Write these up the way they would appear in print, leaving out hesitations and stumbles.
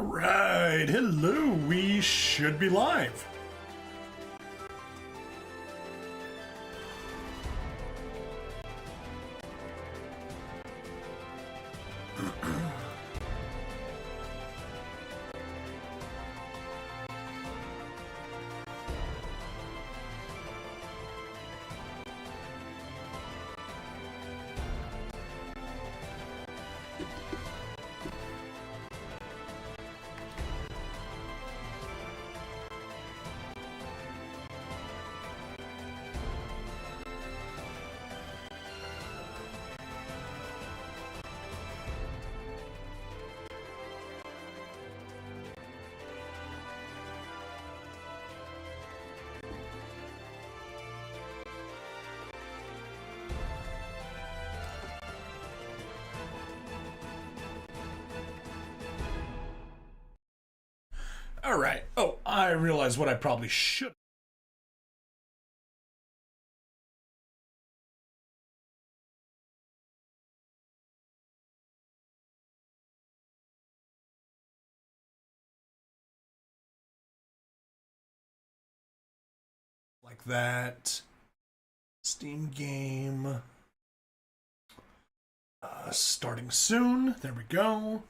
Alright, hello, we should be live. Alright, oh, I realize what I probably should. Like that. Steam game. Starting soon. There we go.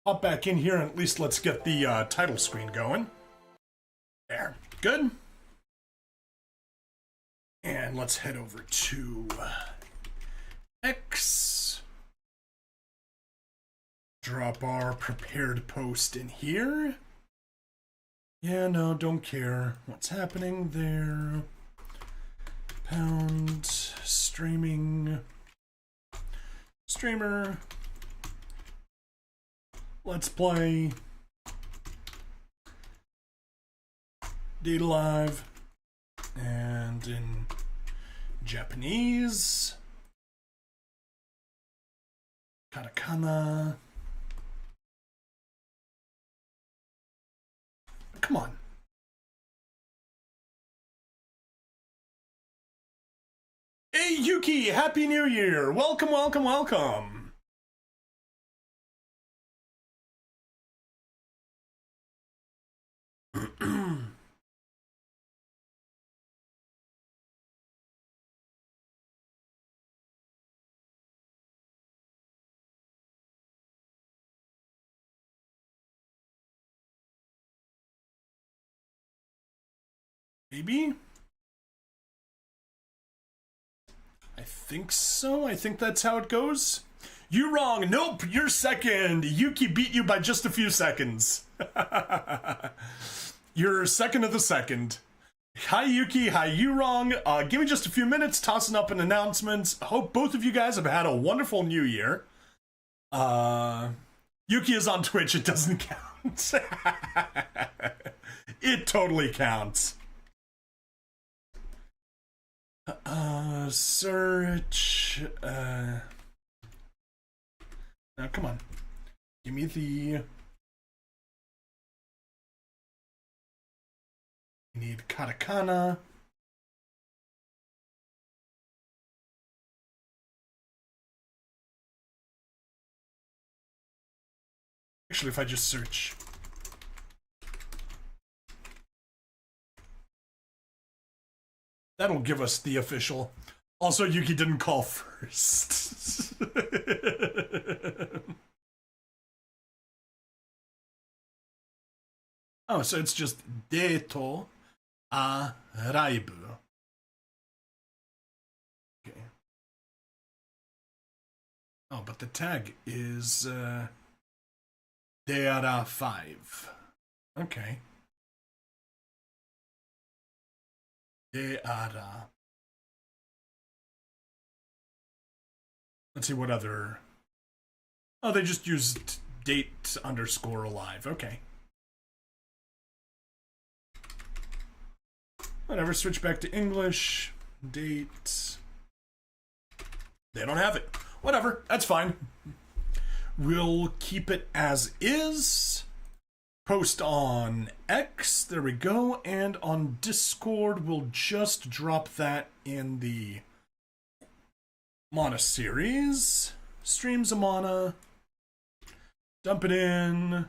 Hop back in here and at least let's get the title screen going. There. Good. And let's head over to X. Drop our prepared post in here. Yeah, no, don't care what's happening there. Pound streaming. Streamer. Let's play. Data live. And in Japanese. Katakana. Come on. Hey, Yuki! Happy New Year! Welcome, welcome, welcome! Maybe? I think so. I think that's how it goes. You wrong. Nope, you're second. Yuki beat you by just a few seconds. You're second of the second. Hi, Yuki. Hi, you wrong. Give me just a few minutes, tossing up an announcement. Hope both of you guys have had a wonderful new year. Yuki is on Twitch. It doesn't count. It totally counts. Search, now come on. Give me the... You need katakana. Actually, if I just search... That'll give us the official. Also, Yuki didn't call first. Oh, so it's just Deto a Raibu. Okay. Oh, but the tag is Deara 5. Okay. Deara. Let's see what other... Oh, they just used date underscore alive. Okay. Whatever, switch back to English. Date. They don't have it. Whatever, that's fine. We'll keep it as is. Post on X, there we go, and on Discord, we'll just drop that in the Mana series. Streams a Mana. Dump it in.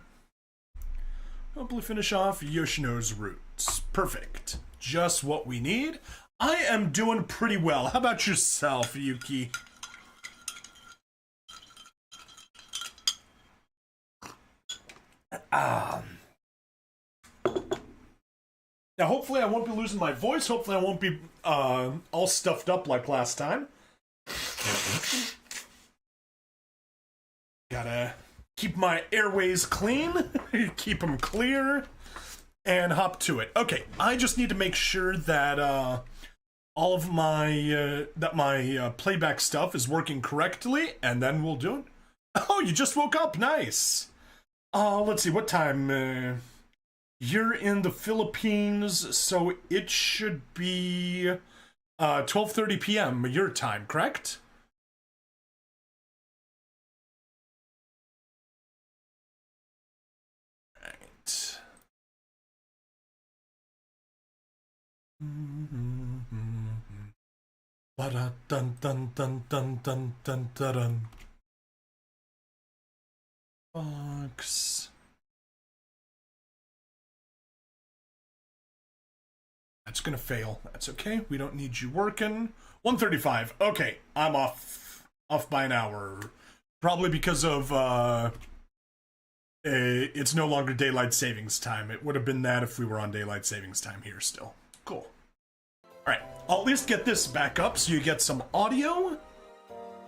hopefully finish off Yoshino's roots. Perfect. Just what we need. I am doing pretty well. How about yourself, Yuki? Now, hopefully I won't be losing my voice. Hopefully I won't be all stuffed up like last time. Gotta keep my airways clean, keep them clear, and hop to it. Okay, I just need to make sure that all of my my playback stuff is working correctly, and then we'll do it. Oh, you just woke up. Nice. Let's see, what time? You're in the Philippines, so it should be 12:30 p.m. your time, correct? Right. Dun dun dun dun dun dun dun dun. Box. That's gonna fail. That's okay. We don't need you working. 1:35. Okay, I'm off by an hour. Probably because of it's no longer daylight savings time. It would have been that if we were on daylight savings time here still. Cool. Alright, I'll at least get this back up so you get some audio.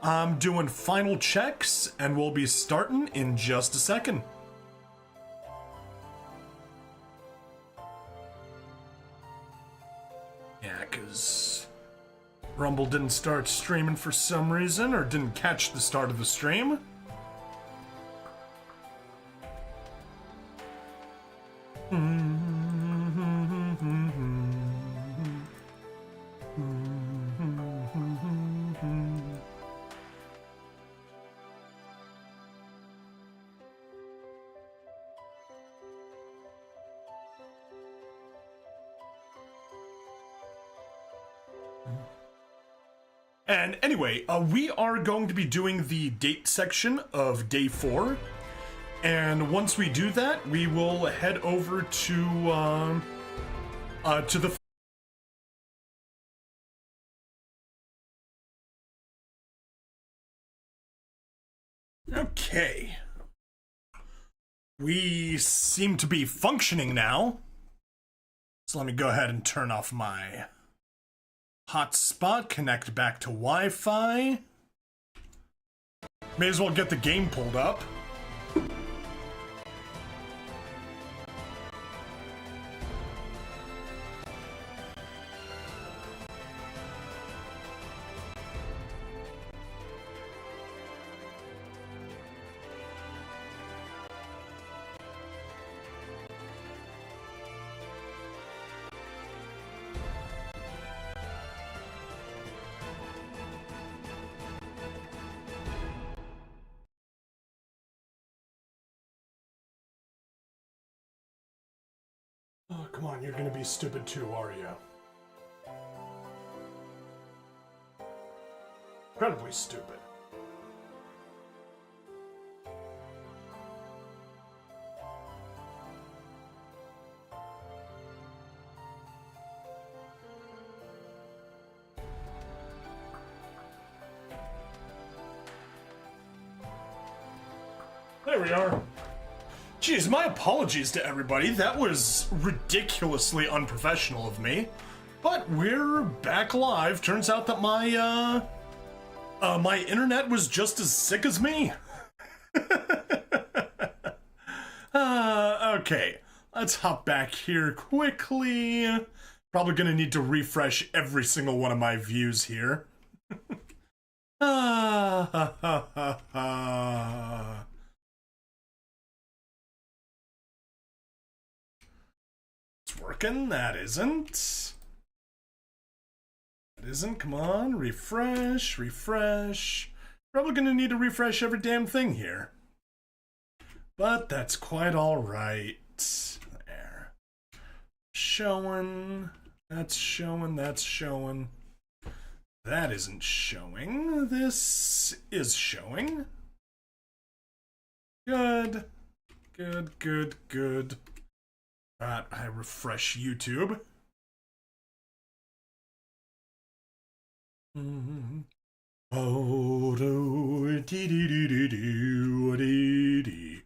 I'm doing final checks, and we'll be starting in just a second. Yeah, because Rumble didn't start streaming for some reason, or didn't catch the start of the stream. And anyway, we are going to be doing the date section of day 4. And once we do that, we will head over to the... Okay. We seem to be functioning now. So let me go ahead and turn off my hotspot, connect back to Wi-Fi. May as well get the game pulled up. Oh, come on, you're gonna be stupid too, are you? Incredibly stupid. There we are. Jeez, my apologies to everybody. That was ridiculously unprofessional of me. But we're back live. Turns out that my my internet was just as sick as me. Okay, let's hop back here quickly. Probably gonna need to refresh every single one of my views here. It's working. That isn't. That isn't. Come on, refresh, refresh. Probably gonna need to refresh every damn thing here. But that's quite alright. There. Showing. That's showing. That's showing. That isn't showing. This is showing. Good. Good, good, good. I refresh YouTube. Oh, do dee dee dee dee dee dee dee.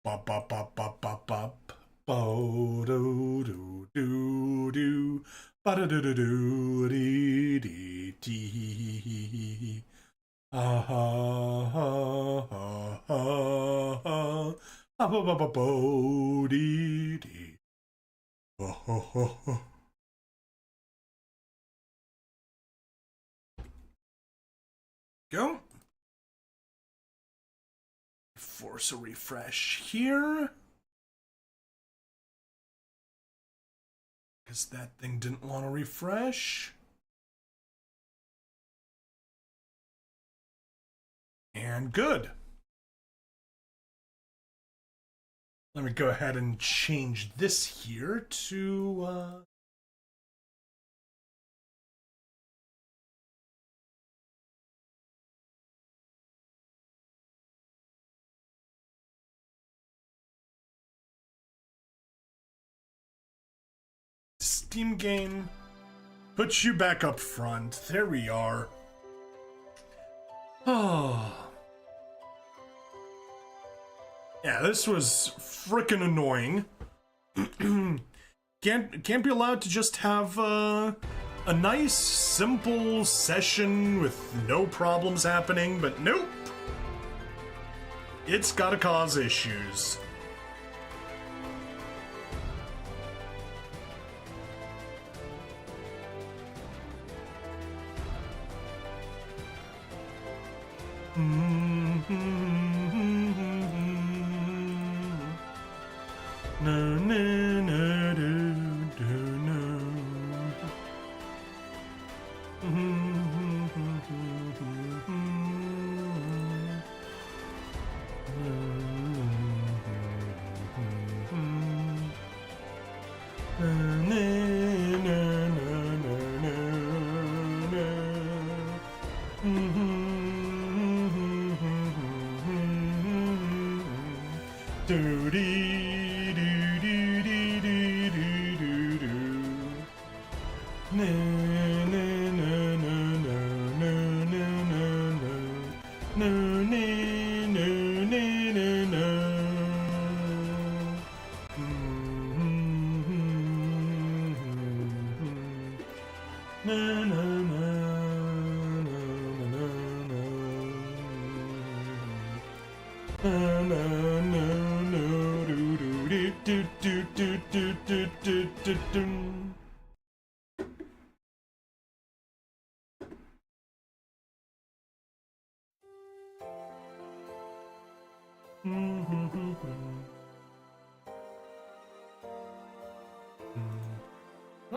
Bop bop bop bop bop bop. Bo do do do do. Ba do do do do dee dee dee. Ah ha ha ha ha ha. Ba ba ba ba bo dee dee. Oh ho ho ho. Go. Force a refresh here. Because that thing didn't want to refresh. And good. Let me go ahead and change this here to Steam game. Put you back up front. There we are. Oh. Yeah, this was frickin' annoying. Can't be allowed to just have a nice, simple session with no problems happening, but nope. It's gotta cause issues. No, no, no, do, do, no.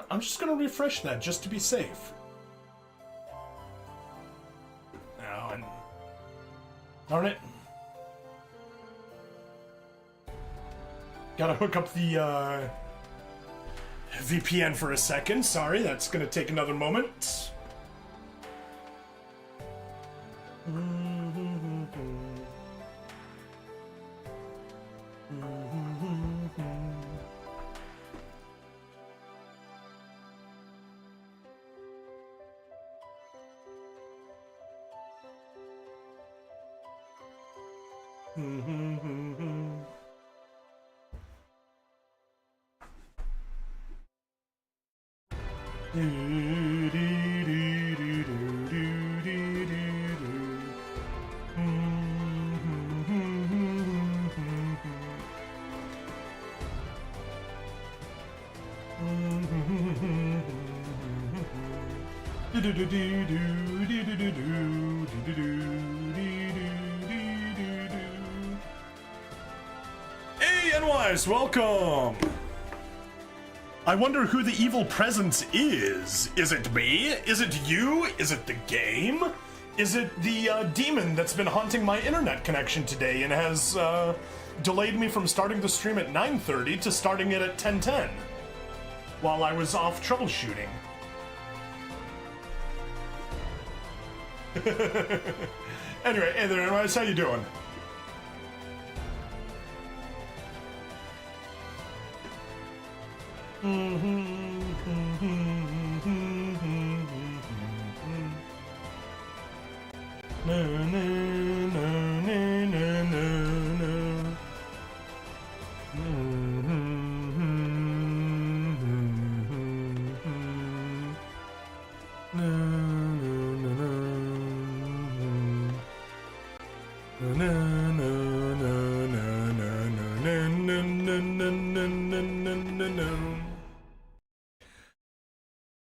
I'm just gonna refresh that just to be safe. Oh, and darn it. Gotta hook up the VPN for a second. Sorry, that's gonna take another moment. Hey, NYs, welcome! I wonder who the evil presence is. Is it me? Is it you? Is it the game? Is it the demon that's been haunting my internet connection today and has delayed me from starting the stream at 9:30 to starting it at 10:10 while I was off troubleshooting? Anyway, hey there, NYs, how you doing?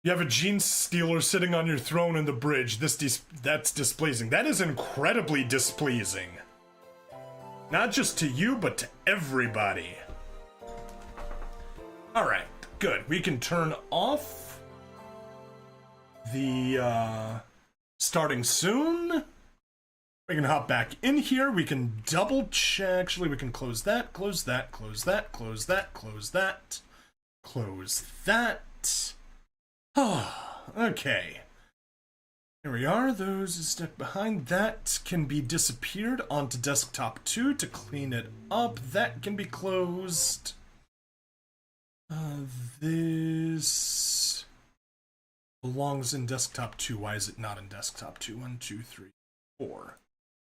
You have a gene stealer sitting on your throne in the bridge. That's displeasing. That is incredibly displeasing. Not just to you, but to everybody. Alright, good. We can turn off the starting soon. We can hop back in here. We can double check. Actually, we can close that, close that, close that, close that, close that, close that. Okay. Here we are. Those stuck behind. That can be disappeared onto desktop 2 to clean it up. That can be closed. This belongs in desktop 2. Why is it not in desktop 2? 1, 2, 3, 4.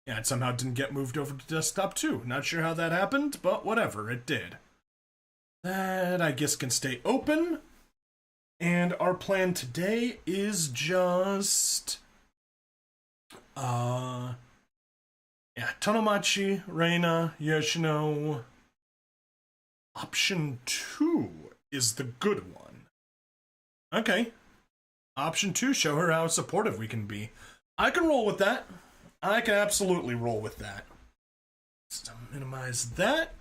Yeah, it somehow didn't get moved over to desktop 2. Not sure how that happened, but whatever, it did. That, I guess, can stay open. And our plan today is just... yeah, Tonomachi, Reina, Yoshino. Option 2 is the good one. Okay. Option 2, show her how supportive we can be. I can roll with that. I can absolutely roll with that. So minimize that.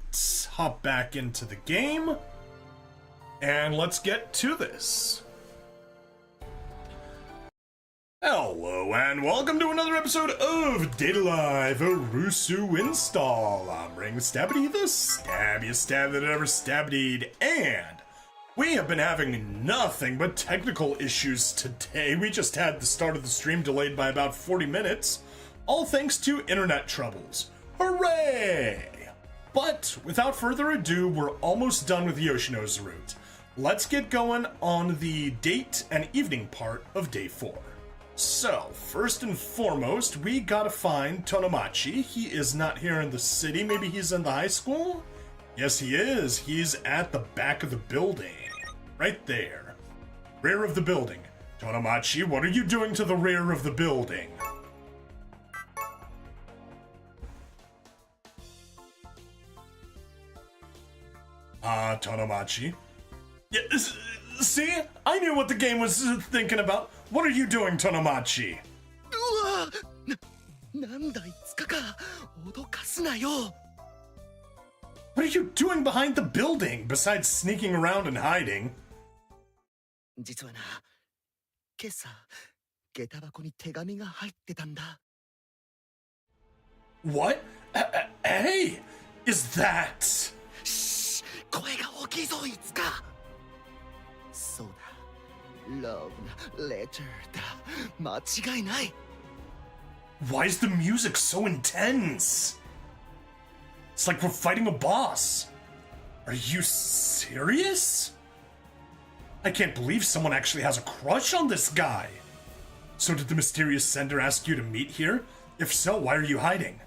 Hop back into the game. And let's get to this. Hello and welcome to another episode of Data Live Arusu Install. I'm Ring Stabbity, the stabbiest stab that ever stabbitied, and we have been having nothing but technical issues today. We just had the start of the stream delayed by about 40 minutes, all thanks to internet troubles. Hooray! But without further ado, we're almost done with Yoshino's route. Let's get going on the date and evening part of day 4. So, first and foremost, we gotta find Tonomachi. He is not here in the city. Maybe he's in the high school? Yes, he is. He's at the back of the building. Right there. Rear of the building. Tonomachi, what are you doing to the rear of the building? Tonomachi. Yeah, see? I knew what the game was thinking about. What are you doing, Tonomachi? What are you doing behind the building, besides sneaking around and hiding? What? Hey! Is that... Why is the music so intense? It's like we're fighting a boss. Are you serious? I can't believe someone actually has a crush on this guy. So did the mysterious sender ask you to meet here? If so, why are you hiding?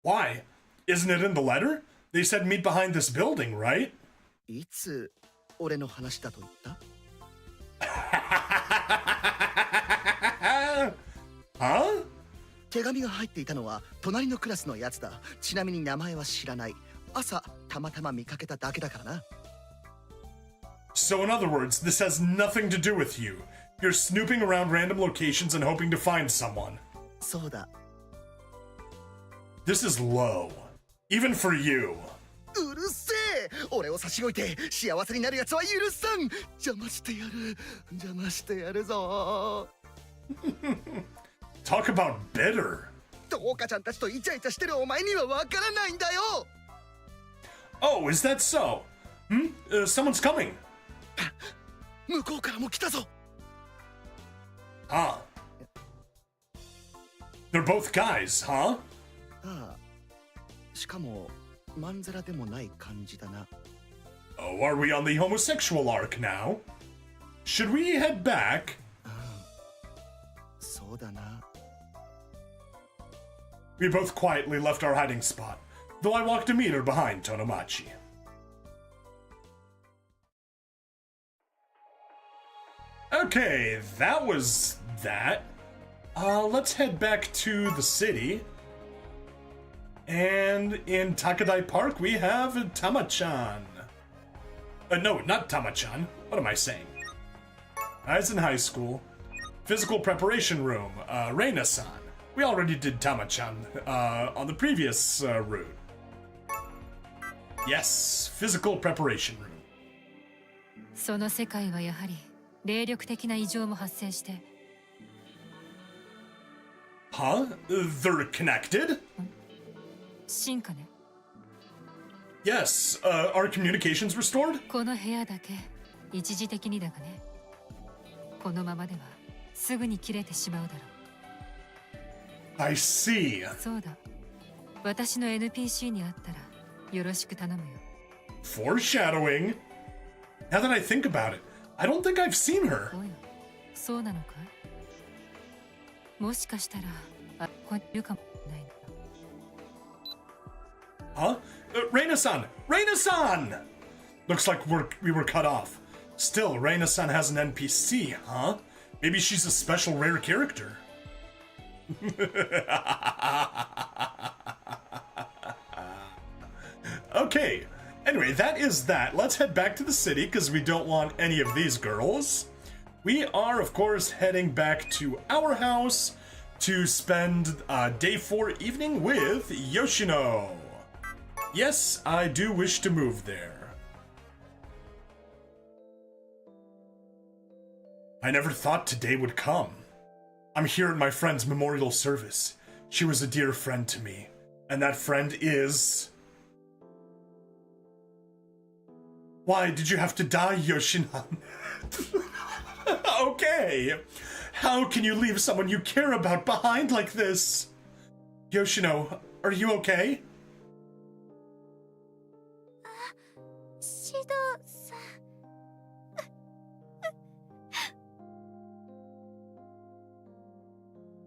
Why? Isn't it in the letter? They said meet behind this building, right? Huh? So in other words, this has nothing to do with you. You're snooping around random locations and hoping to find someone. This is low. Even for you. Talk about bitter. Oh, is that so? Someone's coming. Huh? しかもまんざらでもない感じだな。 Oh, are we on the homosexual arc now? Should we head back? そうだな。 We both quietly left our hiding spot, though I walked a meter behind Tonomachi. Okay, that was that. Let's head back to the city. And in Takadai Park, we have Tama-chan. No, not Tama-chan. What am I saying? Eyes in high school. Physical preparation room. Reina-san. We already did Tama-chan on the previous route. Yes, physical preparation room. その世界はやはり霊力的な異常も発生して。 Huh? They're connected? 進化ね。 Yes, are communications restored? この部屋だけ一時的にだがね。このままではすぐに切れてしまうだろう。 I see. そうだ。私の NPC に会ったらよろしく頼むよ。 Foreshadowing. Now that I think about it, I don't think I've seen her. おや、そうなのかい？もしかしたら、ここにいるかもないな。 Huh? Reina-san! Reina-san! Looks like we were cut off. Still, Reina-san has an NPC, huh? Maybe she's a special rare character. Okay. Anyway, that is that. Let's head back to the city because we don't want any of these girls. We are, of course, heading back to our house to spend day 4 evening with Yoshino. Yes, I do wish to move there. I never thought today would come. I'm here at my friend's memorial service. She was a dear friend to me, and that friend is... Why did you have to die, Yoshino? Okay. How can you leave someone you care about behind like this? Yoshino, are you okay? シドさん。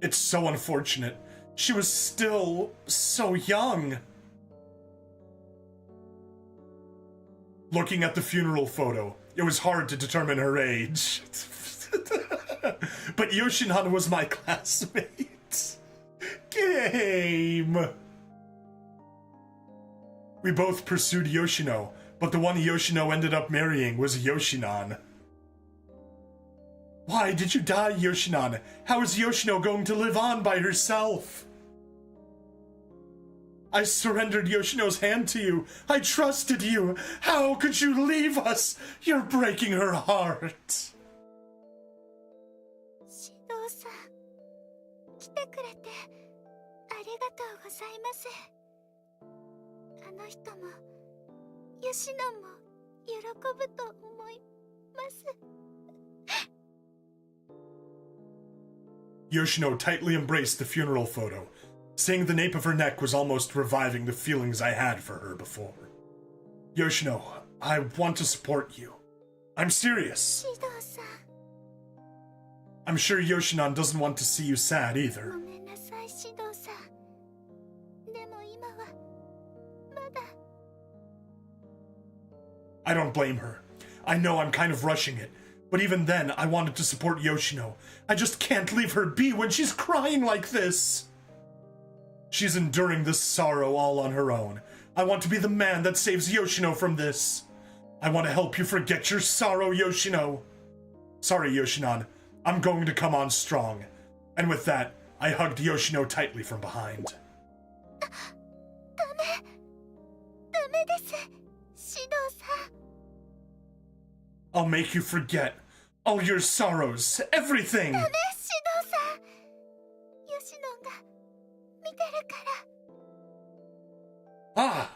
It's so unfortunate. She was still so young. Looking at the funeral photo, it was hard to determine her age. But Yoshinan was my classmate. Game! We both pursued Yoshino, but the one Yoshino ended up marrying was Yoshinan. Why did you die, Yoshinan? How is Yoshino going to live on by herself? I surrendered Yoshino's hand to you. I trusted you. How could you leave us? You're breaking her heart. シドさん。来てくれてありがとうございます。あの人もヨシノも喜ぶと思います。 Yoshino tightly embraced the funeral photo. Seeing the nape of her neck was almost reviving the feelings I had for her before. Yoshino, I want to support you. I'm serious. シドさん。 I'm sure Yoshinan doesn't want to see you sad ご either. めんなさい、シドさん。でも今はまだ。 I don't blame her. I know I'm kind of rushing it, but even then, I wanted to support Yoshino. I just can't leave her be when she's crying like this. She's enduring this sorrow all on her own. I want to be the man that saves Yoshino from this. I want to help you forget your sorrow, Yoshino. Sorry, Yoshinan. I'm going to come on strong. And with that, I hugged Yoshino tightly from behind. ダメです、シドさん。 I'll make you forget all your sorrows, everything. ダメ、シドさん。ヨシノが見てるから。 Ah.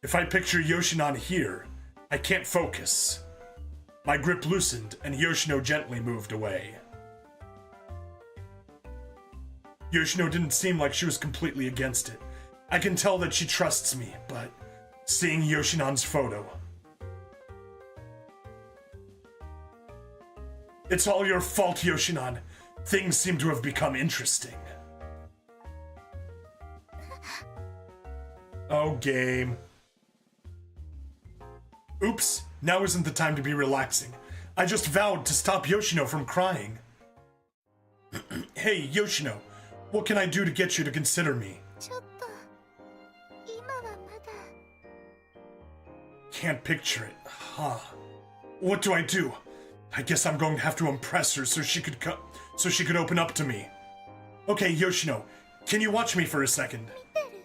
If I picture Yoshinan here, I can't focus. My grip loosened and Yoshino gently moved away. Yoshino didn't seem like she was completely against it. I can tell that she trusts me, but seeing Yoshinon's photo... It's all your fault, Yoshinon. Things seem to have become interesting. Oh, game. Oops, now isn't the time to be relaxing. I just vowed to stop Yoshino from crying. Hey, Yoshino, what can I do to get you to consider me? ちょっと今はまだ Can't picture it, huh? What do I do? I guess I'm going to have to impress her so she could open up to me. Okay, Yoshino, can you watch me for a second? 見てる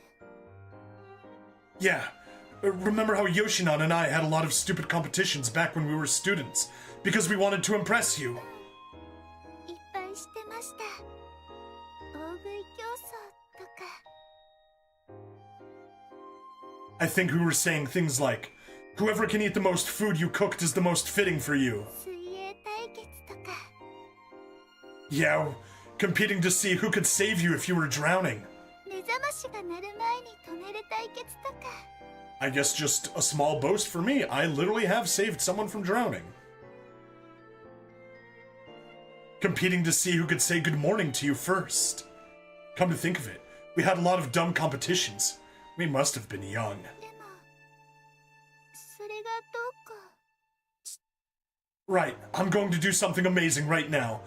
Yeah. Remember how Yoshinon and I had a lot of stupid competitions back when we were students because we wanted to impress you? いっぱいしてました大食い競争とか I think we were saying things like, whoever can eat the most food you cooked is the most fitting for you. 水泳対決とか Yeah, competing to see who could save you if you were drowning. 目覚ましが鳴る前に止める対決とか I guess just a small boast for me. I literally have saved someone from drowning. Competing to see who could say good morning to you first. Come to think of it, we had a lot of dumb competitions. We must have been young. でもそれがどうか Right, I'm going to do something amazing right now.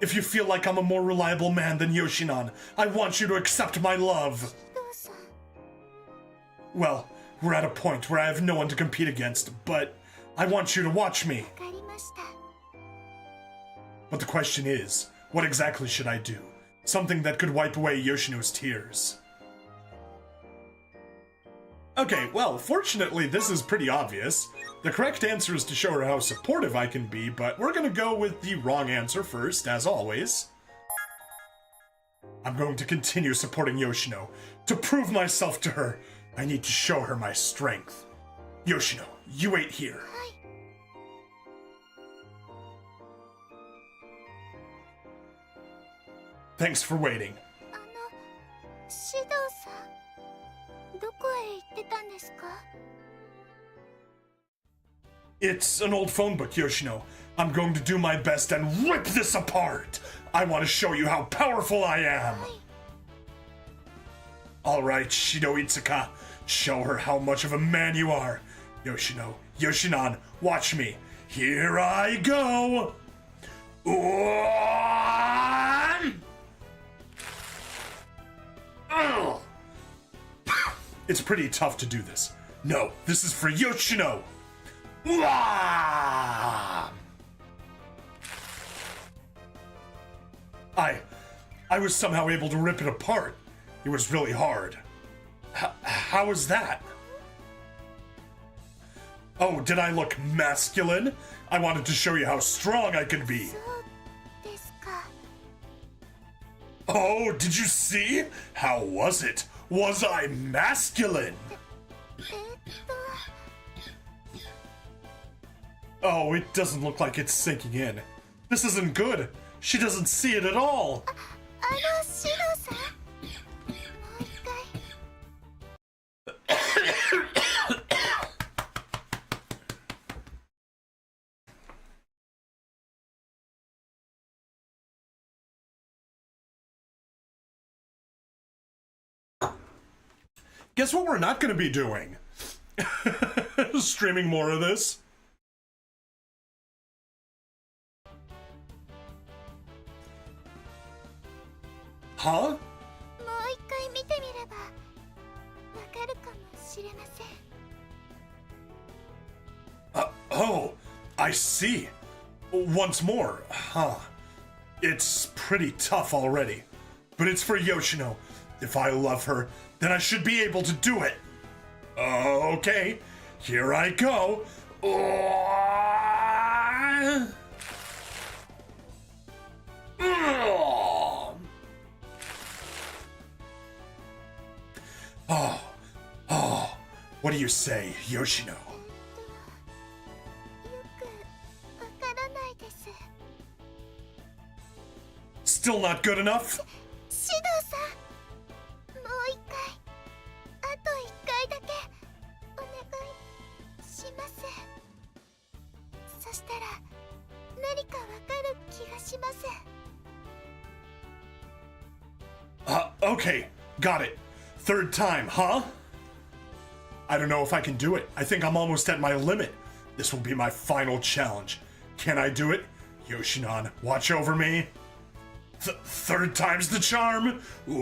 If you feel like I'm a more reliable man than Yoshinon, I want you to accept my love. どうさん Well, we're at a point where I have no one to compete against, but I want you to watch me. わかりました But the question is, what exactly should I do? Something that could wipe away Yoshino's tears. Okay, well, fortunately this is pretty obvious. The correct answer is to show her how supportive I can be, but we're gonna go with the wrong answer first, as always. I'm going to continue supporting Yoshino. To prove myself to her, I need to show her my strength. Yoshino, you wait here. はい Thanks for waiting. シドさんどこへ行ってたんですか It's an old phone book, Yoshino. I'm going to do my best and rip this apart. I want to show you how powerful I am. All right, Shido Itsuka. Show her how much of a man you are. Yoshino, Yoshinon, watch me. Here I go. One. Ugh. It's pretty tough to do this. No, this is for Yoshino. Wah! I was somehow able to rip it apart. It was really hard. How was that? Oh, did I look masculine? I wanted to show you how strong I could be. そうですか Oh, did you see? How was it? Was I masculine? えっと Oh, it doesn't look like it's sinking in. This isn't good. She doesn't see it at all. シドさんもう一回 Guess what we're not going to be doing? Streaming more of this. Huh? もう一回見てみればわかるかもしれません Oh, I see. Once more, huh? It's pretty tough already. But it's for Yoshino. If I love her, then I should be able to do it. Okay, here I go. Oh, what do you say, Yoshino? よくわからないです Still not good enough? シドそしたら何かわかる気がします。 Okay, got it. Third time, huh? I don't know if I can do it. I think I'm almost at my limit. This will be my final challenge. Can I do it? Yoshinon, watch over me. Third time's the charm. Ooh.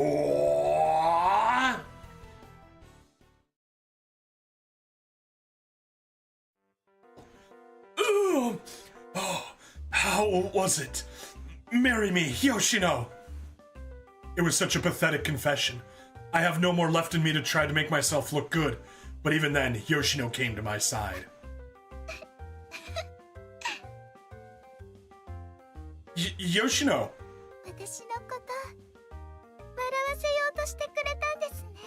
Ooh. Oh, how was it? Marry me, Yoshino. It was such a pathetic confession. I have no more left in me to try to make myself look good. But even then, Yoshino came to my side. Yoshino! 私のこと笑わせようとしてくれたんですね。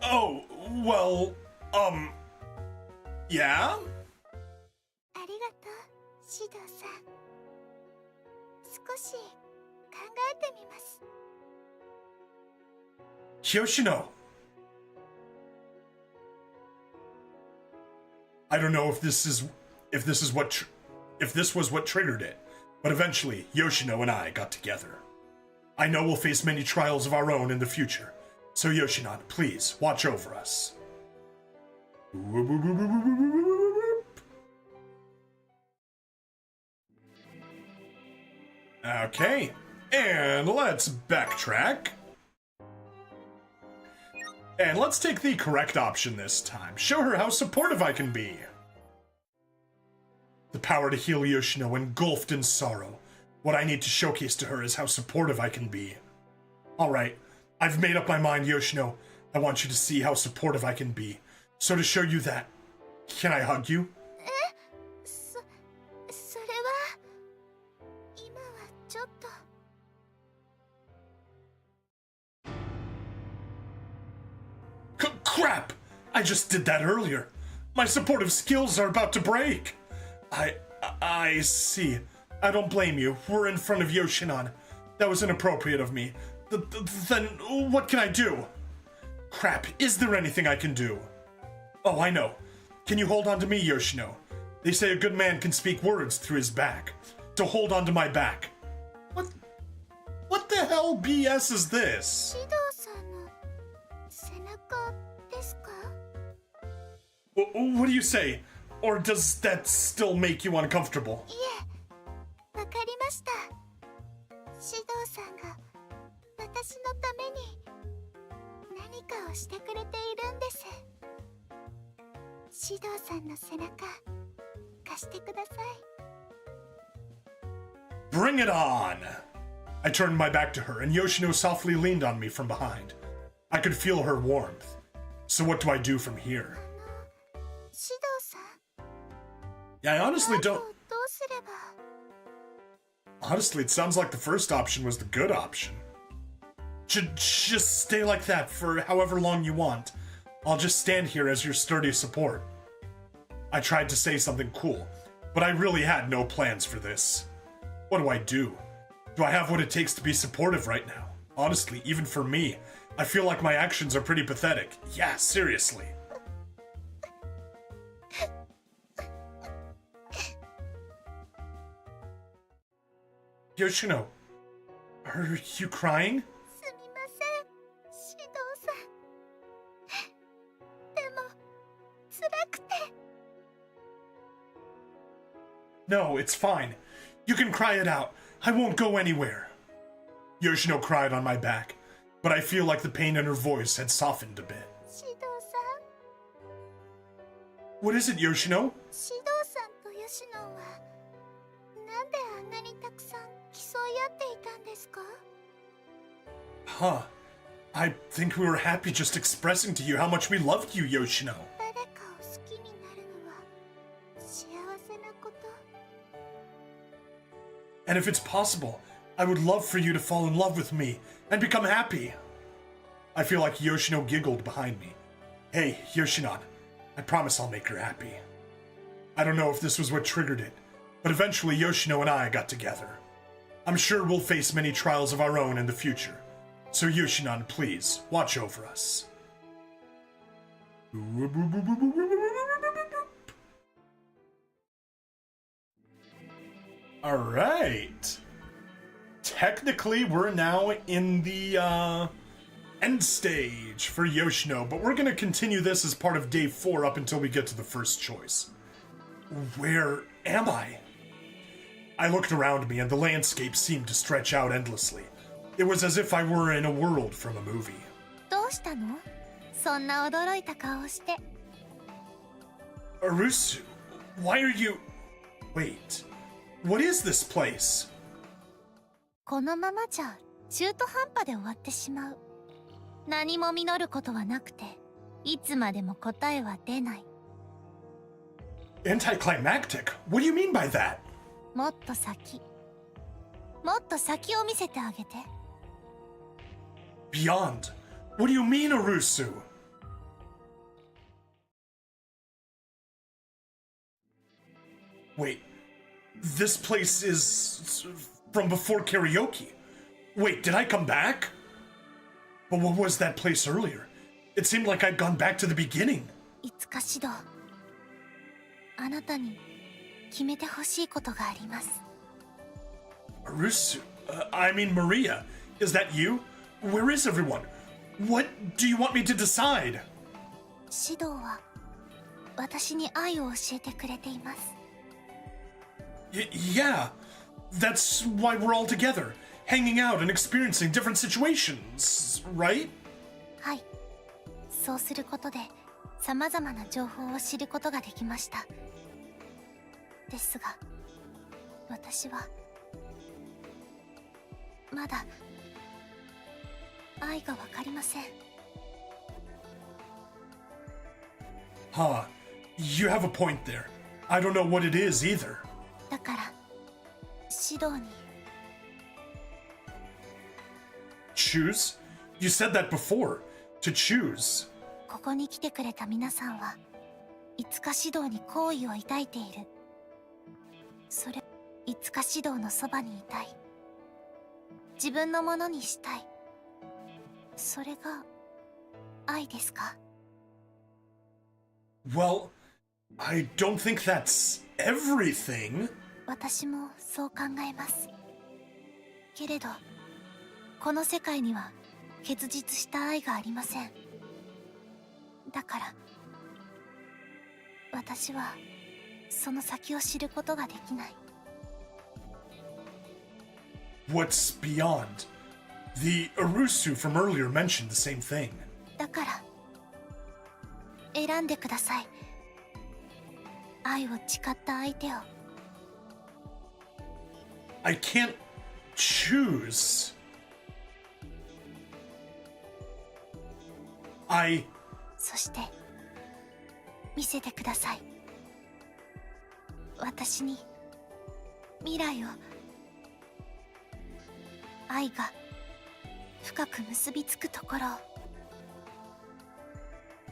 Oh, well, yeah? ありがとう、シドさん。少し考えてみます。 Yoshino! I don't know if this was what triggered it, but eventually Yoshino and I got together. I know we'll face many trials of our own in the future, so Yoshinon, please watch over us. Okay, and let's backtrack. And let's take the correct option this time. Show her how supportive I can be. The power to heal Yoshino engulfed in sorrow. What I need to showcase to her is how supportive I can be. Alright, I've made up my mind, Yoshino. I want you to see how supportive I can be. So to show you that, can I hug you? それは今はちょっと。 Crap! I just did that earlier. My supportive skills are about to break. I see. I don't blame you. We're in front of Yoshinon. That was inappropriate of me. Then what can I do? Crap, is there anything I can do? Oh, I know. Can you hold on to me, Yoshino? They say a good man can speak words through his back. To hold on to my back. What the hell BS is this? シドさんの背中ですか？ What do you say? Or does that still make you uncomfortable? いえ、わかりました。シドさんが私のために何かをしてくれているんです。シドさんの背中貸してください。 Bring it on! I turned my back to her, and Yoshino softly leaned on me from behind. I could feel her warmth. So what do I do from here? シドさん。 Yeah, I honestly ど don't... うすれば。 Honestly, it sounds like the first option was the good option. Just stay like that for however long you want. I'll just stand here as your sturdy support. I tried to say something cool, but I really had no plans for this. What do I do? Do I have what it takes to be supportive right now? Honestly, even for me, I feel like my actions are pretty pathetic. Yeah, seriously. Yoshino, are you crying? すみません、シドさん。でも、辛くて。 No, it's fine. You can cry it out. I won't go anywhere. Yoshino cried on my back, but I feel like the pain in her voice had softened a bit. シドさん。 What is it, Yoshino? シドさんとヨシノンはなんであんなにたくさん競い合っていたんですか？ Huh. I think we were happy just expressing to you how much we loved you, Yoshino. 誰かを好きになるのは幸せなこと。 And if it's possible, I would love for you to fall in love with me and become happy. I feel like Yoshino giggled behind me. Hey, Yoshinon, I promise I'll make her happy. I don't know if this was what triggered it, but eventually Yoshino and I got together. I'm sure we'll face many trials of our own in the future. So Yoshinon, please, watch over us. Alright. Technically, we're now in the end stage for Yoshino, but we're gonna continue this as part of day 4 up until we get to the first choice. Where am I? I looked around me and the landscape seemed to stretch out endlessly. It was as if I were in a world from a movie. どうしたの？そんな驚いた顔して。 Arusu, why are you... Wait, what is this place? このままじゃ中途半端で終わってしまう。何も実ることはなくて、いつまでも答えは出ない。 Anticlimactic? What do you mean by that? もっと先を見せてあげて。 Beyond? What do you mean, Arusu? Wait, this place is from before karaoke. Wait, did I come back? But what was that place earlier? It seemed like I'd gone back to the beginning. いつか指導。あなたに決めてほしいことがあります。 Arusu, I mean Maria, is that you? Where is everyone? What do you want me to decide? 指導は私に愛を教えてくれています。 Yeah, that's why we're all together, hanging out and experiencing different situations, right? はい。そうすることで様々な情報を知ることができました。ですが、私はまだ愛がわかりません。 Huh, you have a point there. I don't know what it is either. だから指導に。 Choose? You said that before. To choose. ここに来てくれた皆さんはいつか指導に好意を抱いている。それ、いつか指導のそばにいたい。自分のものにしたい。それが愛ですか？ Well, I don't think that's everything. 私もそう考えます。けれど、この世界には結実した愛がありません。だから、私はその先を知ることができない。 What's beyond? The Arusu from earlier mentioned the same thing. だから、選んでください。愛を誓った相手を。 I can't choose. I... そして見せてください。私に未来を。愛が深く結びつくところを。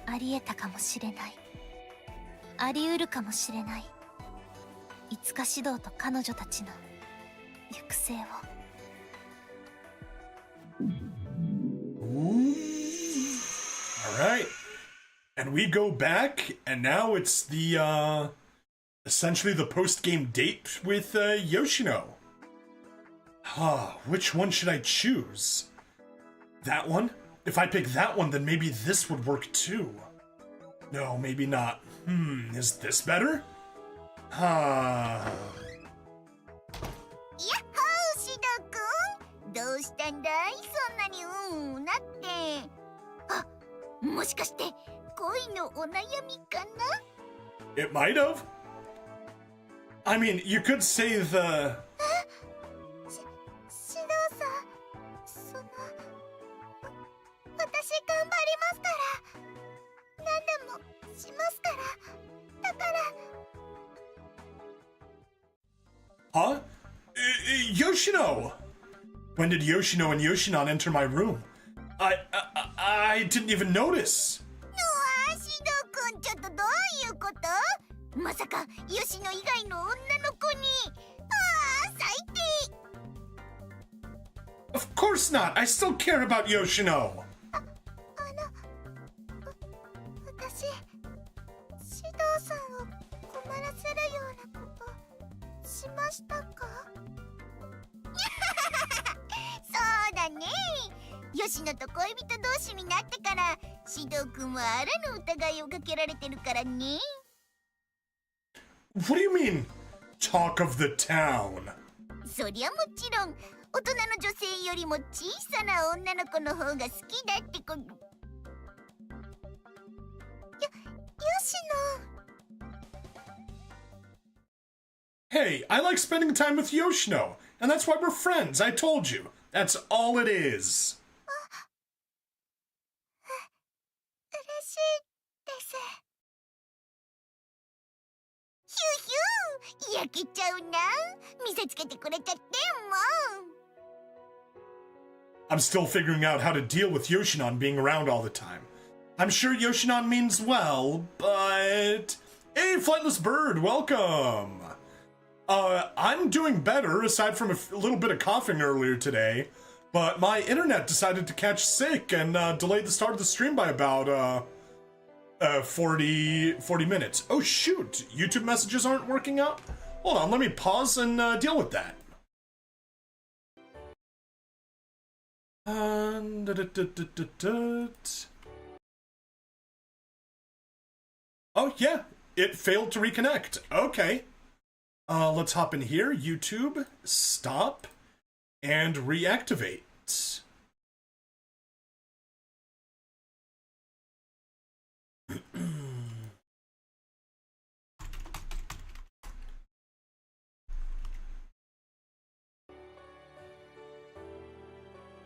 ありえたかもしれない。あり得るかもしれない。いつか指導と彼女たちの行く末を。 Alright. And we go back, and now it's the, essentially the post-game date with, Yoshino. Which one should I choose? That one? If I pick that one, then maybe this would work too. No, maybe not. Is this better? やっほー、シドくん。どうしたんだい、そんなになって。あ、もしかして恋のお悩みかな？ It might have. I mean, you could say the... シドさん、その、私頑張りますから。何でもしますから。だから。 Huh? Yoshino! When did Yoshino and Yoshinon enter my room? I didn't even notice. シドくん、ちょっとどういうこと？まさか吉野以外の女の子に。最低。 Of course not. I still care about Yoshino. 私、シドさんを困らせるようなことしましたか？そうだね。吉野と恋人同士になってから獅童君はあらぬ疑いをかけられてるからね。 What do you mean, talk of the town? そりゃもちろん大人の女性よりも小さな女の子の方が好きだってこと。吉野。 Hey, I like spending time with Yoshino, and that's why we're friends, I told you. That's all it is. 嬉しいです。ヒューヒュー、焼けちゃうな。見せつけてくれちゃってもう。 I'm still figuring out how to deal with Yoshinon being around all the time. I'm sure Yoshinon means well, but... Hey, Flightless Bird, welcome! I'm doing better, aside from a little bit of coughing earlier today, but my internet decided to catch sick and delayed the start of the stream by about 40 minutes. Oh shoot, YouTube messages aren't working out? Hold on, let me pause and deal with that. Oh yeah, it failed to reconnect. Okay. Let's hop in here, YouTube, stop, and reactivate.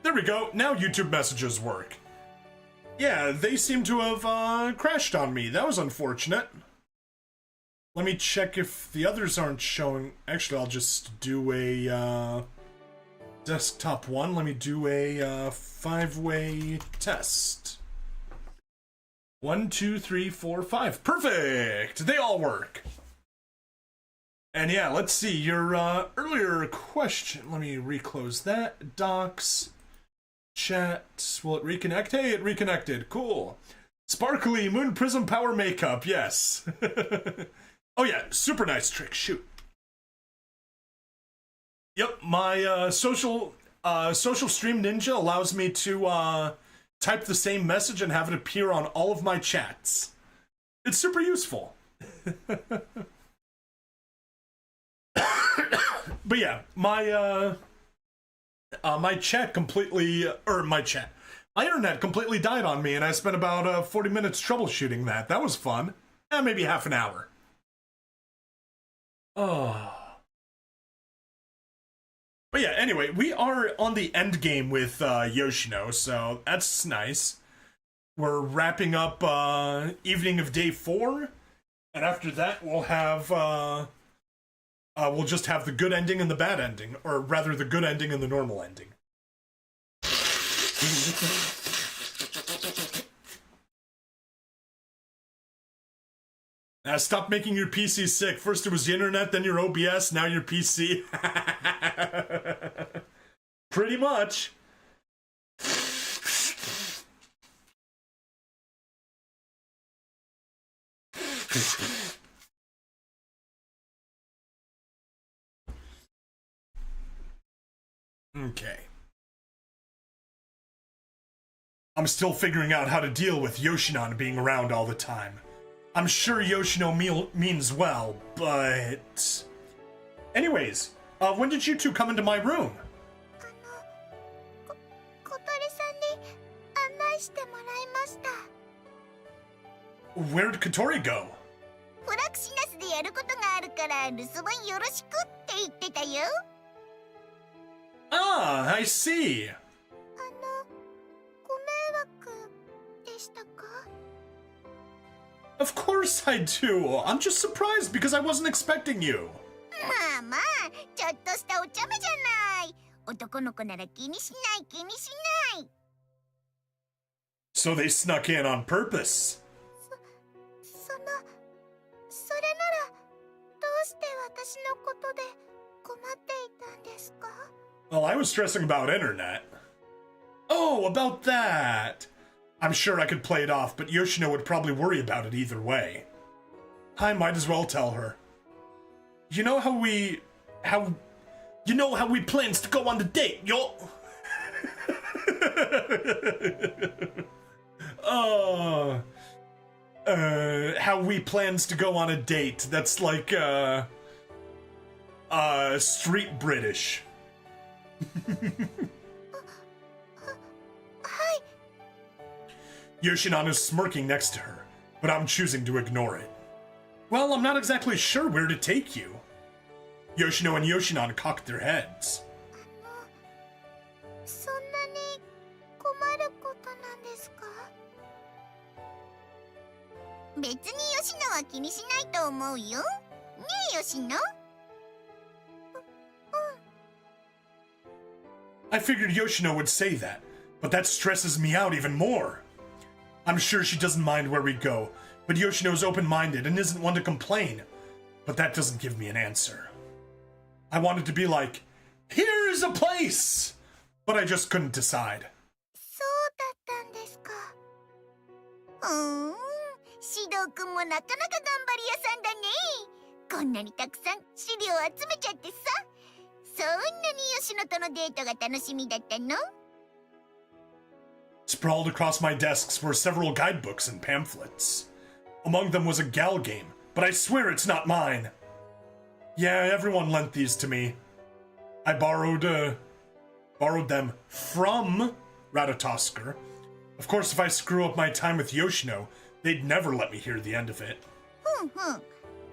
There we go, now YouTube messages work. Yeah, they seem to have crashed on me. That was unfortunate. Let me check if the others aren't showing. Actually, I'll just do a desktop one. Let me do a 5-way test. 1, 2, 3, 4, 5. Perfect! They all work. And yeah, let's see. Your earlier question. Let me reclose that. Docs. Chat. Will it reconnect? Hey, it reconnected. Cool. Sparkly Moon Prism Power Makeup. Yes. Oh yeah, super nice trick. Shoot. Yep, my social stream ninja allows me to type the same message and have it appear on all of my chats. It's super useful. But yeah, my chat completely, my internet completely died on me, and I spent about 40 minutes troubleshooting that. That was fun. Maybe half an hour. Oh. But yeah, anyway, we are on the end game with Yoshino, so that's nice. We're wrapping up evening of day 4, and after that we'll have we'll just have the good ending and the bad ending, or rather the good ending and the normal ending. Stop making your PC sick. First it was the internet, then your OBS, now your PC. Pretty much. Okay. I'm still figuring out how to deal with Yoshinon being around all the time. I'm sure Yoshino means well, but... Anyways, when did you two come into my room? 小鳥さんに案内してもらいました。 Where did Katori go? フラクシナスでやることがあるから留守番よろしくって言ってたよ。 Ah, I see. ご迷惑でしたか？ Of course I do. I'm just surprised because I wasn't expecting you. まあまあ、ちょっとしたお茶目じゃない。男の子なら気にしない気にしない。 So they snuck in on purpose. それならどうして私のことで困っていたんですか？ Well, I was stressing about internet. Oh, about that. I'm sure I could play it off, but Yoshino would probably worry about it either way. I might as well tell her. You know how we how we plans to go on the date, yo. How we plans to go on a date. That's like street British. Hi. Yoshino is smirking next to her, but I'm choosing to ignore it. Well, I'm not exactly sure where to take you. Yoshino and Yoshino cocked their heads. そんなに困ることなんですか？別に吉野は気にしないと思うよ。ねえ吉野？ I figured Yoshino would say that, but that stresses me out even more. I'm sure she doesn't mind where we go, but Yoshino's open-minded and isn't one to complain. But that doesn't give me an answer. I wanted to be like, here is a place! But I just couldn't decide. そうだったんですか。シドウくんもなかなか頑張り屋さんだね。こんなにたくさん資料を集めちゃってさ。そんなに吉野とのデートが楽しみだったの？ Sprawled across my desks were several guidebooks and pamphlets. Among them was a gal game, but I swear it's not mine. Yeah, everyone lent these to me. I borrowed them from Ratatosker. Of course, if I screw up my time with Yoshino, they'd never let me hear the end of it. ふんふん。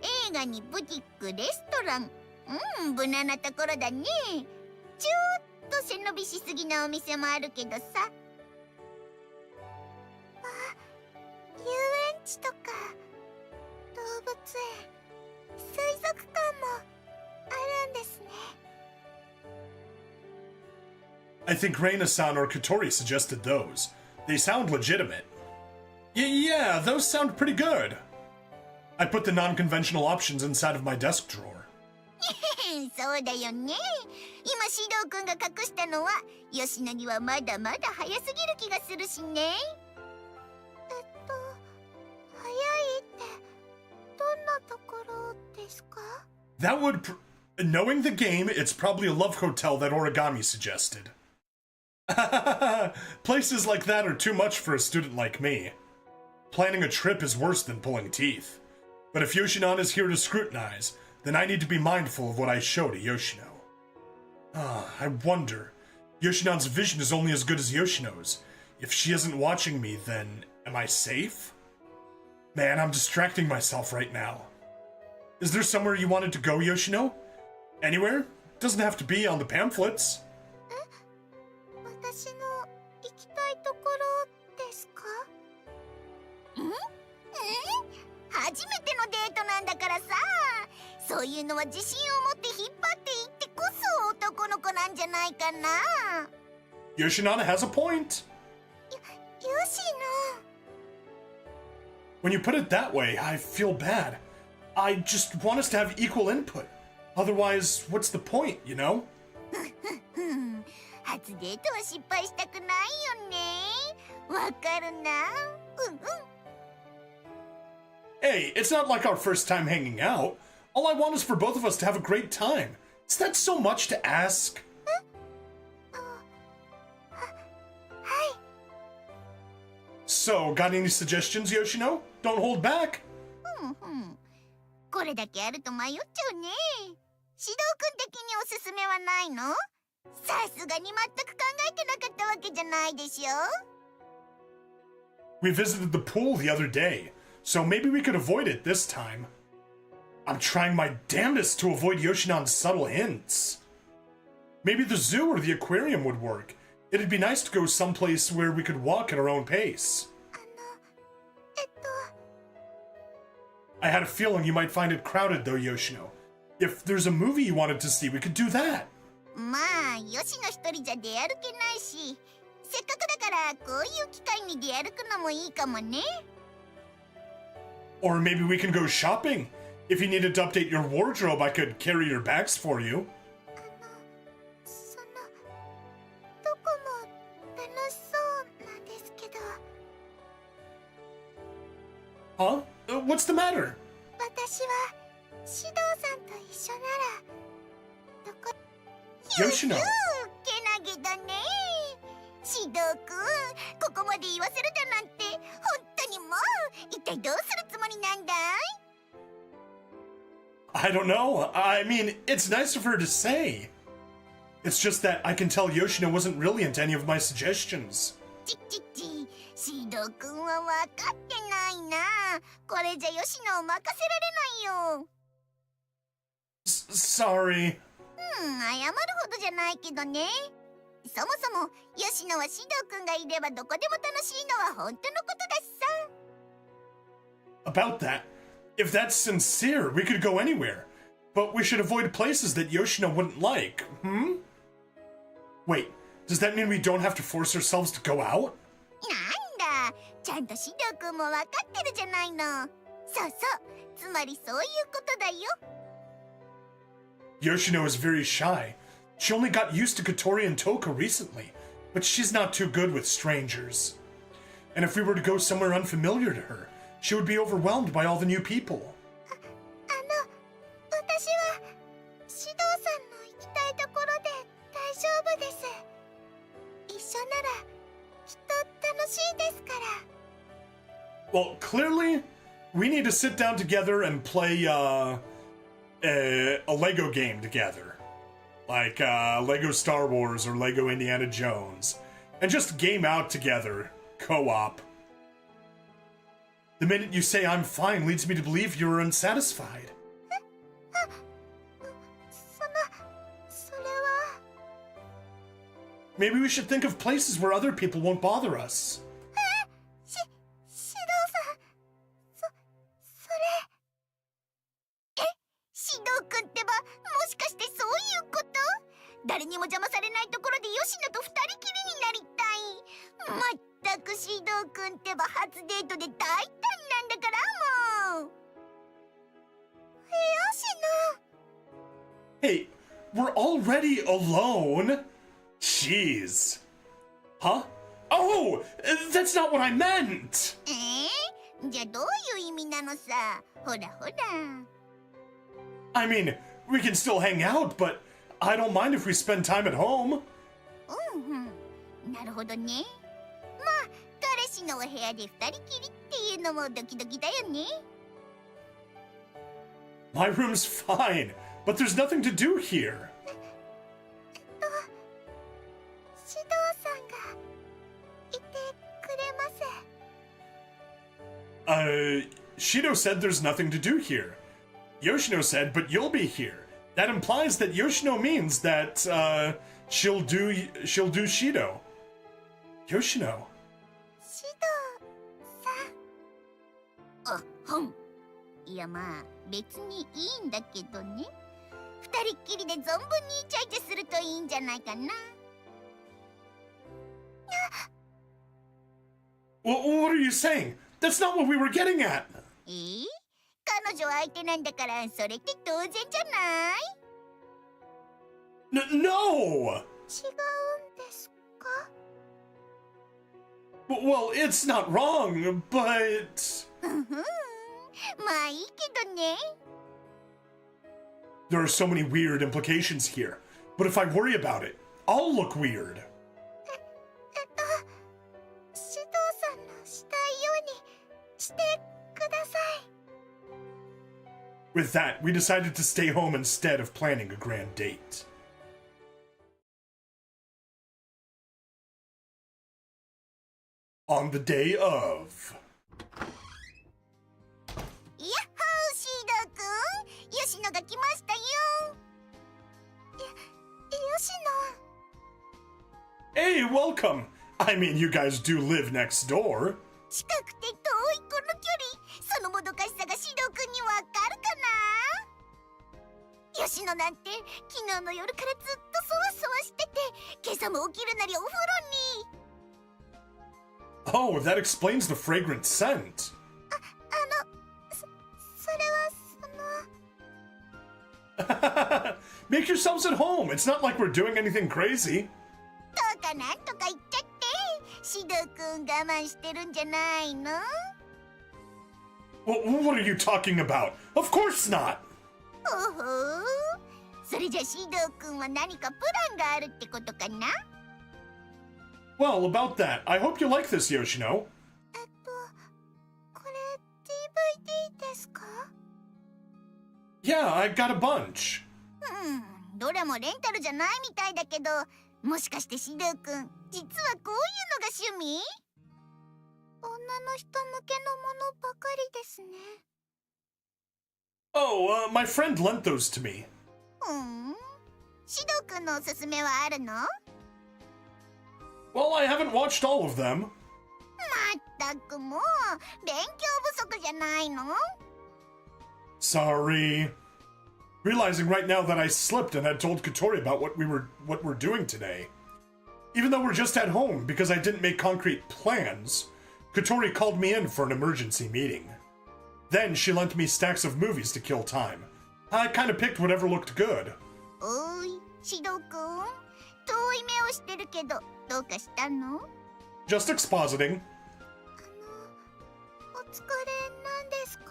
映画にブティック、レストラン。無難なところだね。ちょっと背伸びしすぎなお店もあるけどさ。遊園地とか動物園、水族館もあるんですね。 I think Reina-san or Katori suggested those. They sound legitimate. Yeah, those sound pretty good. I put the non-conventional options inside of my desk drawer. そうだよね。今シドウくんが隠したのは吉野にはまだまだ早すぎる気がするしね。早いってどんなところですか？ That would... Knowing the game, it's probably a love hotel that Origami suggested. Places like that are too much for a student like me. Planning a trip is worse than pulling teeth. But if Yoshinon is here to scrutinize, then I need to be mindful of what I show to Yoshino. I wonder. Yoshinon's vision is only as good as Yoshino's. If she isn't watching me, then am I safe? Man, I'm distracting myself right now. Is there somewhere you wanted to go, Yoshino? Anywhere? Doesn't have to be on the pamphlets. 私の行きたいところですか？初めてのデートなんだからさ。そういうのは自信を持って引っ張っていってこそ男の子なんじゃないかな。Yoshinana has a point. 吉野。 When you put it that way, I feel bad. I just want us to have equal input. Otherwise, what's the point, you know? 初デートは失敗したくないよね。わかるな。Hey, it's not like our first time hanging out. All I want is for both of us to have a great time. Is that so much to ask? はい。 So, got any suggestions, Yoshino? Don't hold back. これだけあると迷っちゃうね。指導君的におすすめはないの？さすがに全く考えてなかったわけじゃないでしょ。 We visited the pool the other day, so maybe we could avoid it this time. I'm trying my damnedest to avoid Yoshinon's subtle hints. Maybe the zoo or the aquarium would work. It'd be nice to go someplace where we could walk at our own pace. I had a feeling you might find it crowded though, Yoshino. If there's a movie you wanted to see, we could do that. まあ、吉野一人じゃ出歩けないし、せっかくだからこういう機会に出歩くのもいいかもね。 Or maybe we can go shopping. If you needed to update your wardrobe, I could carry your bags for you. その、どこも楽しそうなんですけど。 Huh? What's the matter? 私は、指導さんと一緒なら、とこ Yoshino. けなげだね。シドくん、ここまで言わせるだなんて本当にもう一体どうするつもりなんだい？ I don't know. I mean, it's nice of her to say. It's just that I can tell Yoshino wasn't really into any of my suggestions. シドくんは分かってないな。これじゃヨシノを任せられないよ。Sorry. 謝るほどじゃないけどね。そもそもヨシノはシドくんがいればどこでも楽しいのは本当のことだしさ。 About that, if that's sincere, we could go anywhere. But we should avoid places that Yoshino wouldn't like, hmm? Wait, does that mean we don't have to force ourselves to go out? なんだ、ちゃんとシドくんも分かってるじゃないの。そうそう、つまりそういうことだよ。 Yoshino is very shy. She only got used to Kotori and Toka recently, but she's not too good with strangers. And if we were to go somewhere unfamiliar to her, she would be overwhelmed by all the new people. 私はシドさんの行きたいところで大丈夫です。一緒ならきっと楽しいですから。 Well, clearly, we need to sit down together and play a Lego game together. Like Lego Star Wars or Lego Indiana Jones. And just game out together. Co-op. The minute you say I'm fine leads me to believe you're unsatisfied. それは。 Maybe we should think of places where other people won't bother us. シドさん、それ。シドくんってば、もしかしてそういうこと？誰にも邪魔されないところでヨシノと二人きりになりたい。まったくシドくんってば初デートで大胆なんだからもう。ヨシノ。 Hey, we're already alone? Jeez. Huh? Oh, that's not what I meant! じゃあどういう意味なのさ。ほらほら。 I mean, we can still hang out, but I don't mind if we spend time at home. なるほどね。まあ、彼氏のお部屋で二人きりっていうのもドキドキだよね。 My room's fine, but there's nothing to do here. シドさんがいてくれます。Shido said there's nothing to do here. Yoshino said, but you'll be here. That implies that Yoshino means that, she'll do Shido. Yoshino. シドさん。あ、ほん。いやまあ、別にいいんだけどね。二人っきりで存分にイチャイチャするといいんじゃないかな。What are you saying? That's not what we were getting at. 彼女相手なんだからそれって当然じゃない？ No! 違うんですか？ Well, it's not wrong, but... まあいいけどね。 There are so many weird implications here. But if I worry about it, I'll look weird. シドさんのしたいようにしてください。 With that, we decided to stay home instead of planning a grand date. On the day of... やっほーシードくん、ヨシノが来ましたよ。ヨシノ。 Hey, welcome! I mean, you guys do live next door. 近くて遠いこの距離、そのもどかしさがシドくんにわかるかな？ヨシノなんて昨日の夜からずっとそわそわしてて、今朝も起きるなりお風呂に。 Oh, that explains the fragrant scent. それは Make yourselves at home. It's not like we're doing anything crazy. どうかなんとか言っちゃって。シドくん我慢してるんじゃないの？ What are you talking about? Of course not. ほほー。それじゃシド君は何かプランがあるってことかな？ Well, about that, I hope you like this, Yoshino. これ DVD ですか？ Yeah, I got a bunch. どれもレンタルじゃないみたいだけど、もしかしてシド君、実はこういうのが趣味？女の人向けのものばかりですね。Oh, my friend lent those to me. シド君のおすすめはあるの？ Well, I haven't watched all of them. まったくもう、勉強不足じゃないの？ Sorry. Realizing right now that I slipped and had told Katori about what we're doing today. Even though we're just at home because I didn't make concrete plans, Katori called me in for an emergency meeting. Then she lent me stacks of movies to kill time. I kind of picked whatever looked good. おい、シド君、遠い目をしてるけど、どうかしたの？ Just expositing. お疲れなんですか？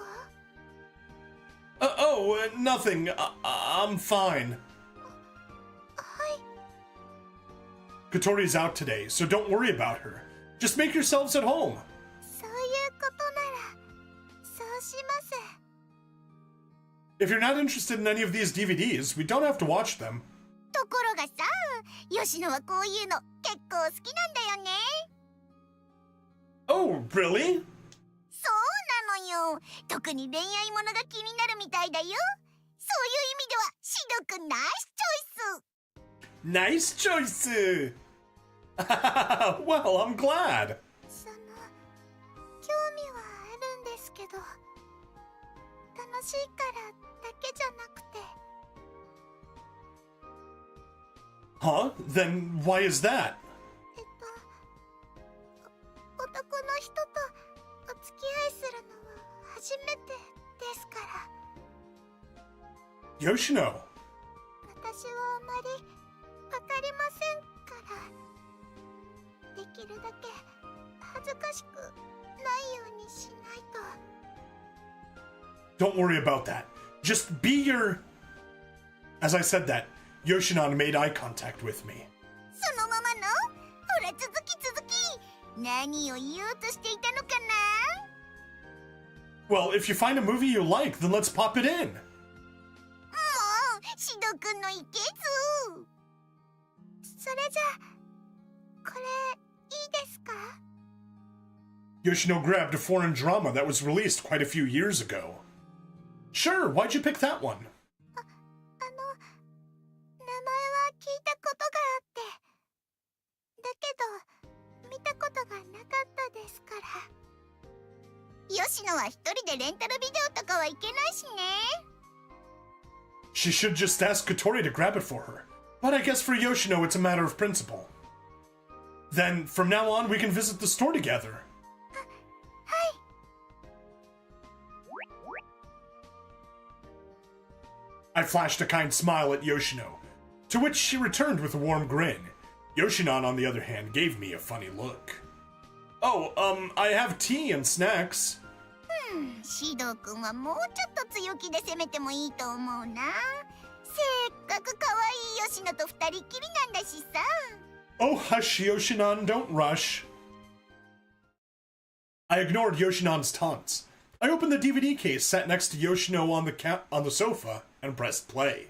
Nothing. I'm fine. はい。 Katori's out today, so don't worry about her. Just make yourselves at home. そういうことなら、そうします。 If you're not interested in any of these DVDs, we don't have to watch them. ところがさ、吉野はこういうの結構好きなんだよね。 Oh, really? そうなのよ。特に恋愛ものが気になるみたいだよ。そういう意味では、シド君ナイスチョイス。 Nice choice! Well, I'm glad. その、興味はあるんですけど、楽しいからだけじゃなくて。 Huh? Then why is that? 男の人とお付き合いするのは初めてですから。 Yoshino. 私はあまりわかりませんから、できるだけ恥ずかしくないようにしないと。 Don't worry about that. Just be your... As I said that, Yoshino made eye contact with me. そのままの？ほら続き。何を言おうとしていたのかな？ Well, if you find a movie you like, then let's pop it in. もう、シド君のいけず。それじゃあ、これいいですか？ Yoshino grabbed a foreign drama that was released quite a few years ago. Sure, why'd you pick that one? 名前は聞いたことがあって。だけど、見たことがなかったですから。吉野は一人でレンタルビデオとかはいけないしね。 She should just ask Katori to grab it for her. But I guess for Yoshino it's a matter of principle. Then, from now on, we can visit the store together. はい。 I flashed a kind smile at Yoshino, to which she returned with a warm grin. Yoshinon, on the other hand, gave me a funny look. Oh, I have tea and snacks. シド君はもうちょっと強気で攻めてもいいと思うな。せっかく可愛い吉野と二人きりなんだしさ。 Oh, hush, Yoshinon, don't rush. I ignored Yoshinon's taunts. I opened the DVD case, sat next to Yoshino on the sofa, and pressed play.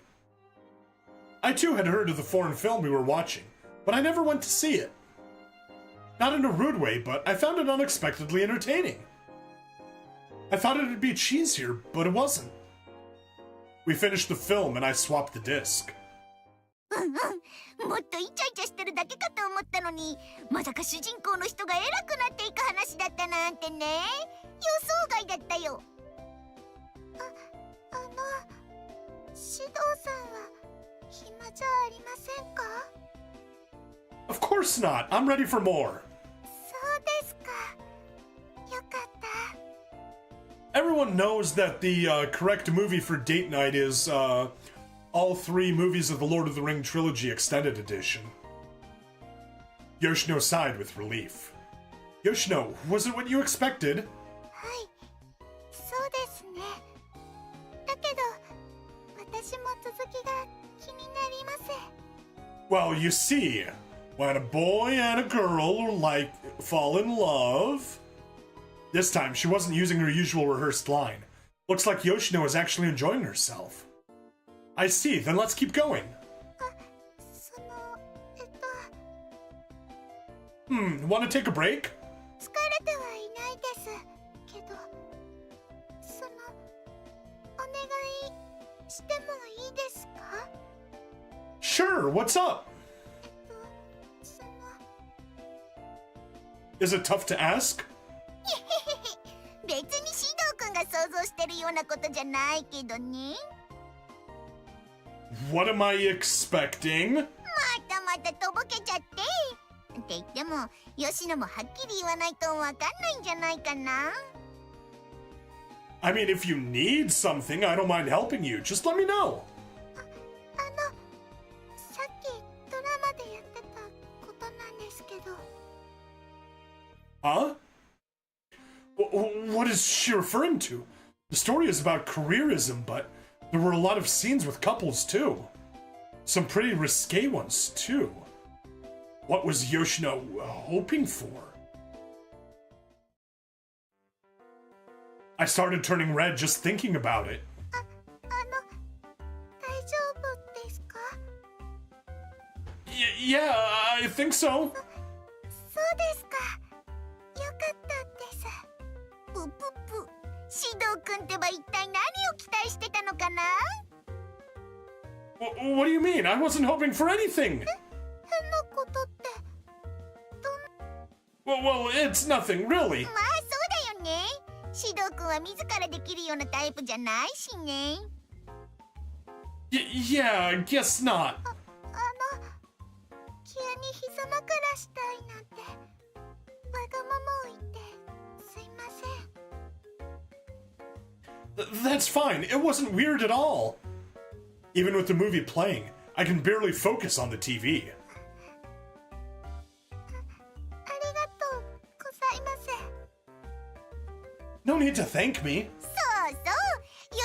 I too had heard of the foreign film we were watching, but I never went to see it. Not in a rude way, but I found it unexpectedly entertaining. I thought it'd be cheesier, but it wasn't. We finished the film and I swapped the disc. もっとイチャイチャしてるだけかと思ったのに、まさか主人公の人が偉くなっていく話だったなんてね。予想外だったよ。シドさんは暇じゃありませんか？ Of course not. I'm ready for more. そうですか。よかった。 Everyone knows that the correct movie for date night is all three movies of the Lord of the Ring trilogy extended edition. Yoshino sighed with relief. Yoshino, was it what you expected? はい、そうですね。だけど、私も続きが気になります。 Well, you see, when a boy and a girl fall in love. This time, she wasn't using her usual rehearsed line. Looks like Yoshino is actually enjoying herself. I see, then let's keep going. そのWant to take a break? 疲れてはいないですけど、そのお願いしてもいいですか？ Sure, what's up? その Is it tough to ask? 別にシドくんが想像してるようなことじゃないけどね。 What am I expecting? またまたとぼけちゃって。って言っても、吉野もはっきり言わないとわかんないんじゃないかな。 I mean, if you need something, I don't mind helping you. Just let me know. さっきドラマでやってたことなんですけど。 Huh? What is she referring to? The story is about careerism, but there were a lot of scenes with couples too. Some pretty risque ones too. What was Yoshino hoping for? I started turning red just thinking about it. 大丈夫ですか？ Yeah, I think so. そうですか。よかったです。ぷぷぷ。シドくんってば一体何を期待してたのかな？ What do you mean? I wasn't hoping for anything. 変なことって。Well, it's nothing, really. まあそうだよね。シドくんは自らできるようなタイプじゃないしね。Yeah, I guess not. 急に膝枕したいなんてわがままを言ってすいません。 That's fine. It wasn't weird at all. Even with the movie playing, I can barely focus on the TV. ありがとうございます。 No need to thank me. そうそう。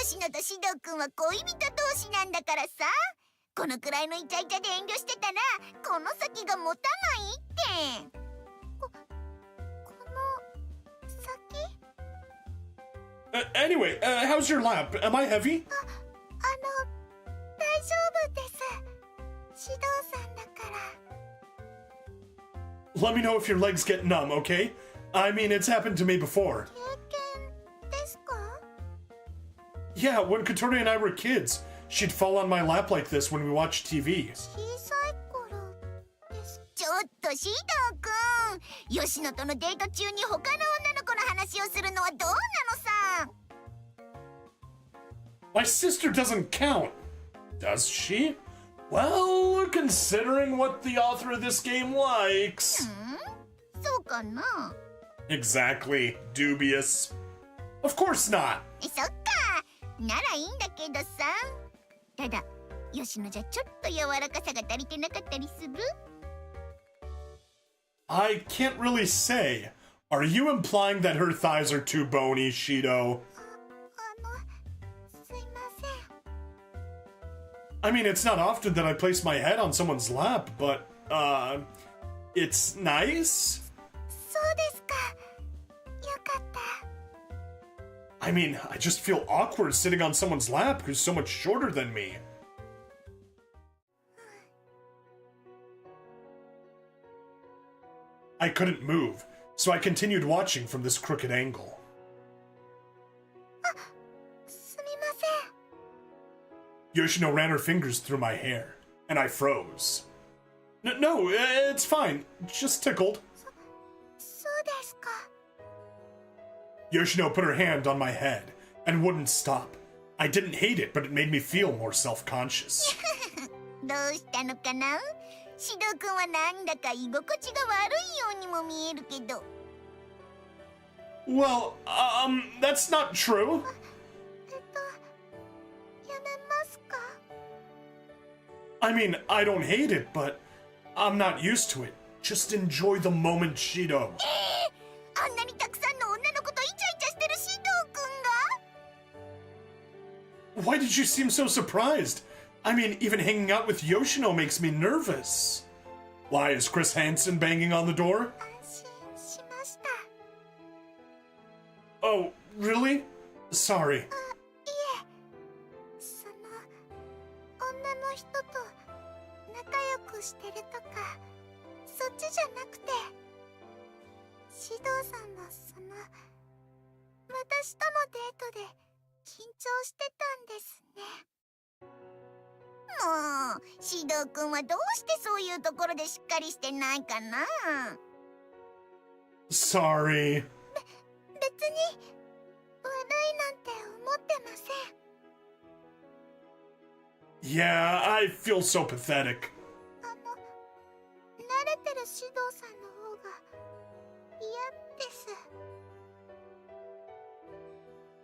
吉野とシドくんは恋人同士なんだからさ。このくらいのイチャイチャで遠慮してたらこの先が持たないって。この先？ Anyway, how's your lap? Am I heavy? 大丈夫です。シドさんだから。 Let me know if your legs get numb, okay? I mean, it's happened to me before. 経験ですか？ Yeah, when Katori and I were kids, she'd fall on my lap like this when we watched TV. 小さい頃です。ちょっとシドくん、吉野とのデート中に他の女の子の話をするのはどうなのさ。 My sister doesn't count. Does she? Well, considering what the author of this game likes. そうかな。 Exactly. Dubious. Of course not. そっか。ならいいんだけどさ。ただ、吉野じゃちょっと柔らかさが足りてなかったりする？ I can't really say. Are you implying that her thighs are too bony, Shido? すいません。 I mean, it's not often that I place my head on someone's lap, but, it's nice? そうですか。よかった。 I mean, I just feel awkward sitting on someone's lap who's so much shorter than me. I couldn't move, so I continued watching from this crooked angle. すみません。 Yoshino ran her fingers through my hair, and I froze. No, it's fine. Just tickled. そうですか。 Yoshino put her hand on my head and wouldn't stop. I didn't hate it, but it made me feel more self-conscious. どうしたのかな？シドくんはなんだか居心地が悪いようにも見えるけど。 Well, that's not true. やめますか？ I mean, I don't hate it, but I'm not used to it. Just enjoy the moment, Shido. あんなにたくさんの女の子とイチャイチャしてるシドくんが？ Why did you seem so surprised? I mean, even hanging out with Yoshino makes me nervous. Why, is Chris Hansen banging on the door? 安心しました。 Oh, really? Sorry. その女の人と仲良くしてるとかそっちじゃなくて、指導さんはその私とのデートで緊張してたんですね。もう指導くんはどうしてそういうところでしっかりしてないかな。 Sorry. 別に悪いなんて思ってません。 Yeah, I feel so pathetic. 慣れてる指導さんの方が嫌です。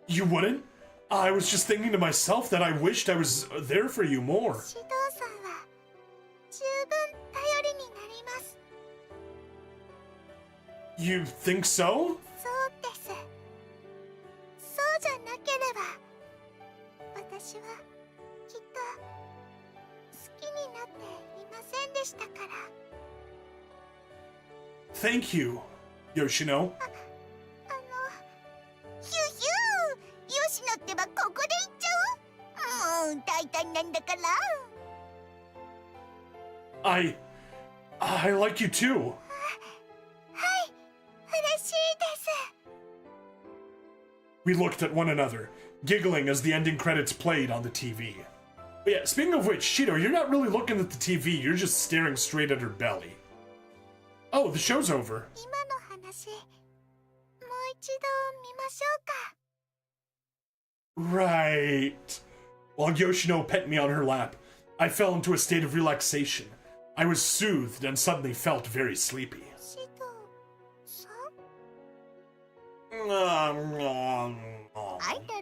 You wouldn't? I was just thinking to myself that I wished I was there for you more. 指導さんは十分頼りになります。 You think so? そうです。そうじゃなければ私はきっと好きになっていませんでしたから。 Thank you, Yoshino. ヒュヒュー、吉野ってばここで言っちゃう。もう大胆なんだから。 I like you too. はい、嬉しいです。 We looked at one another, giggling as the ending credits played on the TV. But yeah, speaking of which, Shido, you're not really looking at the TV, you're just staring straight at her belly. Oh, the show's over. 今の話もう一度見ましょうか。 Right. While Yoshino pet me on her lap, I fell into a state of relaxation. I was soothed and suddenly felt very sleepy. 指導さん、 あら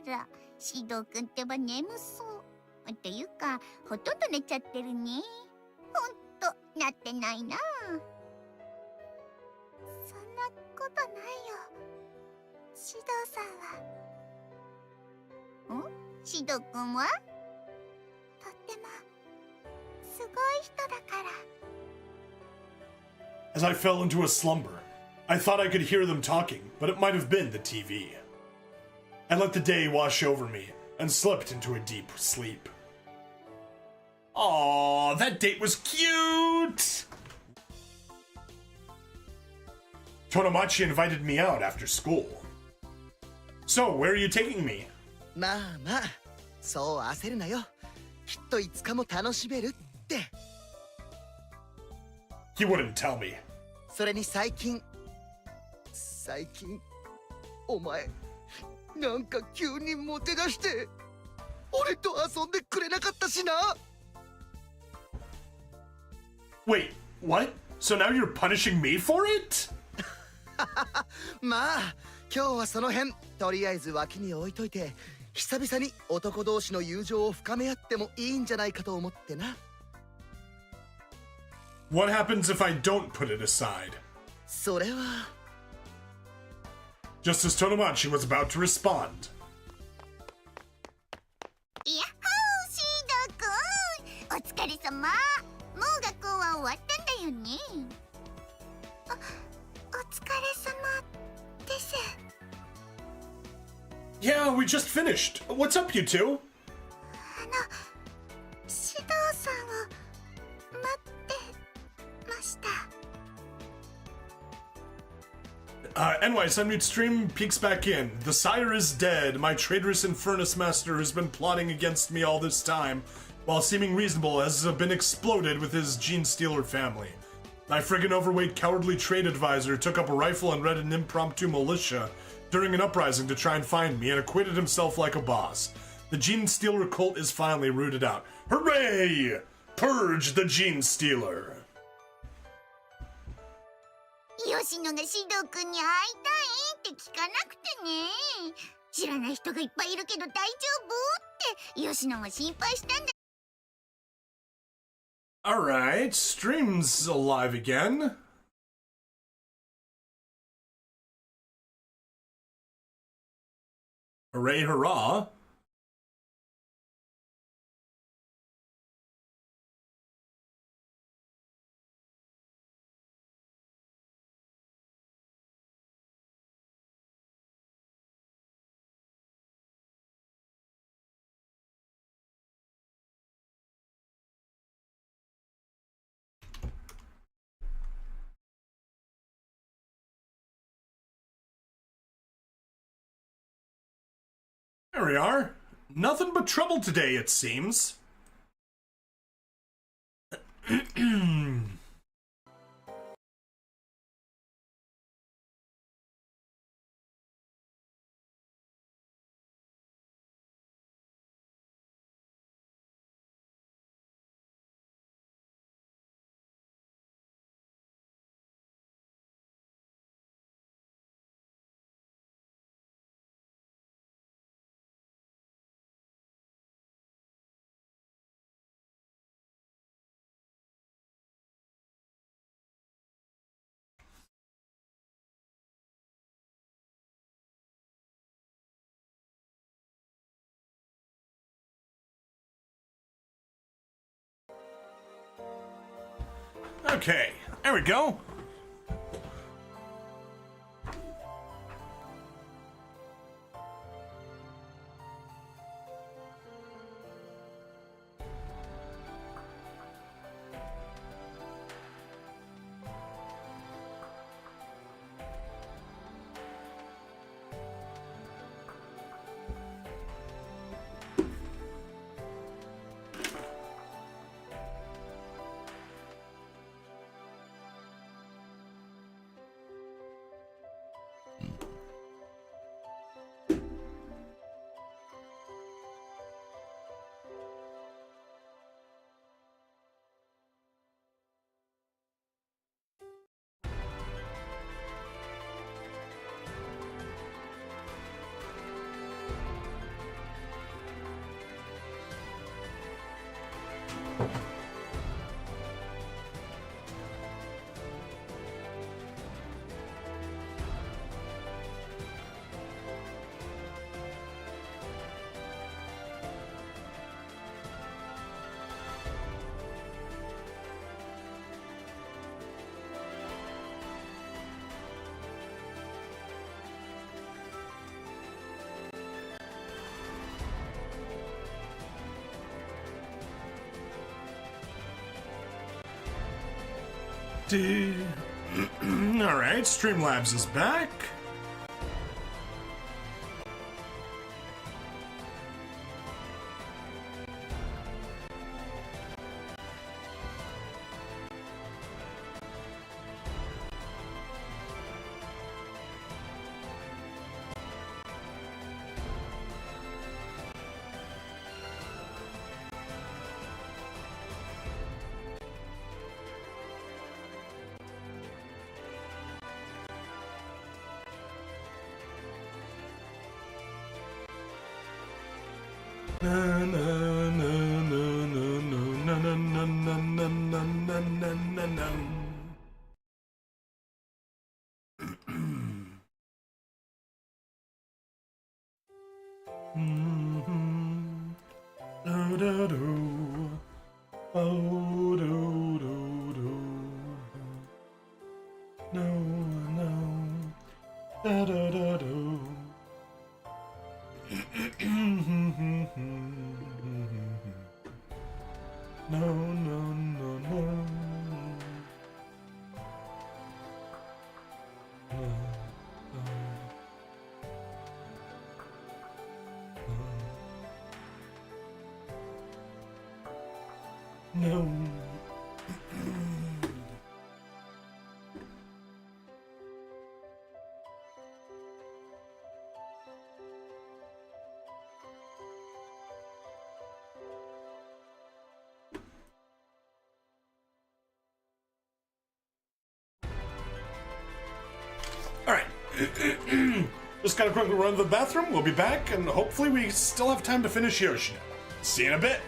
ら、指導くんってば眠そう。というか、ほとんど寝ちゃってるね。ほんと、なってないな。そんなことないよ。指導さんは。指導くんはとっても、すごい人だから。 As I fell into a slumber, I thought I could hear them talking, but it might have been the TV. I let the day wash over me and slipped into a deep sleep. Aww, that date was cute! Tonomachi invited me out after school. So, where are you taking me? まあまあ、そう焦るなよ。きっといつかも楽しめるって。 He wouldn't tell me. それに最近お前なんか急にモテ出して俺と遊んでくれなかったしな。 Wait, what? So now you're punishing me for it? まあ今日はその辺とりあえず脇に置いといて、久々に男同士の友情を深め合ってもいいんじゃないかと思ってな。 What happens if I don't put it aside? それは Just as Tonomachi was about to respond. いやっほー、シードくん、お疲れ様。もう学校は終わったんだよね。お疲れ様です。 Yeah, we just finished. What's up, you two? 指導さんを待ってました。 Anyways, unmute stream, peeks back in. The sire is dead. My traitorous and furnace master who's been plotting against me all this time, while seeming reasonable, has been exploded with his gene stealer family. My friggin' overweight cowardly trade advisor took up a rifle and led an impromptu militia during an uprising to try and find me and acquitted himself like a boss. The gene stealer cult is finally rooted out. Hooray! Purge the gene stealer. 吉野が指導くんに会いたいって聞かなくてね。知らない人がいっぱいいるけど大丈夫って吉野も心配したんだ。 Alright, stream's alive again. Hooray, hurrah. There we are. Nothing but trouble today, it seems. Okay, there we go. Alright, Streamlabs is back. Alright. Just gotta quickly run to the bathroom. We'll be back, and hopefully we still have time to finish Yoshino. See you in a bit.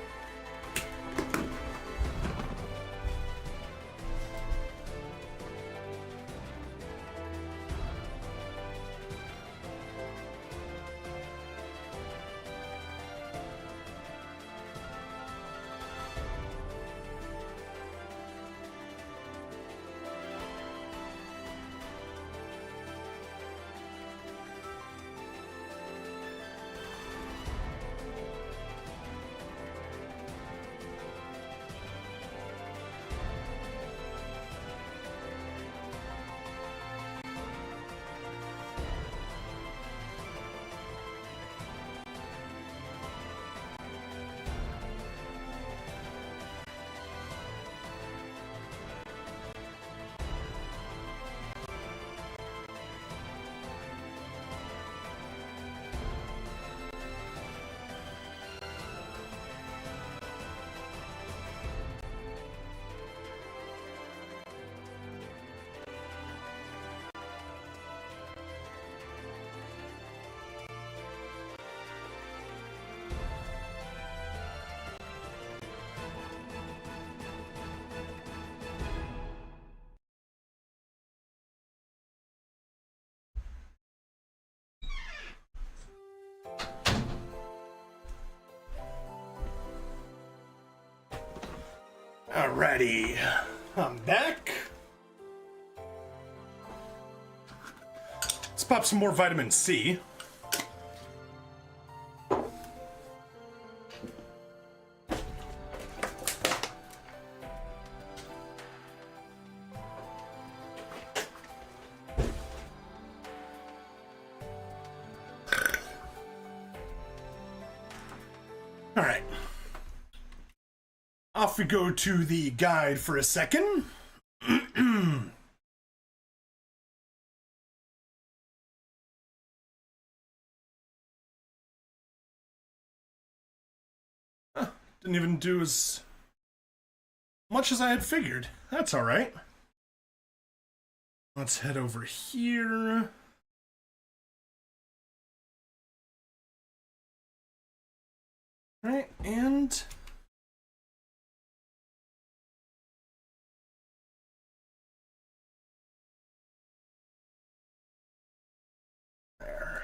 Alrighty, I'm back. Let's pop some more vitamin C. All right. Off we go to the guide for a second. Didn't even do as much as I had figured. That's all right. Let's head over here. All right, and there.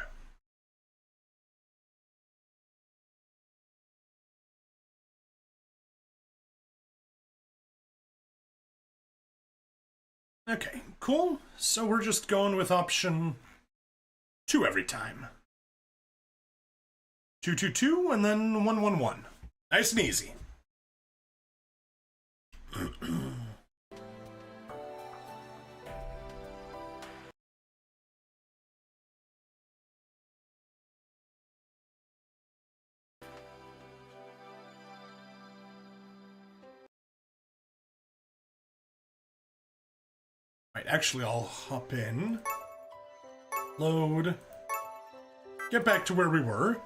Okay, cool. So we're just going with option 2 every time. 222 and then 111. Nice and easy. Right, actually, I'll hop in, load, get back to where we were.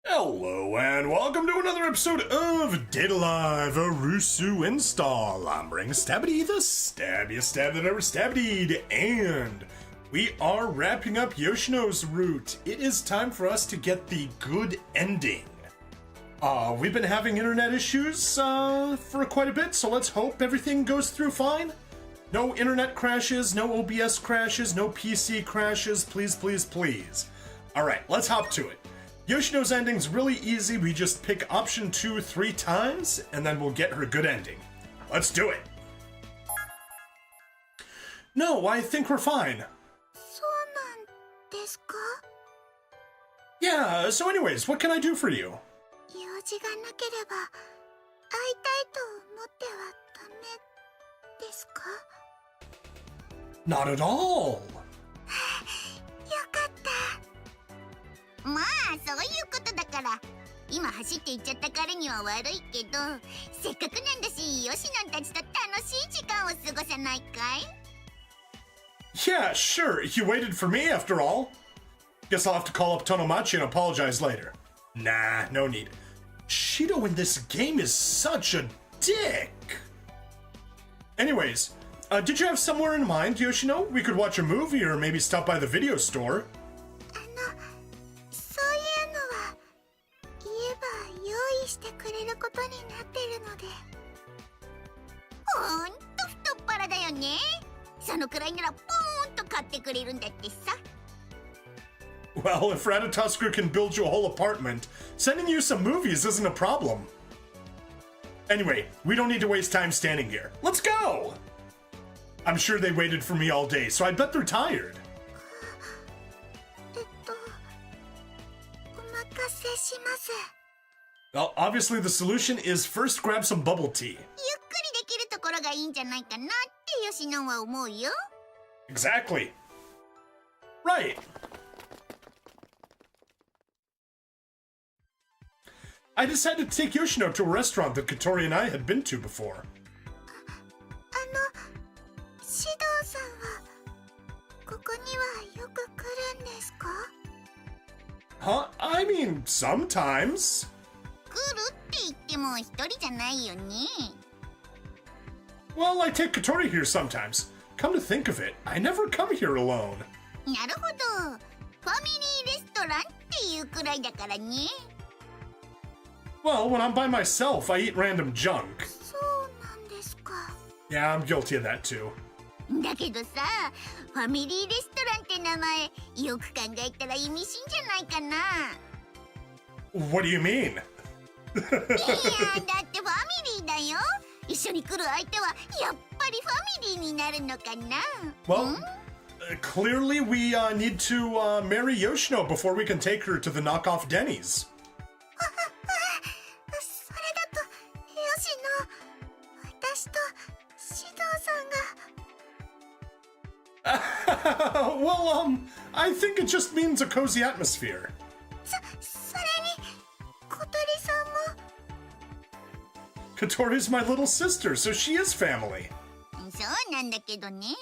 Hello and welcome to another episode of Data Live Arusu Install. I'm Ring Stabity, the stabbiest stab that ever stabbied, and we are wrapping up Yoshino's route. It is time for us to get the good ending. We've been having internet issues for quite a bit, so let's hope everything goes through fine. No internet crashes, no OBS crashes, no PC crashes, please, please, please. Alright, let's hop to it. Yoshino's ending's really easy. We just pick option 2 3 times, and then we'll get her good ending. Let's do it. No, I think we're fine. Yeah, so anyways, what can I do for you? Not at all. まあそういうことだから今走って行っちゃった彼には悪いけどせっかくなんだしヨシノンたちと楽しい時間を過ごさないかい Yeah, sure. You waited for me after all. Guess I'll have to call up Tonomachi and apologize later. Nah, no need. Shido in this game is such a dick. Anyways, did you have somewhere in mind, Yoshino? We could watch a movie or maybe stop by the video store. そういうのは言えば用意してくれることになってるのでほんと太っ腹だよねそのくらいならポーンと買ってくれるんだってさ Well, if Ratatoskru can build you a whole apartment, sending you some movies isn't a problem. Anyway, we don't need to waste time standing here. Let's go! I'm sure they waited for me all day, so I bet they're tired. お任せします Well, obviously the solution is first grab some bubble tea. ゆっくりできるところがいいんじゃないかなってヨシノンは思うよ Exactly. Right. I decided to take Yoshino to a restaurant that Katori and I had been to before. シドウさんはここにはよく来るんですか Huh? I mean, sometimes. 来るって言っても一人じゃないよね Well, I take Katori here sometimes. Come to think of it, I never come here alone. なるほどファミリーレストランっていうくらいだからね Well, when I'm by myself, I eat random junk. そうなんですか Yeah, I'm guilty of that too. だけどさ、ファミリーレストランって名前よく考えたら意味深じゃないかな。What do you mean? いやだってファミリーだよ。一緒に来る相手はやっぱりファミリーになるのかな。 Well, clearly we need to marry Yoshino before we can take her to the knockoff Denny's. それだと吉野、私と獅童さんが。Well, I think it just means a cozy atmosphere. それに小鳥さんも。Katori's my little sister, so she is family. そうなんだけどね。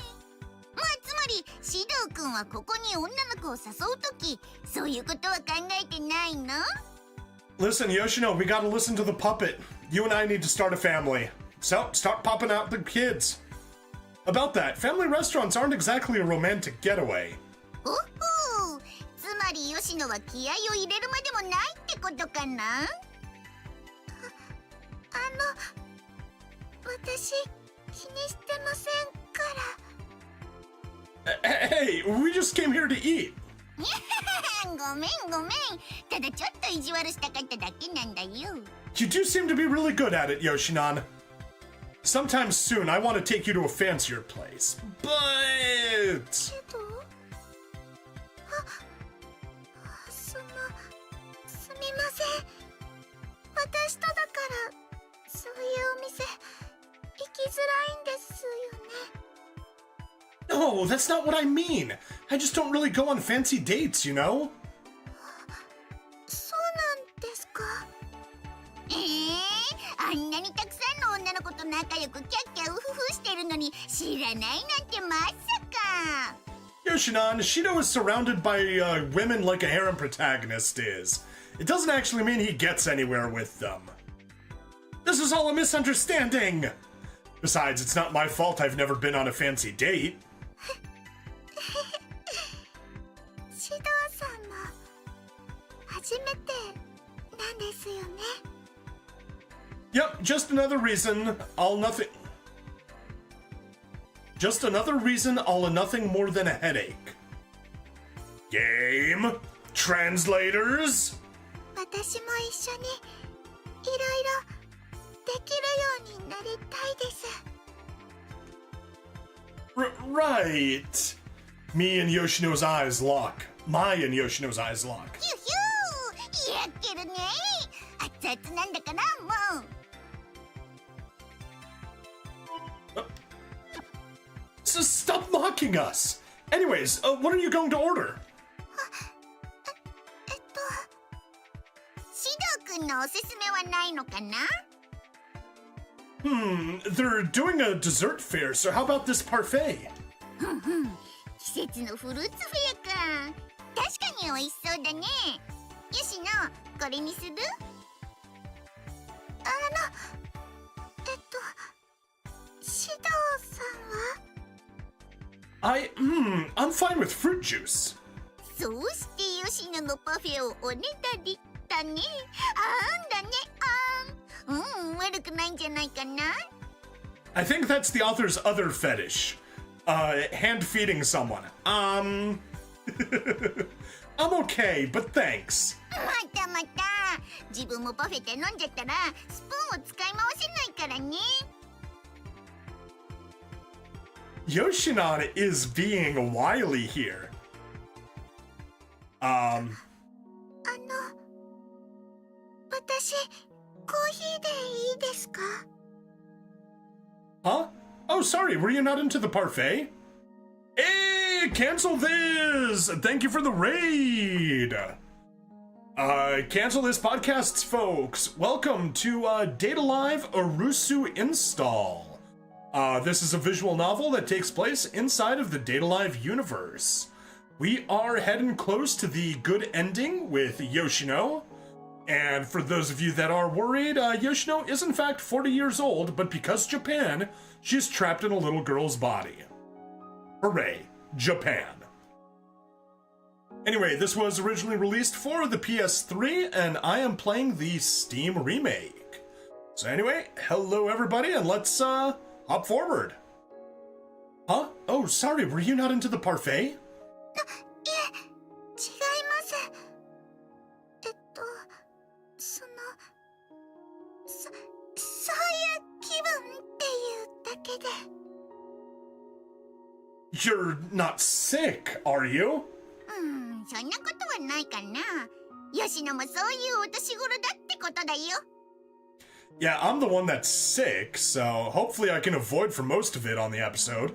まあつまり獅童くんはここに女の子を誘うとき、そういうことは考えてないの？ Listen, Yoshino, we gotta listen to the puppet. You and I need to start a family. So, start popping out the kids. About that, family restaurants aren't exactly a romantic getaway. おほう、つまり吉野は気合を入れるまでもないってことかな。私気にしてませんから。Hey, we just came here to eat. ごめん。ただちょっと意地悪したかっただけなんだよ。You do seem to be really good at it, Yoshinon. Sometime soon, I want to take you to a fancier place. But... けど、すみません。私とだからそういうお店行きづらいんですよね。No, that's not what I mean. I just don't really go on fancy dates, you know? そうなんですか。あんなにたくさんの女の子と仲良くキャッキャウフフしてるのに知らないなんてまさか。Yoshinon, Shido is surrounded by women like a harem protagonist is. It doesn't actually mean he gets anywhere with them. This is all a misunderstanding! Besides, it's not my fault I've never been on a fancy date. 獅童さんも初めてなんですよね。Yep, just another reason I'll nothing more than a headache. Game translators. 私も一緒にいろいろできるようになりたいです。Right. Me and Yoshino's eyes lock. My and Yoshino's eyes lock. ヒュヒュー、やってるね。熱々なんだからもう。So stop mocking us. Anyways, what are you going to order? 獅童くんのおすすめはないのかな？ They're doing a dessert fair, so how about this parfait? 季節のフルーツフェアか。確かに美味しそうだね。吉野、これにする？獅童さんは？ I'm fine with fruit juice. そうして吉野のパフェをおねだりだね。悪くないんじゃないかな。 I think that's the author's other fetish. Hand feeding someone. I'm okay, but thanks. また。自分もパフェ頼んじゃったらスプーンを使い回せないからね。Yoshinon is being wily here. 私コーヒーでいいですか？ Huh? Oh, sorry, were you not into the parfait? Hey, cancel this! Thank you for the raid! Cancel this podcast, folks. Welcome to Data Live Arusu Install. This is a visual novel that takes place inside of the Data Live universe. We are heading close to the good ending with Yoshino. And for those of you that are worried, Yoshino is in fact 40 years old, but because Japan, she's trapped in a little girl's body. Hooray, Japan. Anyway, this was originally released for the PS3, and I am playing the Steam remake. So anyway, hello everybody, and let's hop forward. Huh? Oh, sorry, were you not into the parfait? いえ、違います。そういう気分っていうだけで。You're not sick, are you? そんなことはないかな。吉野もそういうお年頃だってことだよ。Yeah, I'm the one that's sick, so hopefully I can avoid for most of it on the episode.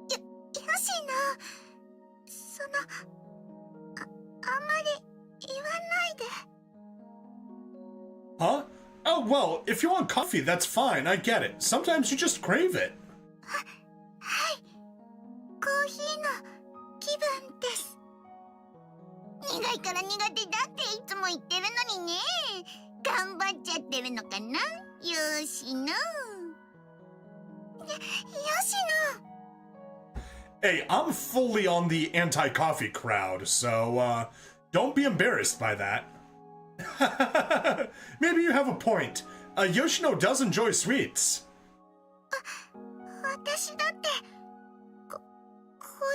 吉野、あんまり言わないで。Huh? Oh, well, if you want coffee, that's fine, I get it. Sometimes you just crave it. はい、コーヒーの気分です。苦いから苦手だっていつも言ってるのにね。頑張っちゃってるのかな、吉野。吉野。Hey, I'm fully on the anti-coffee crowd, so, don't be embarrassed by that. Maybe you have a point. Yoshino does enjoy sweets. 私だってコー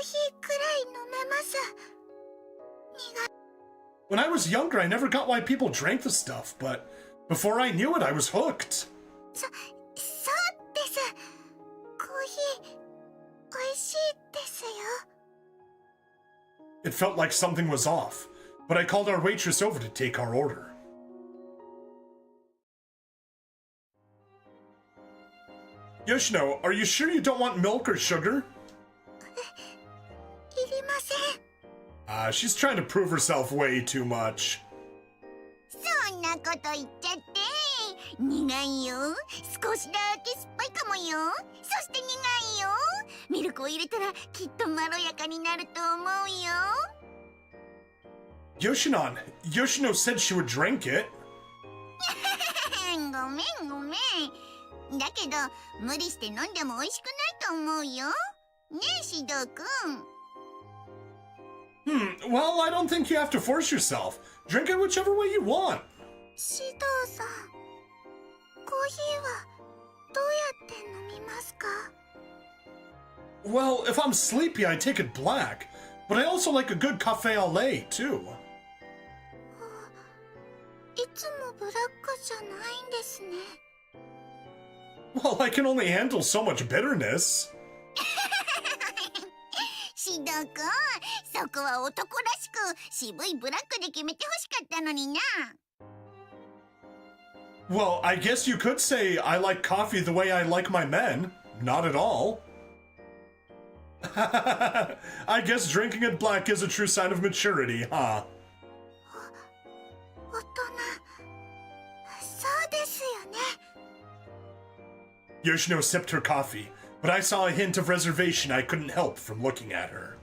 ヒーくらい飲めます。When I was younger, I never got why people drank the stuff, but before I knew it, I was hooked. そうです。コーヒー美味しいですよ。It felt like something was off, but I called our waitress over to take our order. Yoshino, are you sure you don't want milk or sugar? いりません。She's trying to prove herself way too much. そんなこと言っちゃって。苦いよ。少しだけ酸っぱいかもよ。そして苦いよ。ミルクを入れたらきっとまろやかになると思うよ。Yoshino said she would drink it. ごめん。だけど無理して飲んでも美味しくないと思うよ。ねえ、シドくん。Well, I don't think you have to force yourself. Drink it whichever way you want. シドさん、コーヒーはどうやって飲みますか？ Well, if I'm sleepy, I take it black. But I also like a good cafe au lait, too. いつもブラックじゃないんですね。Well, I can only handle so much bitterness. シドくん、そこは男らしく渋いブラックで決めてほしかったのにな。Well, I guess you could say I like coffee the way I like my men. Not at all. I guess drinking it black is a true sign of maturity, huh? 大人、そうですよね。Yoshino sipped her coffee, but I saw a hint of reservation I couldn't help from looking at her.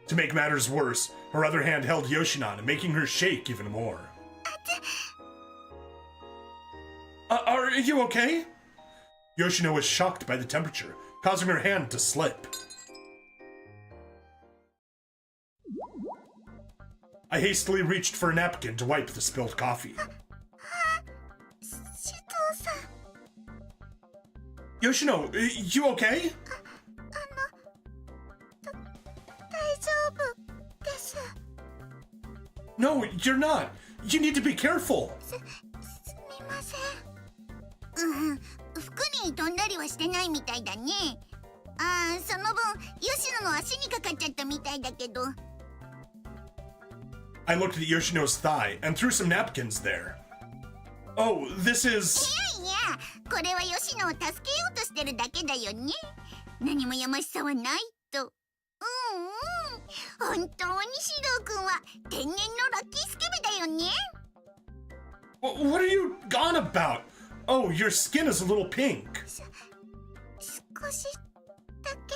To make matters worse, her other hand held Yoshinon, making her shake even more. Are you okay? Yoshino was shocked by the temperature, causing her hand to slip. I hastily reached for a napkin to wipe the spilled coffee. シドさん。Yoshino, you okay? 大丈夫です。No, you're not. You need to be careful. すみません。服に飛んだりはしてないみたいだね。その分、吉野の足にかかっちゃったみたいだけど。I looked at Yoshino's thigh and threw some napkins there. Oh, this is... いや、これは吉野を助けようとしてるだけだよね。何もやましさはないと。本当にシド君は天然のラッキースケベだよね。What are you on about? Oh, your skin is a little pink. 少しだけ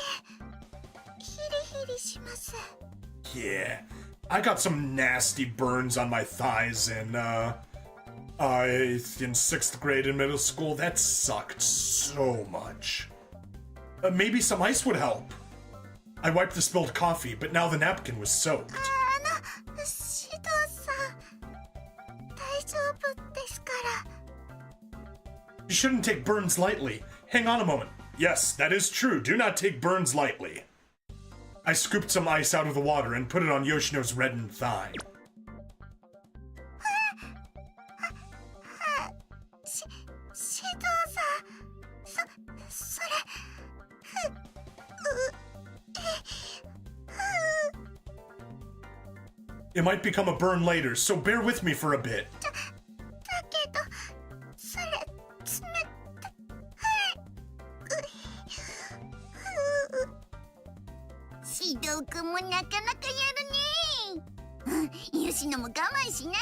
ヒリヒリします。Yeah, I got some nasty burns on my thighs in 6th grade in middle school. That sucked so much. Maybe some ice would help. I wiped the spilled coffee, but now the napkin was soaked. シドさん、大丈夫ですから。You shouldn't take burns lightly. Hang on a moment. Yes, that is true. Do not take burns lightly. I scooped some ice out of the water and put it on Yoshino's reddened thigh. シドさん、それ、It might become a burn later, so bear with me for a bit. だけど、それ、冷たい。シドくんもなかなかやるね。ヨシノも我慢しない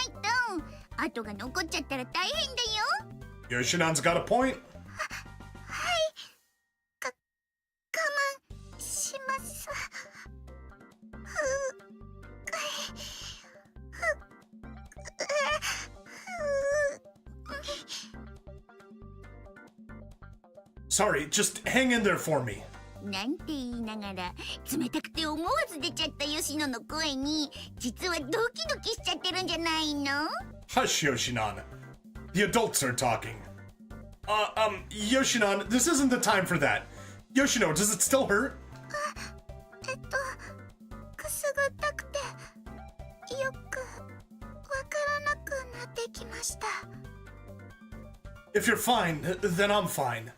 と、後が残っちゃったら大変だよ。Yoshinon's got a point. はい、我慢します。Sorry, just hang in there for me. なんて言いながら冷たくて思わず出ちゃったヨシノの声に実はドキドキしちゃってるんじゃないの？ Hush, Yoshinon. The adults are talking. Yoshinon, this isn't the time for that. Yoshino, does it still hurt? くすぐったくてよくわからなくなってきました。 If you're fine, then I'm fine.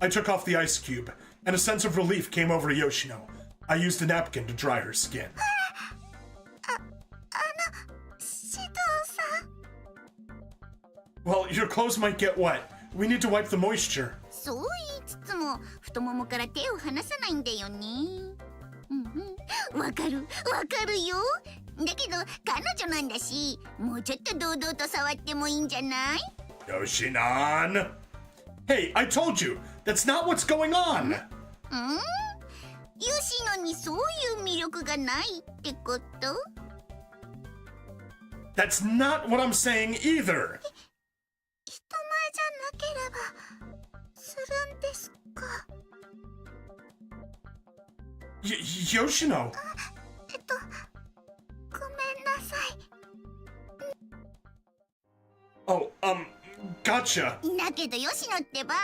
I took off the ice cube, and a sense of relief came over Yoshino. I used a napkin to dry her skin. シドさん、 Well, your clothes might get wet. We need to wipe the moisture. そう言いつつも太ももから手を離さないんだよね。わかるよ。だけど彼女なんだし、もうちょっと堂々と触ってもいいんじゃない？ Yoshinon! Hey, I told you! That's not what's going on! ヨシノにそういう魅力がないってこと？ That's not what I'm saying either! 人前じゃなければするんですか？ Yoshino! ごめんなさい。 Oh, gotcha. だけどヨシノってば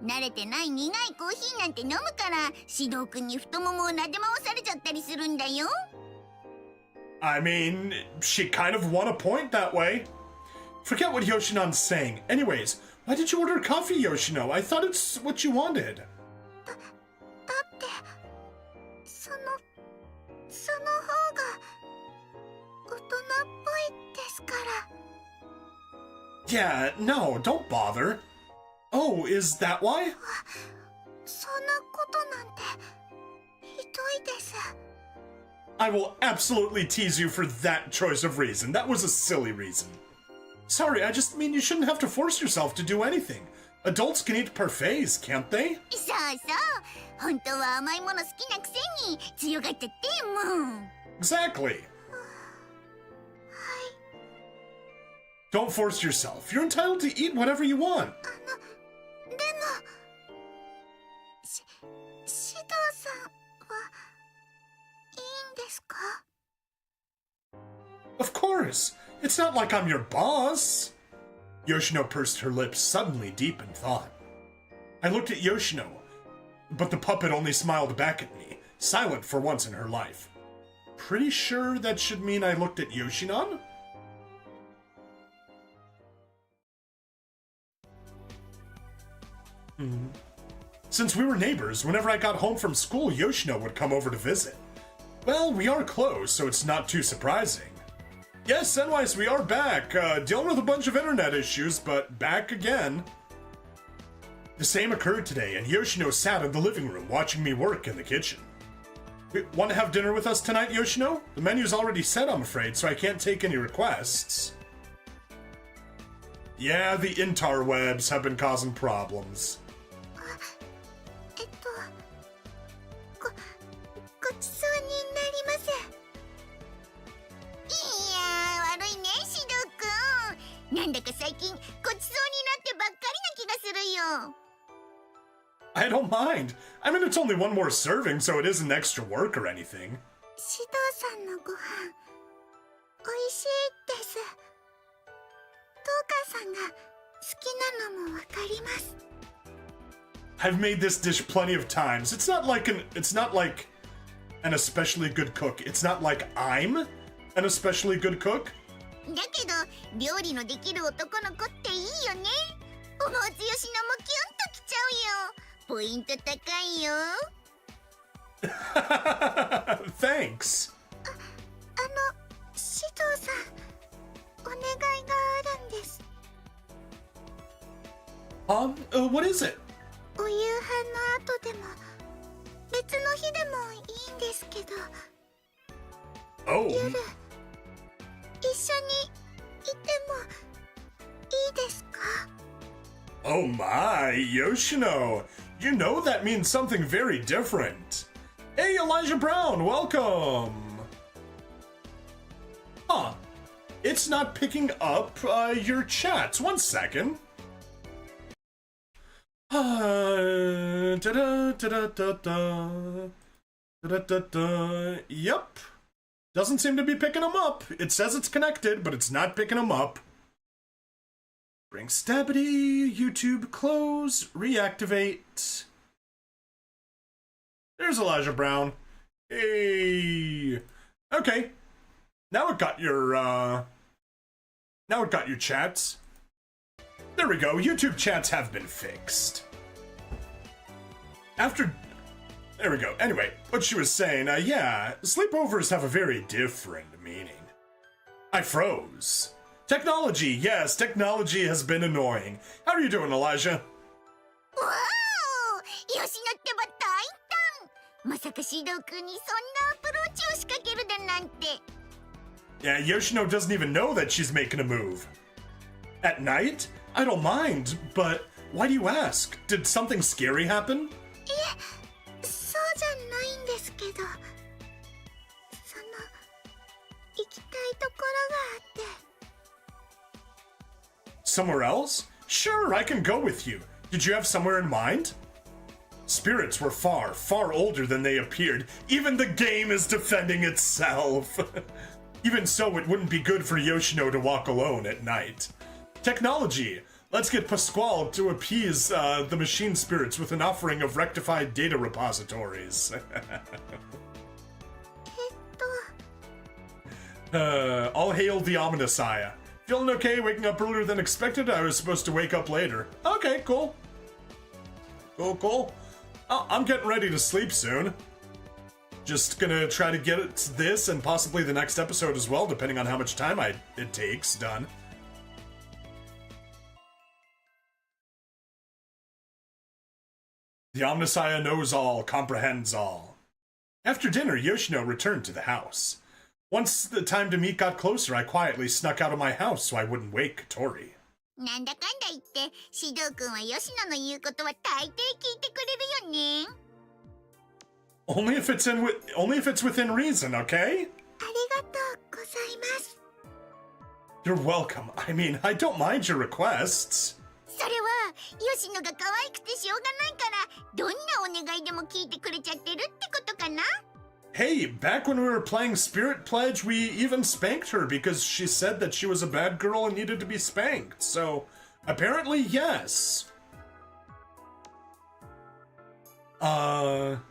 慣れてない苦いコーヒーなんて飲むからシドくんに太ももをなで回されちゃったりするんだよ。 I mean, she kind of won a point that way. Forget what Yoshinon's saying. Anyways, why did you order coffee, Yoshino? I thought it's what you wanted. だってその方が大人っぽいですから。 Yeah, no, don't bother. Oh, is that why? そんなことなんてひどいです。 I will absolutely tease you for that choice of reason. That was a silly reason. Sorry, I just mean you shouldn't have to force yourself to do anything. Adults can eat parfaits, can't they? そうそう、本当は甘いもの好きなくせに強がっちゃってもう。 Exactly. Don't force yourself. You're entitled to eat whatever you want. でもシドさんはいいんですか？ Of course. It's not like I'm your boss. Yoshino pursed her lips, suddenly deep in thought. I looked at Yoshino, but the puppet only smiled back at me, silent for once in her life. Pretty sure that should mean I looked at Yoshinon? Since we were neighbors, whenever I got home from school, Yoshino would come over to visit. Well, we are close, so it's not too surprising. Yes, NYS, we are back, dealing with a bunch of internet issues, but back again. The same occurred today, and Yoshino sat in the living room watching me work in the kitchen. Want to have dinner with us tonight, Yoshino? The menu's already set, I'm afraid, so I can't take any requests. Yeah, the interwebs have been causing problems. ごちそうになります。いやー、悪いねシドくん。なんだか最近ごちそうになってばっかりな気がするよ。 I don't mind. I mean, it's only one more serving, so it isn't extra work or anything. シドさんのご飯おいしいです。トーカーさんが好きなのもわかります。I've made this dish plenty of times. It's not like an especially good cook. It's not like I'm an especially good cook. だけど料理のできる男の子っていいよね。思うつよしのもキュンときちゃうよ。ポイント高いよ。Thanks. シドさん、お願いがあるんです。What is it? お夕飯の後でも別の日でもいいんですけど、 Oh. 夜一緒にいてもいいですか？ Oh my, Yoshino. You know that means something very different. Hey, Elijah Brown, welcome. Huh. It's not picking up your chats. One second. Yep. Doesn't seem to be picking them up. It says it's connected, but it's not picking them up. Bring Stabity, YouTube close, reactivate. There's Elijah Brown. Hey. Okay. Now it got your chats. There we go. YouTube chats have been fixed. There we go. Anyway, what she was saying, yeah, sleepovers have a very different meaning. I froze. Technology, yes, technology has been annoying. How are you doing, Elijah? わお、吉野ってば大胆。まさかシド君にそんなアプローチを仕掛けるだなんて。Yeah, Yoshino doesn't even know that she's making a move. At night? I don't mind, but why do you ask? Did something scary happen? いえ、そうじゃないんですけど、行きたいところがあって。 Somewhere else? Sure, I can go with you. Did you have somewhere in mind? Spirits were far, far older than they appeared. Even the game is defending itself. Even so, it wouldn't be good for Yoshino to walk alone at night. Technology. Let's get Pasquale to appease the machine spirits with an offering of rectified data repositories. All hail the Omnisaya. Feeling okay, waking up earlier than expected? I was supposed to wake up later. Okay, cool. Cool. Oh, I'm getting ready to sleep soon. Just gonna try to get this and possibly the next episode as well, depending on how much time it takes, done. The Omnisaya knows all, comprehends all. After dinner, Yoshino returned to the house. Once the time to meet got closer, I quietly snuck out of my house so I wouldn't wake Tori. なんだかんだ言って、シド君は吉野の言うことは大抵聞いてくれるよね。Only if it's within reason, okay? ありがとうございます。 You're welcome. I mean, I don't mind your requests. それは吉野が可愛くてしょうがないから、どんなお願いでも聞いてくれちゃってるってことかな。 Hey, back when we were playing Spirit Pledge, we even spanked her because she said that she was a bad girl and needed to be spanked. So, apparently, yes. Alright,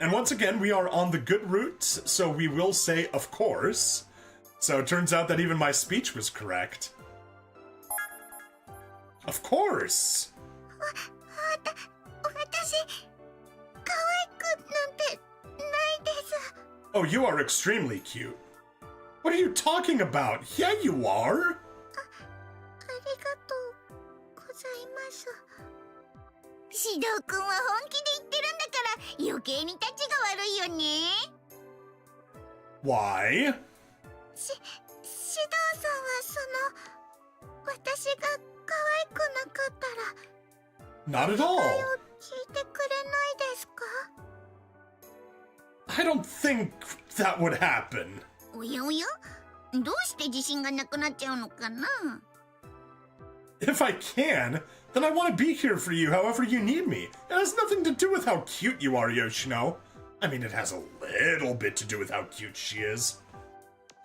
and once again, we are on the good route, so we will say, of course. So it turns out that even my speech was correct. Of course! 私、可愛くなんてないです。 Oh, you are extremely cute. What are you talking about? Yeah, you are! ありがとうございます。シド君は本気で言ってるんだから余計にタチが悪いよね。 Why? シドさんは私が可愛くなかったら Not at all. お願いを聞いてくれないですか？ I don't think that would happen. おやおや、どうして自信がなくなっちゃうのかな？ If I can, then I want to be here for you however you need me. It has nothing to do with how cute you are, Yoshino. I mean, it has a little bit to do with how cute she is.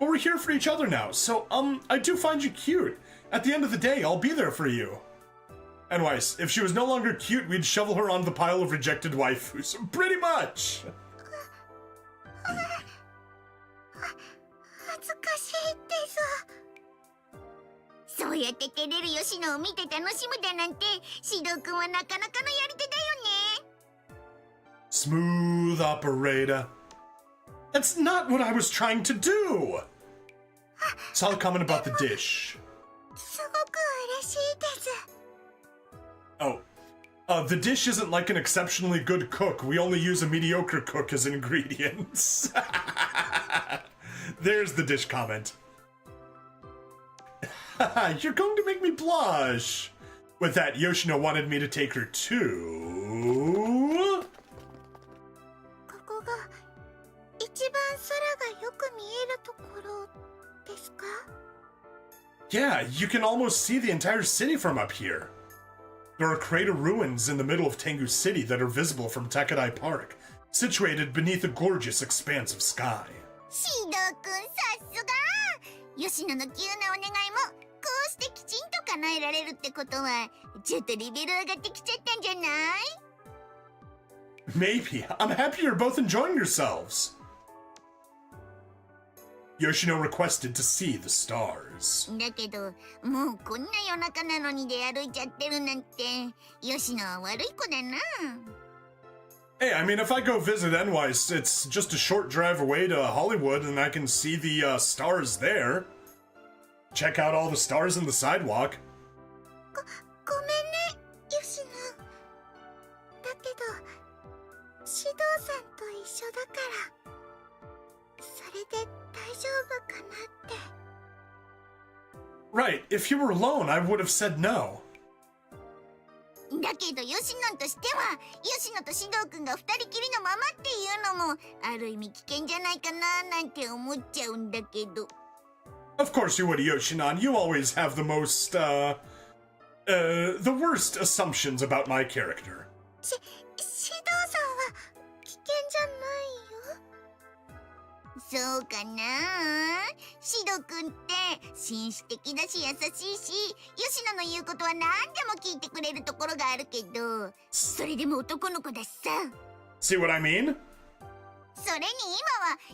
But we're here for each other now, so, I do find you cute. At the end of the day, I'll be there for you. Anyways, if she was no longer cute, we'd shovel her onto the pile of rejected waifus. Pretty much! 恥ずかしいですそうやって照れる吉野を見て楽しむだなんてシド君はなかなかのやり手だよね Smooth operator. That's not what I was trying to do! Solid comment about the dish. すごく嬉しいです Oh. The dish isn't like an exceptionally good cook. We only use a mediocre cook as ingredients. There's the dish comment. You're going to make me blush. With that, Yoshino wanted me to take her to... ここが一番空がよく見えるところですか Yeah, you can almost see the entire city from up here. There are crater ruins in the middle of Tengu City that are visible from Takadai Park, situated beneath a gorgeous expanse of sky. シド君さすが吉野の急なお願いもこうしてきちんと叶えられるってことはちょっとレベル上がってきちゃったんじゃない Maybe. I'm happy you're both enjoying yourselves. Yoshino requested to see the stars. だけどもうこんな夜中なのに出歩いちゃってるなんて吉野は悪い子だな Hey, I mean, if I go visit Enwise, it's just a short drive away to Hollywood and I can see the stars there. Check out all the stars in the sidewalk. ごめんね吉野だけど指導さんと一緒だからそれで大丈夫かなって Right, if you were alone, I would have said no. だけど吉野としては吉野と指導君が二人きりのままっていうのもある意味危険じゃないかななんて思っちゃうんだけど Of course you would, Yoshinon. You always have the most, the worst assumptions about my character. 指導さんは危険じゃないよそうかな指導君って紳士的だし優しいし吉野の言うことは何でも聞いてくれるところがあるけどそれでも男の子だしさ See what I mean? それに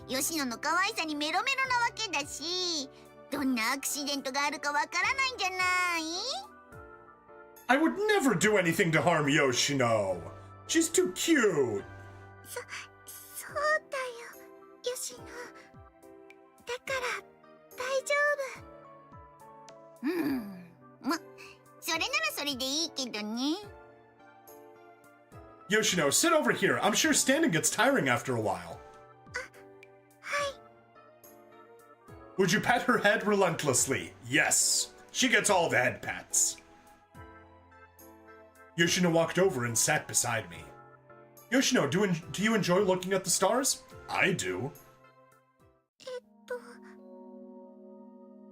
今は吉野の可愛さにメロメロなわけだしどんなアクシデントがあるかわからないんじゃない I would never do anything to harm Yoshino. She's too cute. そうだよ吉野だから大丈夫まそれならそれでいいけどね Yoshino, sit over here. I'm sure standing gets tiring after a while. はい Would you pat her head relentlessly? Yes. She gets all the head pats. Yoshino walked over and sat beside me. Yoshino, do you enjoy looking at the stars? I do.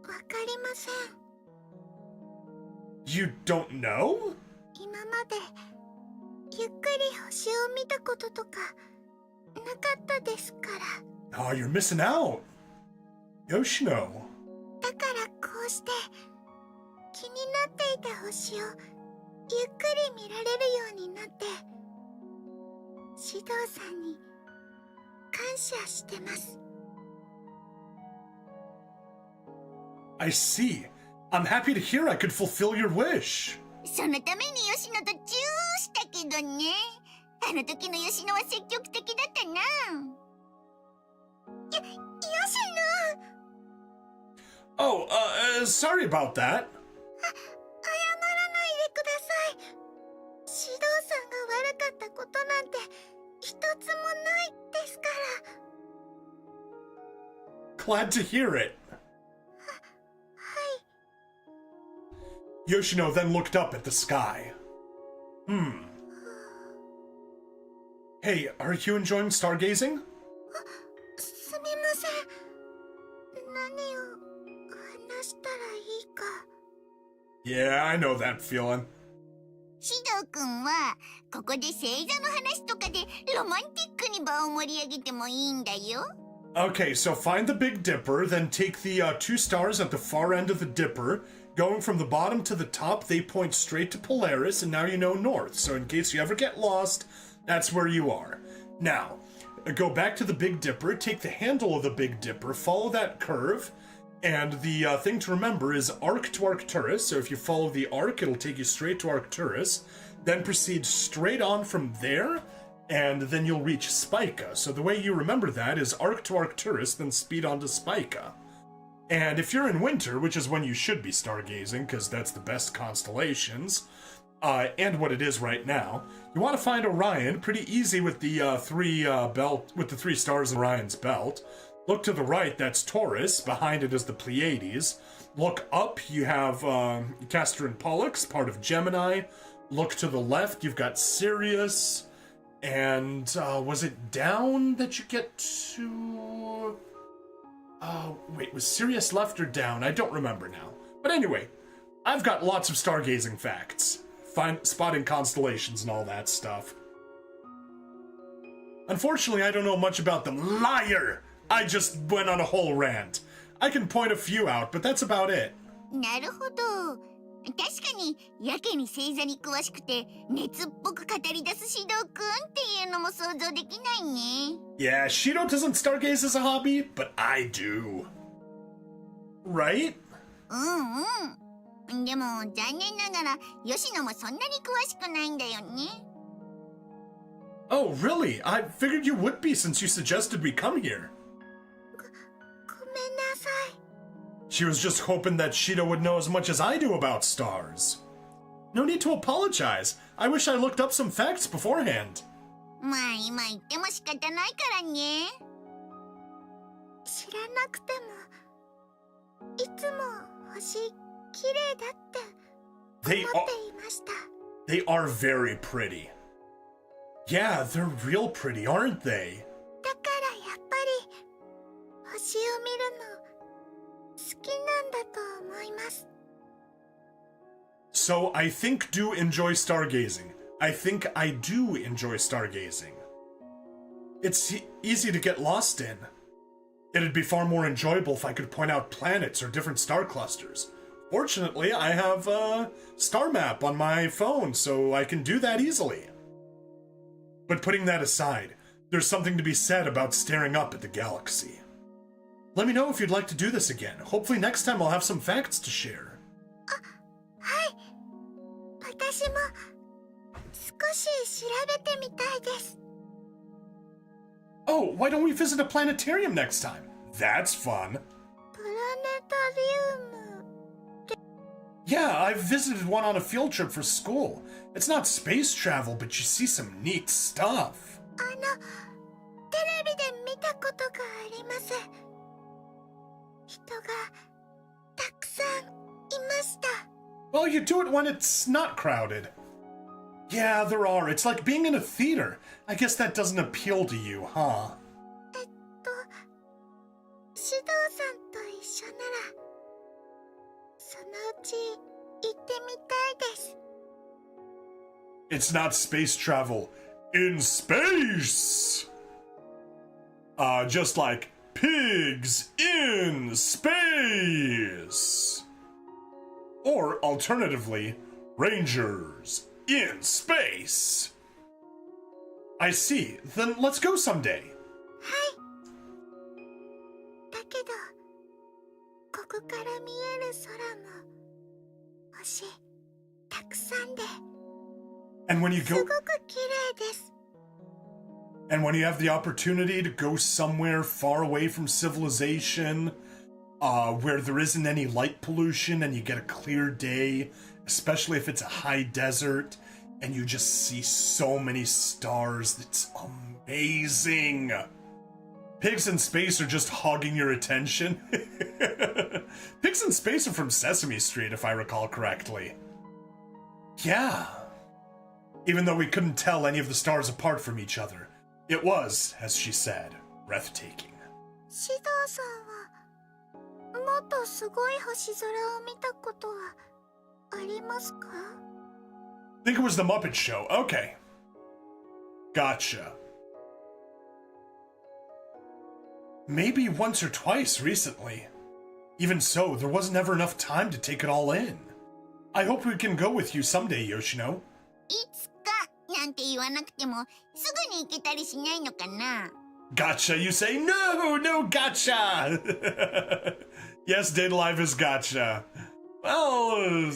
わかりません You don't know? 今までゆっくり星を見たこととかなかったですから Oh, you're missing out. Yoshino. だからこうして気になっていた星をゆっくり見られるようになって指導さんに感謝してます I see. I'm happy to hear I could fulfill your wish. そのために吉野とチューしたけどねあの時の吉野は積極的だったな吉野 Oh, sorry about that. 謝らないでください指導さんが悪かったことなんて一つもないですから Glad to hear it. はい Yoshino then looked up at the sky. Hey, are you enjoying stargazing? すみません何を話したらいいか Yeah, I know that feeling. 指導君はここで星座の話とかでロマンティックに場を盛り上げてもいいんだよ Okay, so find the Big Dipper, then take the 2 stars at the far end of the Dipper, Going from the bottom to the top, they point straight to Polaris, and now you know north. So in case you ever get lost, that's where you are. Now, go back to the Big Dipper, take the handle of the Big Dipper, follow that curve, and the thing to remember is arc to Arcturus. So if you follow the arc, it'll take you straight to Arcturus. Then proceed straight on from there, and then you'll reach Spica. So the way you remember that is arc to Arcturus, then speed on to Spica. And if you're in winter, which is when you should be stargazing, because that's the best constellations, and what it is right now, you want to find Orion. Pretty easy with the three stars in Orion's belt. Look to the right, that's Taurus. Behind it is the Pleiades. Look up, you have Castor and Pollux, part of Gemini. Look to the left, you've got Sirius. And was it down that you get to... wait, was Sirius left or down? I don't remember now. But anyway, I've got lots of stargazing facts. Spotting constellations and all that stuff. Unfortunately, I don't know much about them. Liar! I just went on a whole rant. I can point a few out, but that's about it. なるほど。確かにやけに星座に詳しくて熱っぽく語り出すシドくんっていうのも想像できないね。Yeah, Shido doesn't stargaze as a hobby, but I do. Right? でも残念ながら吉野もそんなに詳しくないんだよね。Oh, really? I figured you would be since you suggested we come here. ごめんなさい。She was just hoping that Shido would know as much as I do about stars. No need to apologize. I wish I looked up some facts beforehand. まあ今言っても仕方ないからね。知らなくてもいつも星綺麗だって思っていました。They are very pretty. Yeah, they're real pretty, aren't they? だからやっぱり星を見るの好きなんだと思います。So I think do enjoy stargazing. I think I do enjoy stargazing. It's easy to get lost in. It'd be far more enjoyable if I could point out planets or different star clusters. Fortunately, I have a star map on my phone, so I can do that easily. But putting that aside, there's something to be said about staring up at the galaxy. Let me know if you'd like to do this again. Hopefully next time I'll have some facts to share. はい。私も少し調べてみたいです。Oh, why don't we visit a planetarium next time? That's fun. プラネタリウム。Yeah, I've visited one on a field trip for school. It's not space travel, but you see some neat stuff. テレビで見たことがあります。人がたくさんいました。Well, you do it when it's not crowded. Yeah, there are. It's like being in a theater. I guess that doesn't appeal to you, huh? シドさんと一緒ならそのうち行ってみたいです。It's not space travel. In space! Just like pigs in space! Or alternatively, rangers in space! I see. Then let's go someday. はい。だけどここから見える空も星たくさんで And when you す go ごく綺麗です。 And when you have the opportunity to go somewhere far away from civilization, where there isn't any light pollution and you get a clear day, especially if it's a high desert, and you just see so many stars, it's amazing. Pigs in Space are just hogging your attention. Pigs in Space are from Sesame Street, if I recall correctly. Yeah. Even though we couldn't tell any of the stars apart from each other, it was, as she said, breathtaking. シドさんはもっとすごい星空を見たことはありますか？ I think it was the Muppet Show. Okay. Gotcha. Maybe once or twice recently. Even so, there wasn't ever enough time to take it all in. I hope we can go with you someday, Yoshino. いつかなんて言わなくてもすぐに行けたりしないのかな。 Gotcha, you say? No, no gotcha! Yes, Data Live is gotcha. Well,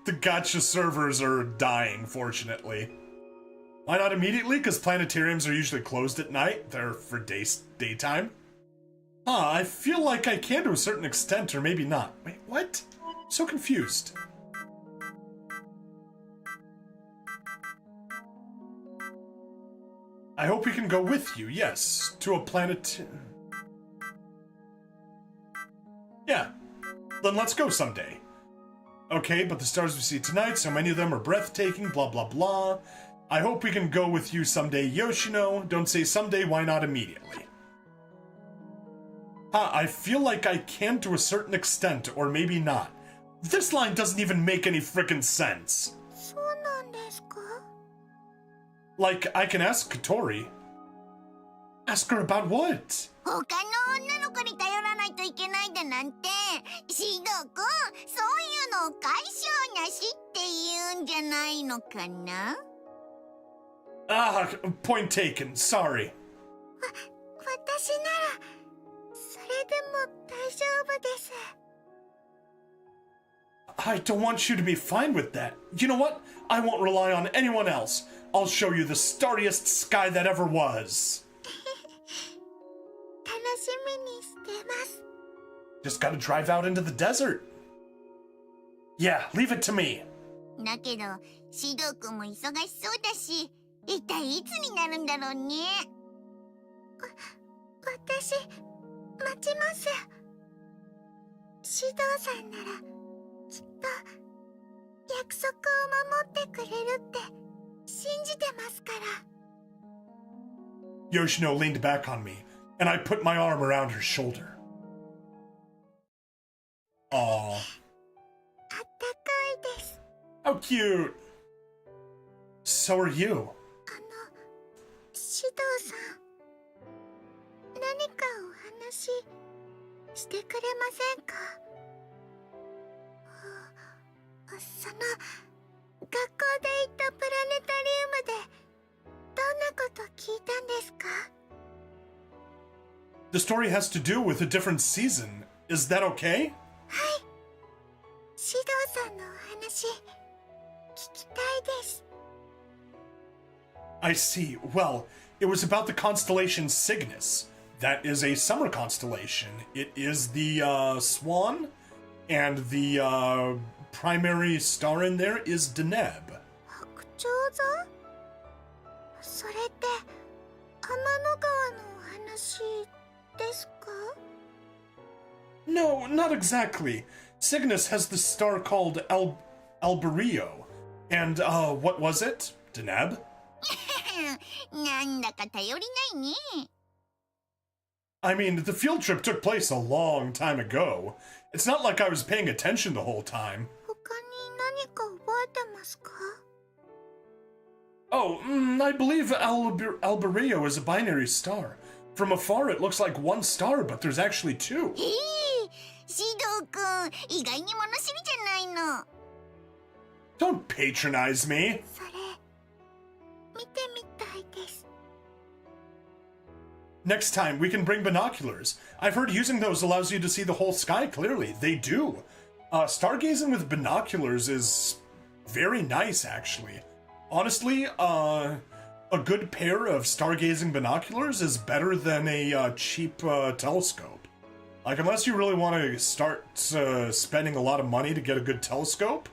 the gotcha servers are dying, fortunately. Why not immediately? Because planetariums are usually closed at night. They're for daytime. I feel like I can to a certain extent, or maybe not. Wait, what? I'm so confused. I hope we can go with you, yes, to a planet... Yeah, then let's go someday. Okay, but the stars we see tonight, so many of them are breathtaking, blah blah blah. I hope we can go with you someday, Yoshino. Don't say someday, why not immediately? I feel like I can to a certain extent, or maybe not. This line doesn't even make any frickin' sense. そうなんですか? Like, I can ask Katori. Ask her about what? 他の女の子に頼らないといけないだなんて、シド君、そういうのを解消なしって言うんじゃないのかな? Point taken. Sorry. 私ならそれでも大丈夫です。 I don't want you to be fine with that. You know what? I won't rely on anyone else. I'll show you the starriest sky that ever was. 楽しみにしてます。 Just gotta drive out into the desert. Yeah, leave it to me. だけど、シド君も忙しそうだし、一体いつになるんだろうね。私、待ちます。シドさんなら、きっと、約束を守ってくれるって信じてますから。 Yoshino leaned back on me, and I put my arm around her shoulder. Aww. あったかいです。 How cute. So are you. シドさん、何かお話してくれませんか？その、学校で行ったプラネタリウムでどんなこと聞いたんですか？ The story has to do with a different season. Is that okay? はい。シドさんのお話聞きたいです。 I see. Well, it was about the constellation Cygnus. That is a summer constellation. It is the Swan, and the primary star in there is Deneb. 白鳥座？それって天の川のお話ですか？ No, not exactly. Cygnus has the star called Alberio. And, what was it? Deneb? なんだか頼りないね。 I mean, the field trip took place a long time ago. It's not like I was paying attention the whole time. 他に何か覚えてますか？ Oh, I believe Alberio is a binary star. From afar, it looks like one star, but there's actually two. へえ、シド君、意外に物知りじゃないの。 Don't patronize me. それ、見てみたいです。 Next time, we can bring binoculars. I've heard using those allows you to see the whole sky clearly. They do. Stargazing with binoculars is very nice, actually. Honestly, a good pair of stargazing binoculars is better than a cheap telescope. Like, unless you really want to start spending a lot of money to get a good telescope,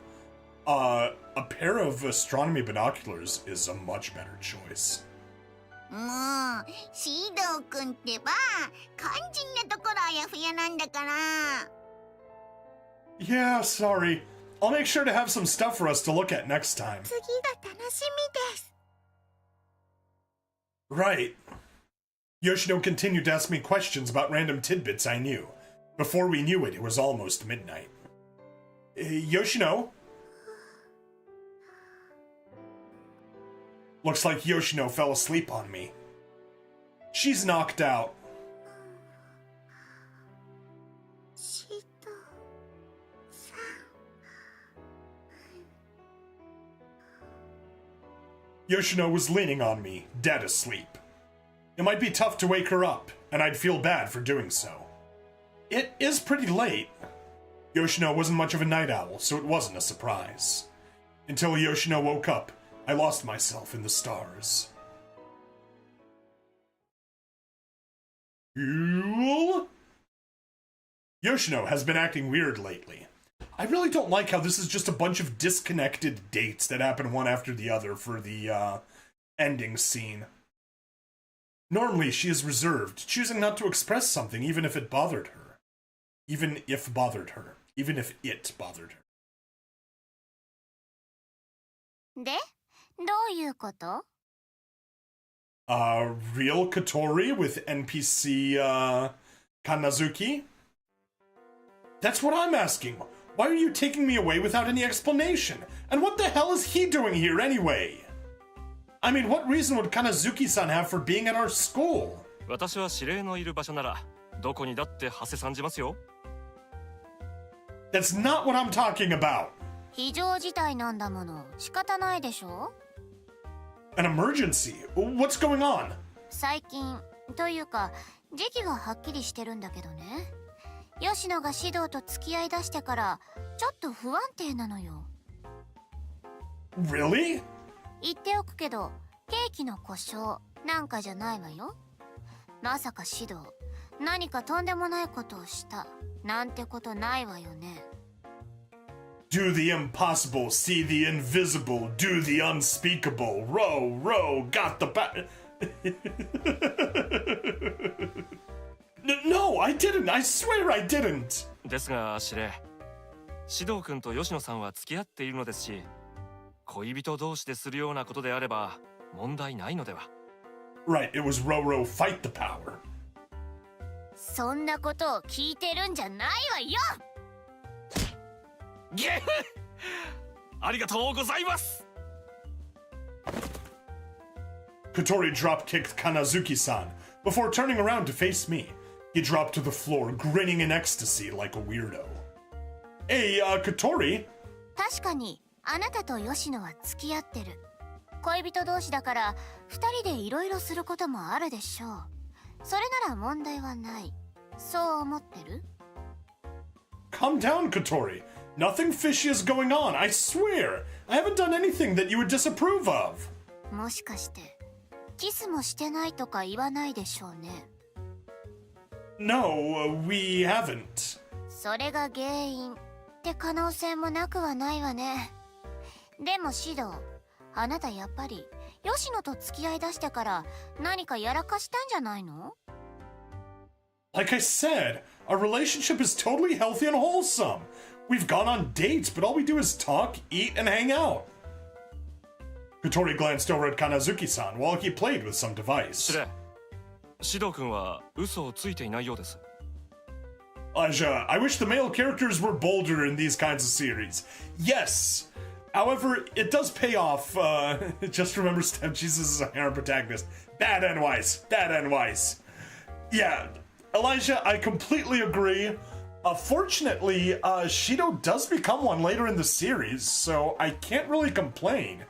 a pair of astronomy binoculars is a much better choice. もう、シド君ってば、肝心なところあやふやなんだから。 Yeah, sorry. I'll make sure to have some stuff for us to look at next time. 次が楽しみです。 Right. Yoshino continued to ask me questions about random tidbits I knew. Before we knew it, it was almost midnight. Yoshino? Looks like Yoshino fell asleep on me. She's knocked out. シド Yoshino was leaning on me, dead asleep. It might be tough to wake her up, and I'd feel bad for doing so. It is pretty late. Yoshino wasn't much of a night owl, so it wasn't a surprise. Until Yoshino woke up, I lost myself in the stars. Cool. Yoshino has been acting weird lately. I really don't like how this is just a bunch of disconnected dates that happen one after the other for the ending scene. Normally, she is reserved, choosing not to express something even if it bothered her. Even if it bothered her. で、どういうこと？ Real Kotori with NPC, Kanazuki? That's what I'm asking. Why are you taking me away without any explanation? And what the hell is he doing here anyway? I mean, what reason would Kanazuki-san have for being at our school? 私は指令のいる場所ならどこにだって馳せ参じますよ。 That's not what I'm talking about. 非常事態なんだもの。仕方ないでしょ。 An emergency? What's going on? 最近というか時期がはっきりしてるんだけどね。吉野が指導と付き合いだしてからちょっと不安定なのよ。 Really? 言っておくけどケーキの故障なんかじゃないわよ。まさか指導何かとんでもないことをしたなんてことないわよね。 Do the impossible, see the invisible, do the unspeakable, row, row, got the No, I didn't. I swear I didn't. ですが指令、指導君と吉野さんは付き合っているのですし、恋人同士でするようなことであれば問題ないのでは。 Right, it was row, row, fight the power. そんなことを聞いてるんじゃないわよ。 ゲッありがとうございます。 Kotori drop-kicked Kanazuki-san before turning around to face me. He dropped to the floor, grinning in ecstasy like a weirdo. Hey, Kotori? 確かにあなたと吉野は付き合ってる。恋人同士だから二人でいろいろすることもあるでしょう。それなら問題はない。そう思ってる？ Calm down, Kotori. Nothing fishy is going on, I swear. I haven't done anything that you would disapprove of. もしかしてキスもしてないとか言わないでしょうね。 No, we haven't. それが原因って可能性もなくはないわね。でも指導、あなたやっぱり吉野と付き合いだしてから何かやらかしたんじゃないの？ Like I said, our relationship is totally healthy and wholesome. We've gone on dates, but all we do is talk, eat, and hang out. Kotori glanced over at Kanazuki-san while he played with some device. 指令、指導君は嘘をついていないようです。 Aja, I wish the male characters were bolder in these kinds of series. Yes! However, it does pay off. Just remember Step Jesus is a harem protagonist. Bad and wise. Bad and wise. Yeah, Elijah, I completely agree. Fortunately, Shido does become one later in the series, so I can't really complain.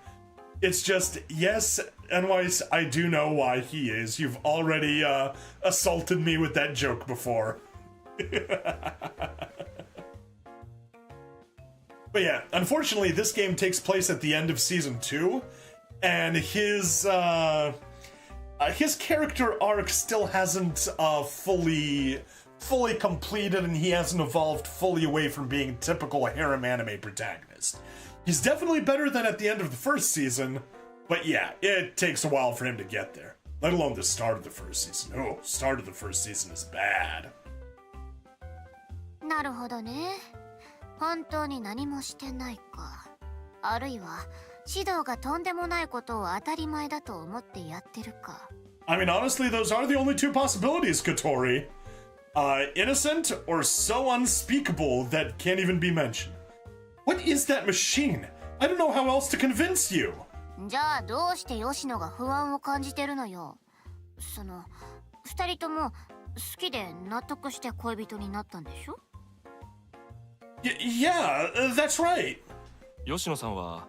It's just, yes, Enwise, I do know why he is. You've already assaulted me with that joke before. But yeah, unfortunately, this game takes place at the end of Season 2, and his character arc still hasn't fully completed, and he hasn't evolved fully away from being a typical harem anime protagonist. He's definitely better than at the end of the first season, but yeah, it takes a while for him to get there. Let alone the start of the first season. Oh, start of the first season is bad. なるほどね。本当に何もしてないか。あるいは指導がとんでもないことを当たり前だと思ってやってるか。 I mean, honestly, those are the only two possibilities, Kotori. Innocent or so unspeakable that can't even be mentioned. What is that machine? I don't know how else to convince you. じゃあどうして吉野が不安を感じてるのよ。その二人とも好きで納得して恋人になったんでしょ？ Yeah, that's right. 吉野さんは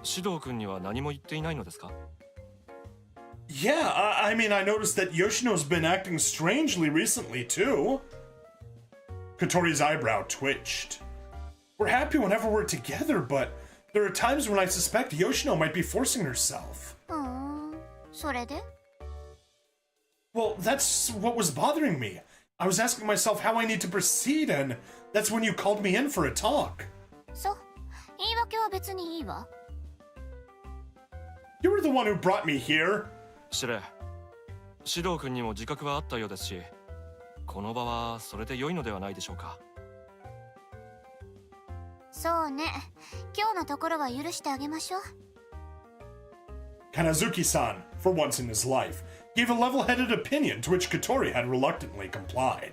指導君には何も言っていないのですか？ Yeah, I mean, I noticed that Yoshino's been acting strangely recently, too. Kotori's eyebrow twitched. We're happy whenever we're together, but there are times when I suspect Yoshino might be forcing herself. それで？ Well, that's what was bothering me. I was asking myself how I need to proceed, and that's when you called me in for a talk. そう。言い訳は別にいいわ。You were the one who brought me here. 司令、指導君にも自覚はあったようですし、この場はそれで良いのではないでしょうか。そうね。今日のところは許してあげましょう。Kanazuki-san, for once in his life, gave a level-headed opinion to which Kotori had reluctantly complied.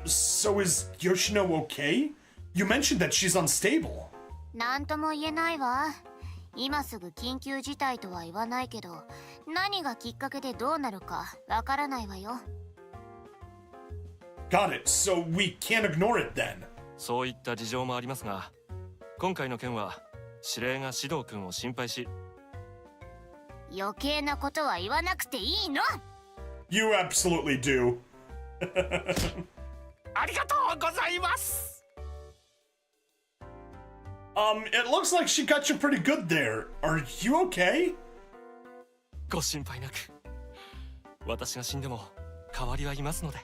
So is Yoshino okay? You mentioned that she's unstable. なんとも言えないわ。今すぐ緊急事態とは言わないけど、何がきっかけでどうなるかわからないわよ。Got it, so we can't ignore it then. そういった事情もありますが、今回の件は司令が指導君を心配し、余計なことは言わなくていいの。 You absolutely do. ありがとうございます。It looks like she got you pretty good there. Are you okay? ご心配なく。私が死んでも代わりはいますので。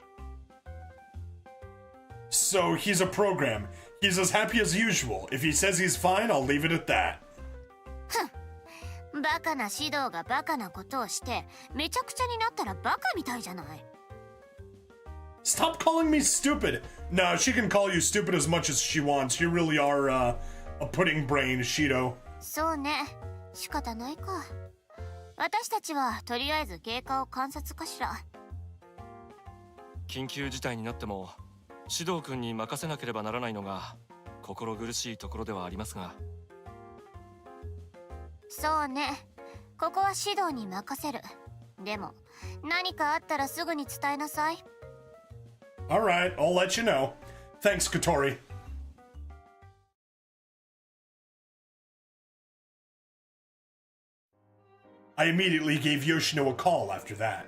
So he's a program. He's as happy as usual. If he says he's fine, I'll leave it at that. バカな指導がバカなことをしてめちゃくちゃになったらバカみたいじゃない。 Stop calling me stupid. No, she can call you stupid as much as she wants. You really are, a pudding brain, Shido. そうね。仕方ないか。私たちはとりあえず経過を観察かしら。緊急事態になっても指導君に任せなければならないのが心苦しいところではありますが。そうね。ここは指導に任せる。でも何かあったらすぐに伝えなさい。 Alright, I'll let you know. Thanks, Kotori. I immediately gave Yoshino a call after that.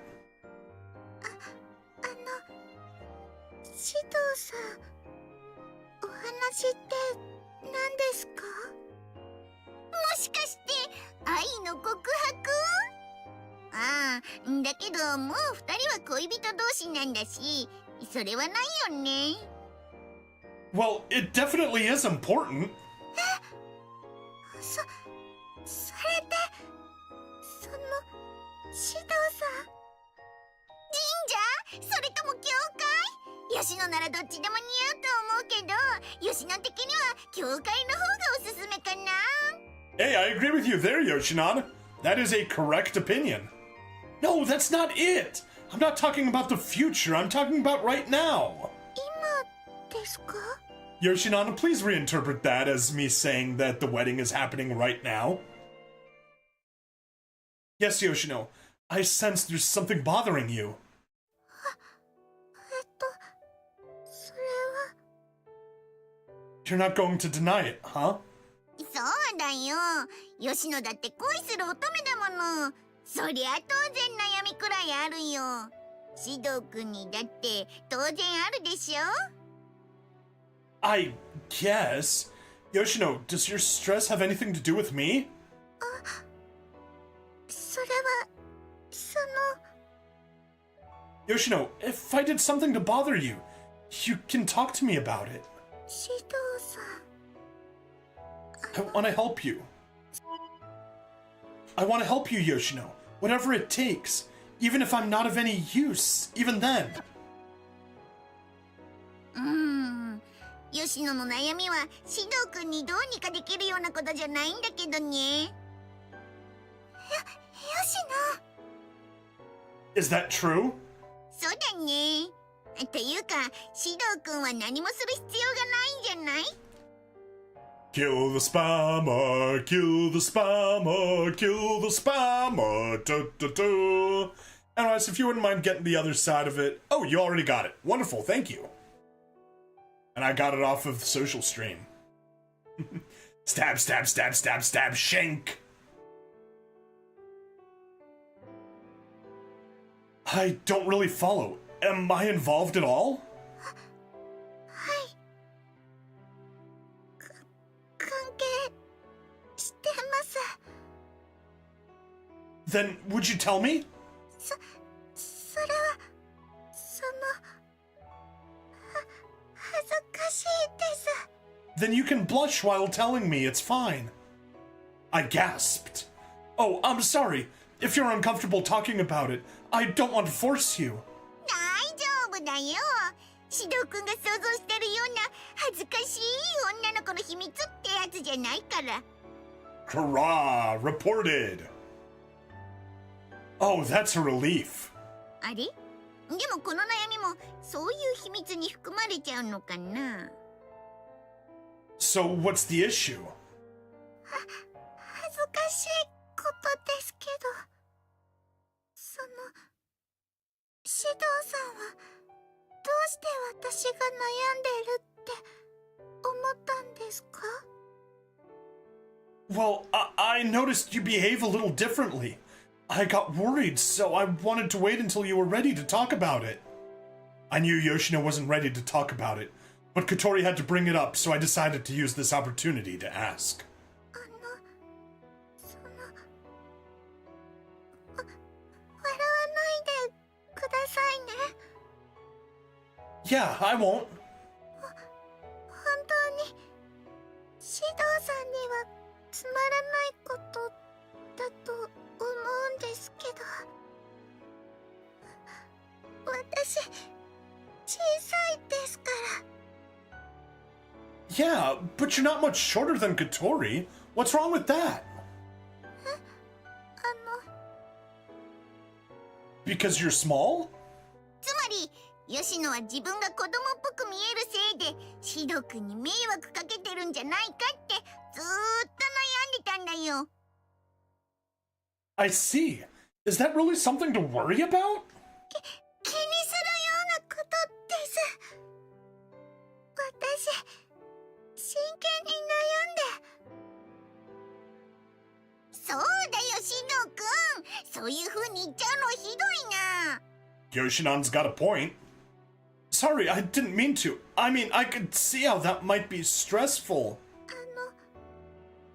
指導さん、お話って何ですか？もしかして愛の告白？ああ、だけどもう二人は恋人同士なんだし、それはないよね。 Well, it definitely is important. それで、その指導さん、神社？それとも教会？吉野ならどっちでも似合うと思うけど、吉野的には教会の方がおすすめかな。 Hey, I agree with you there, Yoshinan. That is a correct opinion. No, that's not it. I'm not talking about the future. I'm talking about right now. 今ですか？ Yoshinan, please reinterpret that as me saying that the wedding is happening right now. Yes, Yoshino. I sense there's something bothering you. それは。 You're not going to deny it, huh? そうだよ。吉野だって恋する乙女だもの。そりゃ当然悩みくらいあるよ。指導君にだって当然あるでしょ？ I guess. Yoshino, does your stress have anything to do with me? それは、その。 Yoshino, if I did something to bother you, you can talk to me about it. 指導さん。 I want to help you. I want to help you, Yoshino. Whatever it takes. Even if I'm not of any use. Even then. 吉野の悩みは指導君にどうにかできるようなことじゃないんだけどね。吉野。 Is that true? そうだね。っていうか、指導君は何もする必要がないんじゃない？ Kill the spammer, kill the spammer, kill the spammer. Anyways, if you wouldn't mind getting the other side of it. Oh, you already got it. Wonderful, thank you. And I got it off of the social stream. Stab, stab, stab, stab, stab, shank. I don't really follow. Am I involved at all? はい。関係してます。 Then would you tell me? それは、恥ずかしいです。 Then you can blush while telling me, it's fine. I gasped. Oh, I'm sorry. If you're uncomfortable talking about it, I don't want to force you. 大丈夫だよ。シドウ君が想像してるような恥ずかしい女の子の秘密ってやつじゃないから。 Hurrah! Reported. Oh, that's a relief. あれ？でもこの悩みもそういう秘密に含まれちゃうのかな。 So what's the issue? 恥ずかしいことですけど、シドウさんはどうして私が悩んでるって思ったんですか？ Well, I noticed you behave a little differently. I got worried, so I wanted to wait until you were ready to talk about it. I knew Yoshino wasn't ready to talk about it, but Kotori had to bring it up, so I decided to use this opportunity to ask. 笑わないでくださいね。 Yeah, I won't. 本当にシドウさんにはつまらないことだと思うんですけど、私小さいですから。 Yeah, but you're not much shorter than Kotori. What's wrong with that? Because you're small? つまり吉野は自分が子供っぽく見えるせいでシド君に迷惑かけてるんじゃないかってずーっと悩んでたんだよ。 I see. Is that really something to worry about? 気にするようなことです。私真剣に悩んで。そうだよシド君、そういう風に言っちゃうのひどいな。 Yoshinon's got a point. Sorry, I didn't mean to. I mean, I could see how that might be stressful.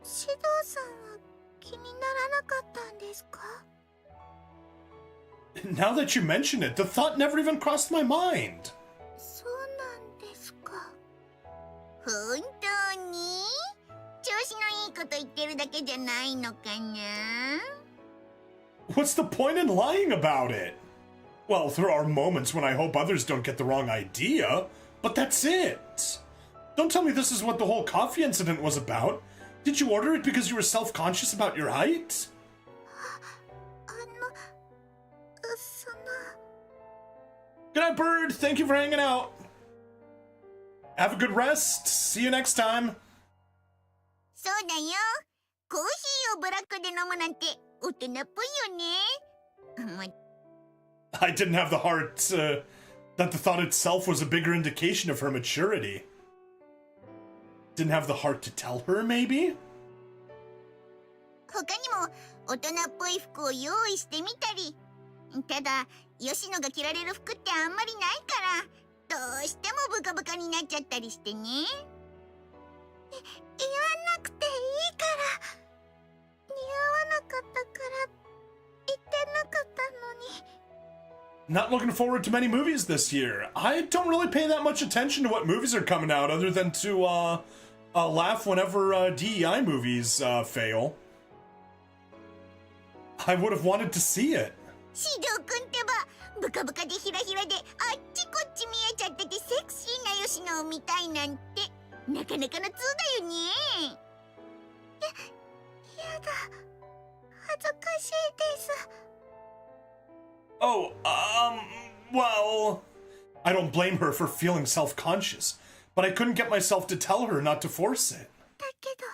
シドウさんは気にならなかったんですか？ Now that you mention it, the thought never even crossed my mind. そうなんですか。本当に？調子のいいこと言ってるだけじゃないのかな？ What's the point in lying about it? Well, there are moments when I hope others don't get the wrong idea, but that's it. Don't tell me this is what the whole coffee incident was about. Did you order it because you were self-conscious about your height? その Good night, Bird. Thank you for hanging out. Have a good rest. See you next time. そうだよ。コーヒーをブラックで飲むなんて大人っぽいよね。 I didn't have the heart, that the thought itself was a bigger indication of her maturity. Didn't have the heart to tell her, maybe? 他にも大人っぽい服を用意してみたり。ただ、吉野が着られる服ってあんまりないから、どうしてもブカブカになっちゃったりしてね。言わなくていいから。似合わなかったから言ってなかったのに。 Not looking forward to many movies this year. I don't really pay that much attention to what movies are coming out other than to, laugh whenever, DEI movies, fail. I would have wanted to see it. シドウ君ってば、ブカブカでヒラヒラであっちこっち見えちゃっててセクシーな吉野を見たいなんて、なかなかの通だよね。やだ。恥ずかしいです。 Oh, well... I don't blame her for feeling self-conscious, but I couldn't get myself to tell her not to force it. だけど、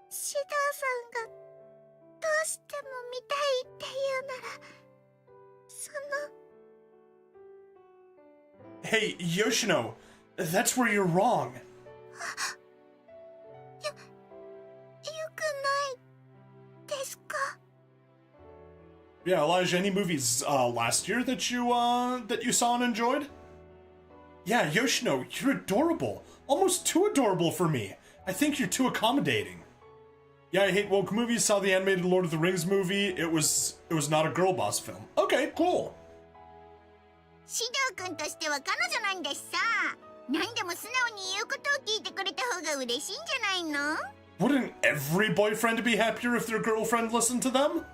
シドウさんがどうしても見たいって言うなら、Hey, Yoshino, that's where you're wrong. Yeah, Elijah, any movies last year that you saw and enjoyed? Yeah, Yoshino, you're adorable. Almost too adorable for me. I think you're too accommodating. Yeah, I hate woke movies. Saw the animated Lord of the Rings movie. It was not a girl boss film. Okay, cool. シドウ君としては彼女なんだしさ、何でも素直に言うことを聞いてくれた方が嬉しいんじゃないの? Wouldn't every boyfriend be happier if their girlfriend listened to them?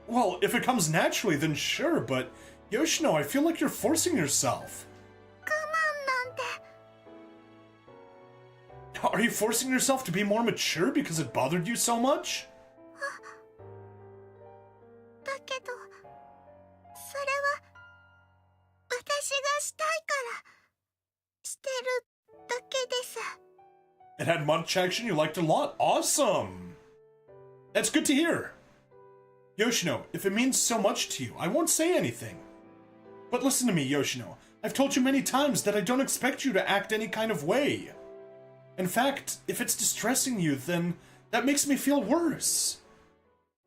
Well, if it comes naturally, then sure, but Yoshino, I feel like you're forcing yourself. Are you forcing yourself to be more mature because it bothered you so much? だけど、それは私がしたいからしてるだけです。 It had much action you liked a lot. Awesome! That's good to hear. Yoshino, if it means so much to you, I won't say anything. But listen to me, Yoshino. I've told you many times that I don't expect you to act any kind of way. In fact, if it's distressing you, then that makes me feel worse.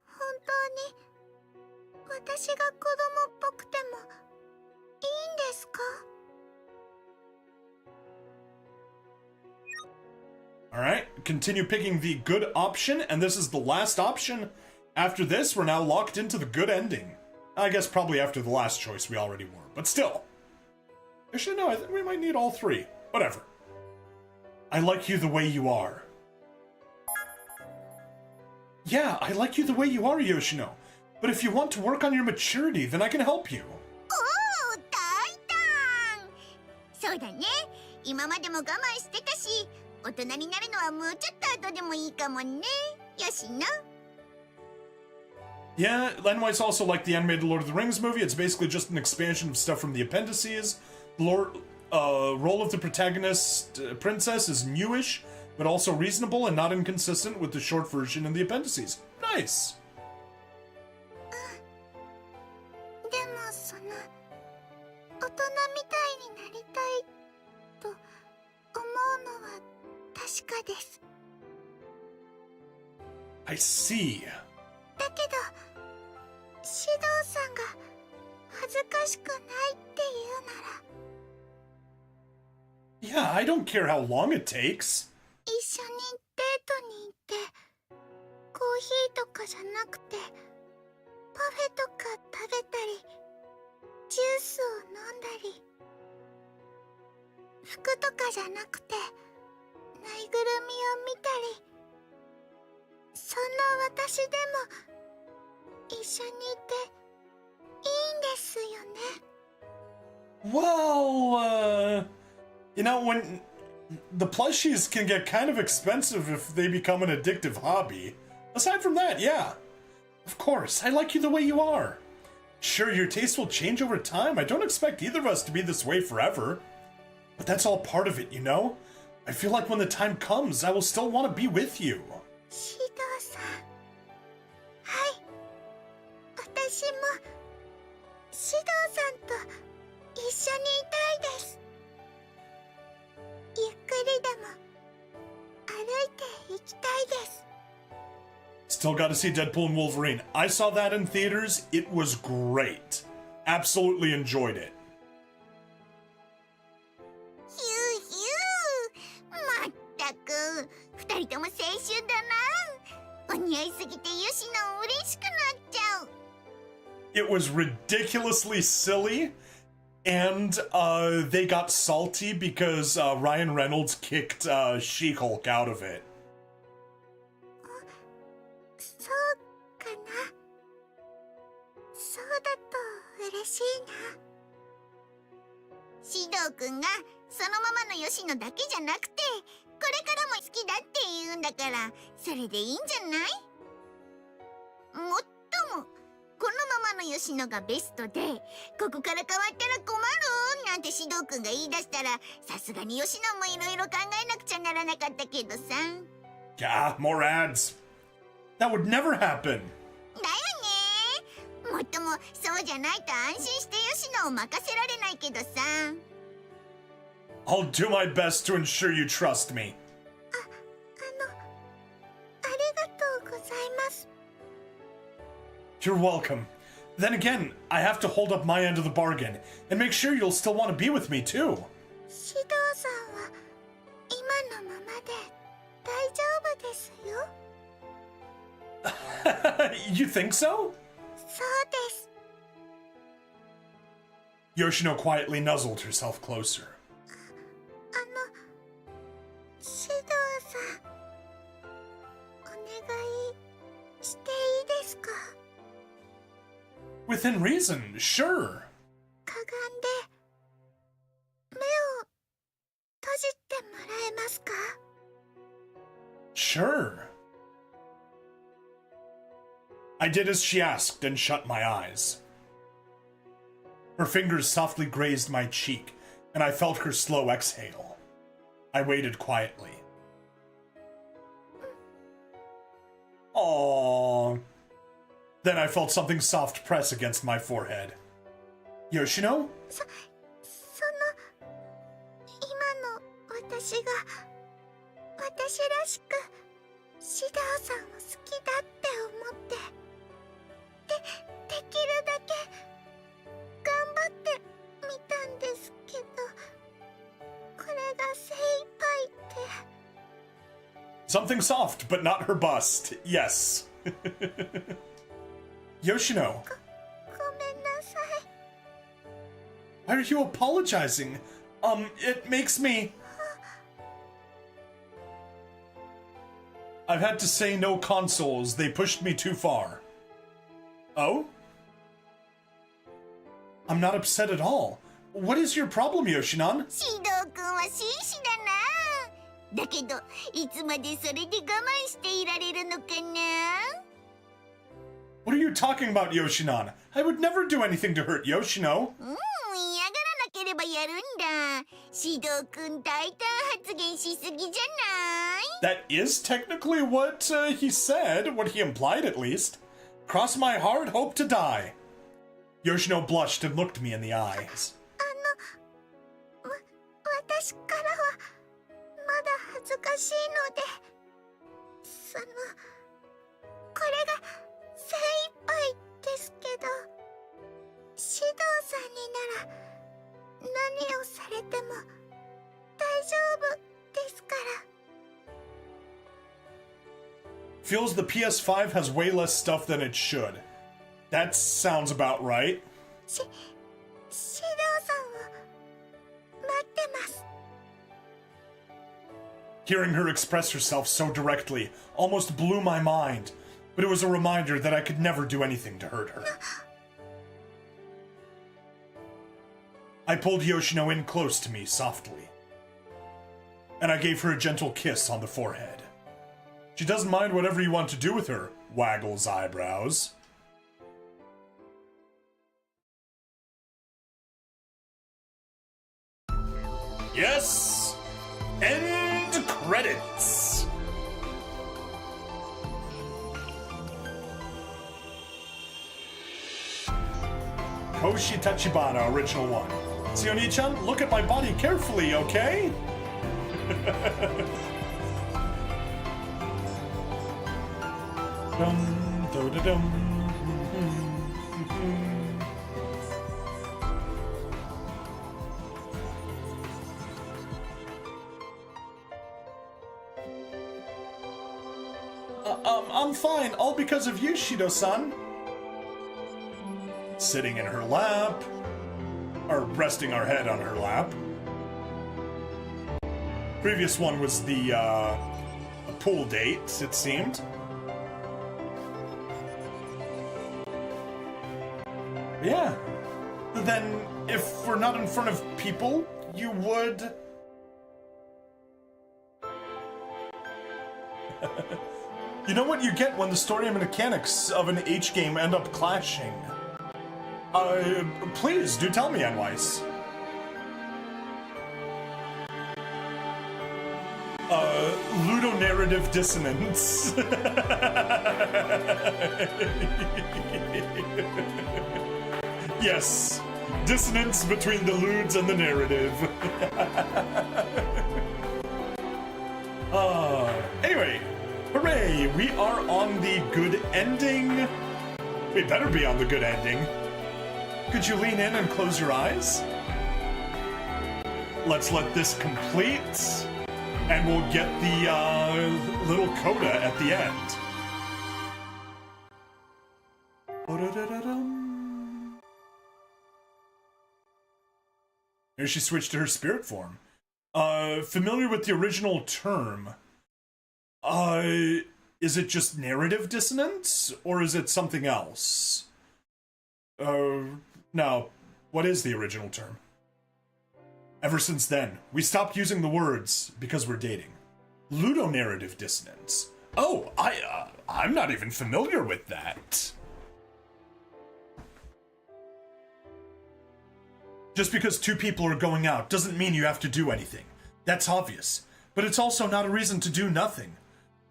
本当に私が子供っぽくてもいいんですか? Alright, continue picking the good option, and this is the last option. After this, we're now locked into the good ending. I guess probably after the last choice we already were, but still. Actually, no, I think we might need all three. Whatever. I like you the way you are. Yeah, I like you the way you are, Yoshino. But if you want to work on your maturity, then I can help you. おー、大胆! そうだね。今までも我慢してたし、大人になるのはもうちょっと後でもいいかもね。よしな。Yeah, Lenwhite's also like the animated Lord of the Rings movie. It's basically just an expansion of stuff from the appendices. Role of the protagonist, princess, is newish, but also reasonable and not inconsistent with the short version in the appendices. Nice! でもその、大人みたいになりたいと思うのは確かです。 I see. だけど、シドウさんが恥ずかしくないっていうなら、 Yeah, I don't care how long it takes. 一緒にデートに行って、コーヒーとかじゃなくて、パフェとか食べたり、ジュースを飲んだり、服とかじゃなくて、ぬいぐるみを見たり、そんな私でも一緒にいていいんですよね。 Well, you know, when the plushies can get kind of expensive if they become an addictive hobby. Aside from that, yeah. Of course, I like you the way you are. Sure, your taste will change over time. I don't expect either of us to be this way forever. But that's all part of it, you know? I feel like when the time comes, I will still want to be with you. シドウさん。はい。私も、シドウさんと一緒にいたいです。ゆっくりでも歩いて行きたいです。 Still gotta see Deadpool and Wolverine. I saw that in theaters. It was great. Absolutely enjoyed it. ヒューヒュー。まったく、二人とも青春だな。お似合いすぎてユシノ嬉しくなっちゃう。 It was ridiculously silly. And they got salty because Ryan Reynolds kicked She-Hulk out of it. そうかな。そうだと嬉しいな。シドウくんがそのままのヨシノだけじゃなくて、これからも好きだって言うんだから、それでいいんじゃない？もっとも、このままのヨシノがベストで、ここから変わったら困るなんてシドウくんが言い出したら、さすがにヨシノもいろいろ考えなくちゃならなかったけどさ。Yeah, more ads. That would never happen. だよね。もっともそうじゃないと安心してヨシノを任せられないけどさ。I'll do my best to ensure you trust me. ありがとうございます。 You're welcome. Then again, I have to hold up my end of the bargain and make sure you'll still want to be with me too. シドさんは今のままで大丈夫ですよ。 You think so? そうです。 Yoshino quietly nuzzled herself closer. シドさん、お願いしていいですか？ Within reason, sure. かがんで目を閉じてもらえますか？ Sure. I did as she asked and shut my eyes. Her fingers softly grazed my cheek, and I felt her slow exhale. I waited quietly. Aww. Then I felt something soft press against my forehead. Yoshino? その今の私が私らしくシドさんを好きだって思ってできるだけ頑張ってみたんですけど、これが精一杯で。 Something soft, but not her bust. Yes. Yoshino. ごめんなさい。 Why are you apologizing? It makes me... I've had to say no consoles. They pushed me too far. Oh? I'm not upset at all. What is your problem, Yoshinon? シド君は紳士だな。だけどいつまでそれで我慢していられるのかな？ What are you talking about, Yoshinon? I would never do anything to hurt Yoshino. 嫌がらなければやるんだ。シド君大胆発言しすぎじゃない？ That is technically what he said, what he implied at least. Cross my heart, hope to die. Yoshino blushed and looked me in the eyes. 私からはまだ恥ずかしいので、これが精一杯ですけど、シドさんになら何をされても大丈夫ですから。 Feels the PS5 has way less stuff than it should. That sounds about right. シドさんを待ってます。 Hearing her express herself so directly almost blew my mind, but it was a reminder that I could never do anything to hurt her. I pulled Yoshino in close to me softly, and I gave her a gentle kiss on the forehead. She doesn't mind whatever you want to do with her, waggles eyebrows. Yes! End credits! Koshi Tachibana, original one. Sioni-chan, look at my body carefully, okay? Dum, do, dum. I'm fine, all because of you, Shido-san. Sitting in her lap, or resting our head on her lap. Previous one was the pool date, it seemed. Yeah. Then, if we're not in front of people, you would... You know what you get when the story and mechanics of an H game end up clashing. Please, do tell me, Anwise. Ludonarrative dissonance. Yes, dissonance between the ludes and the narrative. Anyway, hooray, we are on the good ending. We better be on the good ending. Could you lean in and close your eyes? Let's let this complete, and we'll get the little coda at the end. Here she switched to her spirit form. Familiar with the original term. Is it just narrative dissonance, or is it something else? No. What is the original term? Ever since then, we stopped using the words because we're dating. Ludonarrative dissonance. Oh, I'm not even familiar with that. Just because two people are going out doesn't mean you have to do anything. That's obvious. But it's also not a reason to do nothing.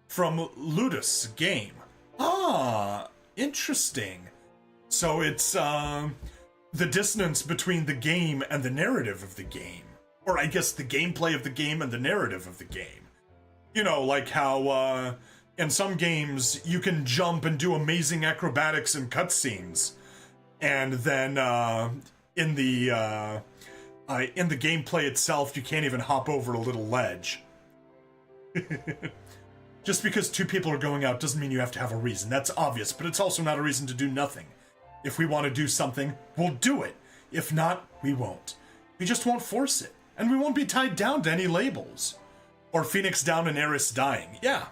From Ludus, game. Ah, interesting. So it's, the dissonance between the game and the narrative of the game. Or I guess the gameplay of the game and the narrative of the game. You know, like how, in some games, you can jump and do amazing acrobatics and cutscenes. And then, in the gameplay itself, you can't even hop over a little ledge. Just because two people are going out doesn't mean you have to have a reason. That's obvious, but it's also not a reason to do nothing. If we want to do something, we'll do it. If not, we won't. We just won't force it. And we won't be tied down to any labels. Or Phoenix down and Eris dying. Yeah.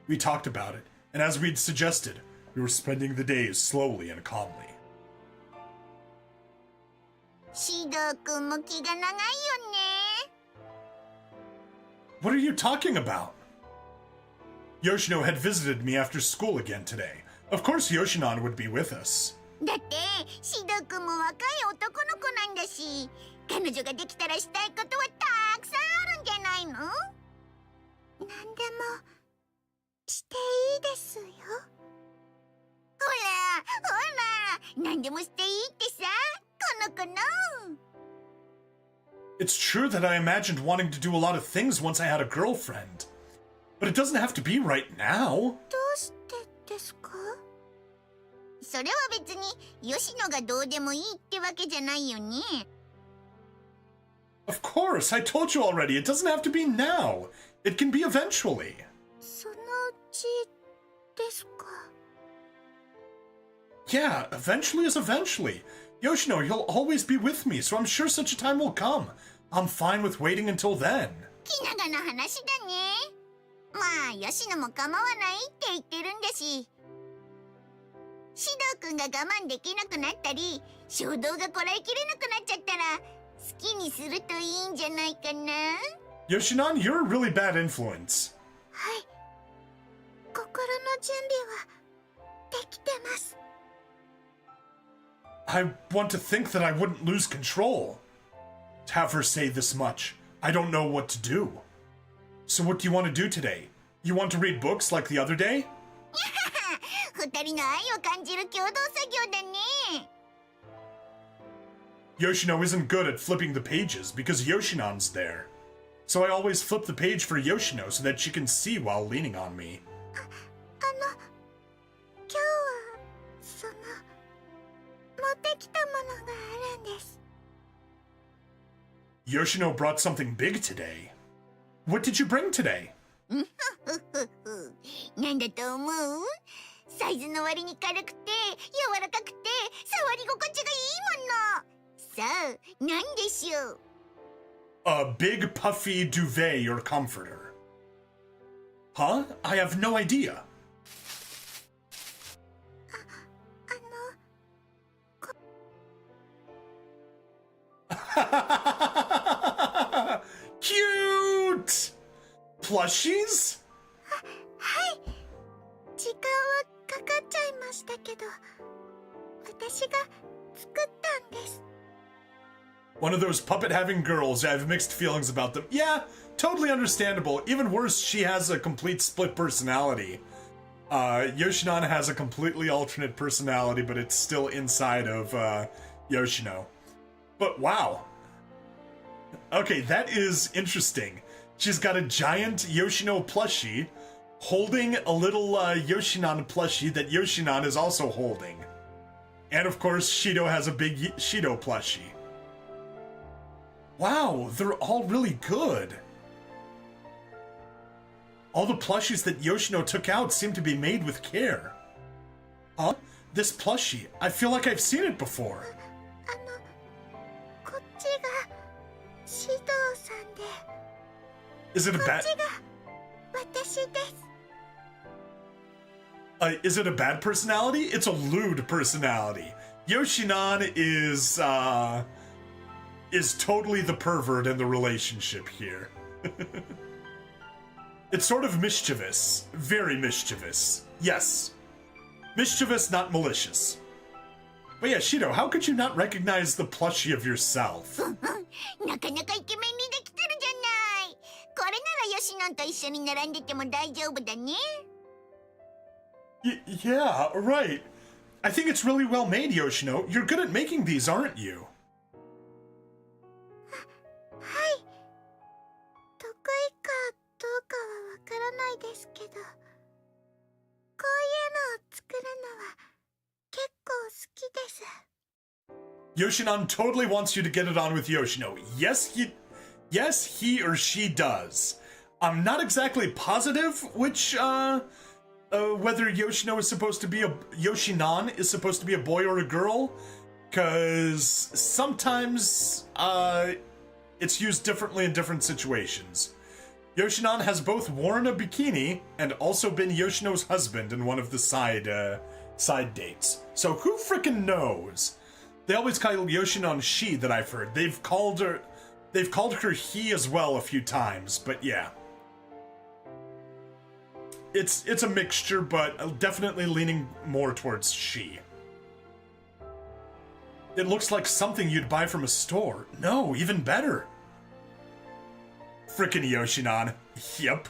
We talked about it, and as we'd suggested, we were spending the days slowly and calmly. シド君も気が長いよね。 What are you talking about? Yoshino had visited me after school again today. Of course Yoshinon would be with us. だってシド君も若い男の子なんだし、彼女ができたらしたいことはたくさんあるんじゃないの？何でもしていいですよ。ほらほら、何でもしていいってさ、この子の。 It's true that I imagined wanting to do a lot of things once I had a girlfriend. But it doesn't have to be right now. どうしてですか？それは別に吉野がどうでもいいってわけじゃないよね。 Of course, I told you already, it doesn't have to be now. It can be eventually. そのうちですか？ Yeah, eventually is eventually. Yoshino, you'll always be with me, so I'm sure such a time will come. I'm fine with waiting until then. 気長な話だね。まあ吉野も構わないって言ってるんだし。シド君が我慢できなくなったり、衝動がこらえきれなくなっちゃったら、好きにするといいんじゃないかな。 Yoshinon, you're a really bad influence. はい。心の準備はできてます。 I want to think that I wouldn't lose control. To have her say this much, I don't know what to do. So what do you want to do today? You want to read books like the other day? 二人の愛を感じる共同作業だね。 Yoshino isn't good at flipping the pages because Yoshinon's there. So I always flip the page for Yoshino so that she can see while leaning on me. 今日は持ってきたものがあるんです。 Yoshino brought something big today. What did you bring today? なんだと思う？サイズの割に軽くて柔らかくて触り心地がいいもの。さあ、なんでしょう？ A big puffy duvet or comforter. Huh? I have no idea. Cute! Plushies? はい。時間はかかっちゃいましたけど、私が作ったんです。 One of those puppet-having girls, I have mixed feelings about them. Yeah, totally understandable. Even worse, she has a complete split personality. Yoshinon has a completely alternate personality, but it's still inside of Yoshino. But wow. Okay, that is interesting. She's got a giant Yoshino plushie holding a little Yoshinon plushie that Yoshinon is also holding. And of course, Shido has a big Shido plushie. Wow, they're all really good. All the plushies that Yoshino took out seem to be made with care. Huh? This plushie, I feel like I've seen it before. こっちがシドウさんで、 Is it a こっ bad ちが私です。 is it a bad personality? It's a lewd personality. Yoshinon is totally the pervert in the relationship here. It's sort of mischievous. Very mischievous. Yes. Mischievous, not malicious. But yeah, Shido, how could you not recognize the plushie of yourself? なかなかイケメンにできてるじゃない。これならヨシノンと一緒に並んでても大丈夫だね。Yeah, right. I think it's really well made, Yoshino. You're good at making these, aren't you? はい。得意かどうかはわからないですけど、こういうのを作るのは結構好きです。Yoshinon totally wants you to get it on with Yoshino. Yes, he or she does. I'm not exactly positive which, whether Yoshino is supposed to be Yoshinon is supposed to be a boy or a girl, because sometimes, it's used differently in different situations. Yoshinon has both worn a bikini and also been Yoshino's husband in one of the side dates. So who frickin' knows? They always call Yoshinon she that I've heard. They've called her he as well a few times, but yeah. It's a mixture, but definitely leaning more towards she. It looks like something you'd buy from a store. No, even better. Frickin' Yoshinon. Yep.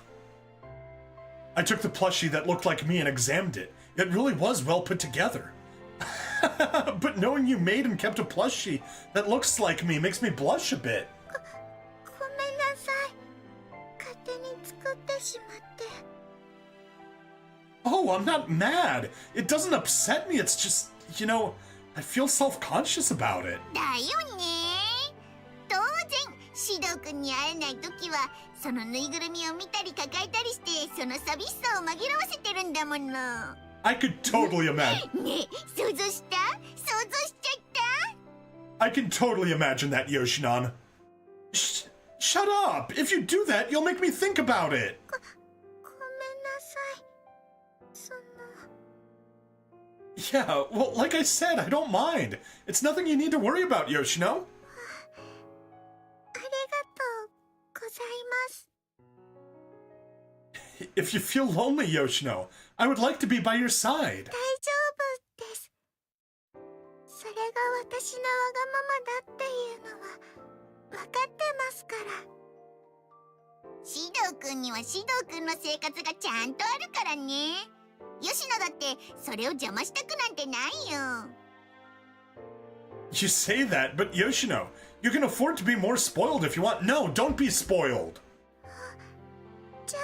I took the plushie that looked like me and examined it. It really was well put together. But knowing you made and kept a plushie that looks like me makes me blush a bit. ごめんなさい。勝手に作ってしまって。 Oh, I'm not mad. It doesn't upset me. It's just, you know, I feel self-conscious about it. だよね。当然、シドウ君に会えないときは、そのぬいぐるみを見たり抱えたりして、その寂しさを紛らわせてるんだもの。 I could totally imagine. ねえ、想像した？想像しちゃった？ I can totally imagine that, Yoshinon. Shut up! If you do that, you'll make me think about it. ごめんなさい。その。 Yeah, well, like I said, I don't mind. It's nothing you need to worry about, Yoshino. ありがとうございます。 If you feel lonely, Yoshino, I would like to be by your side. 大丈夫です。それが私のわがままだっていうのは分かってますから。シドウ君にはシドウ君の生活がちゃんとあるからね。ヨシノだってそれを邪魔したくなんてないよ。 You say that, but Yoshino, you can afford to be more spoiled if you want. No, don't be spoiled. じゃあ、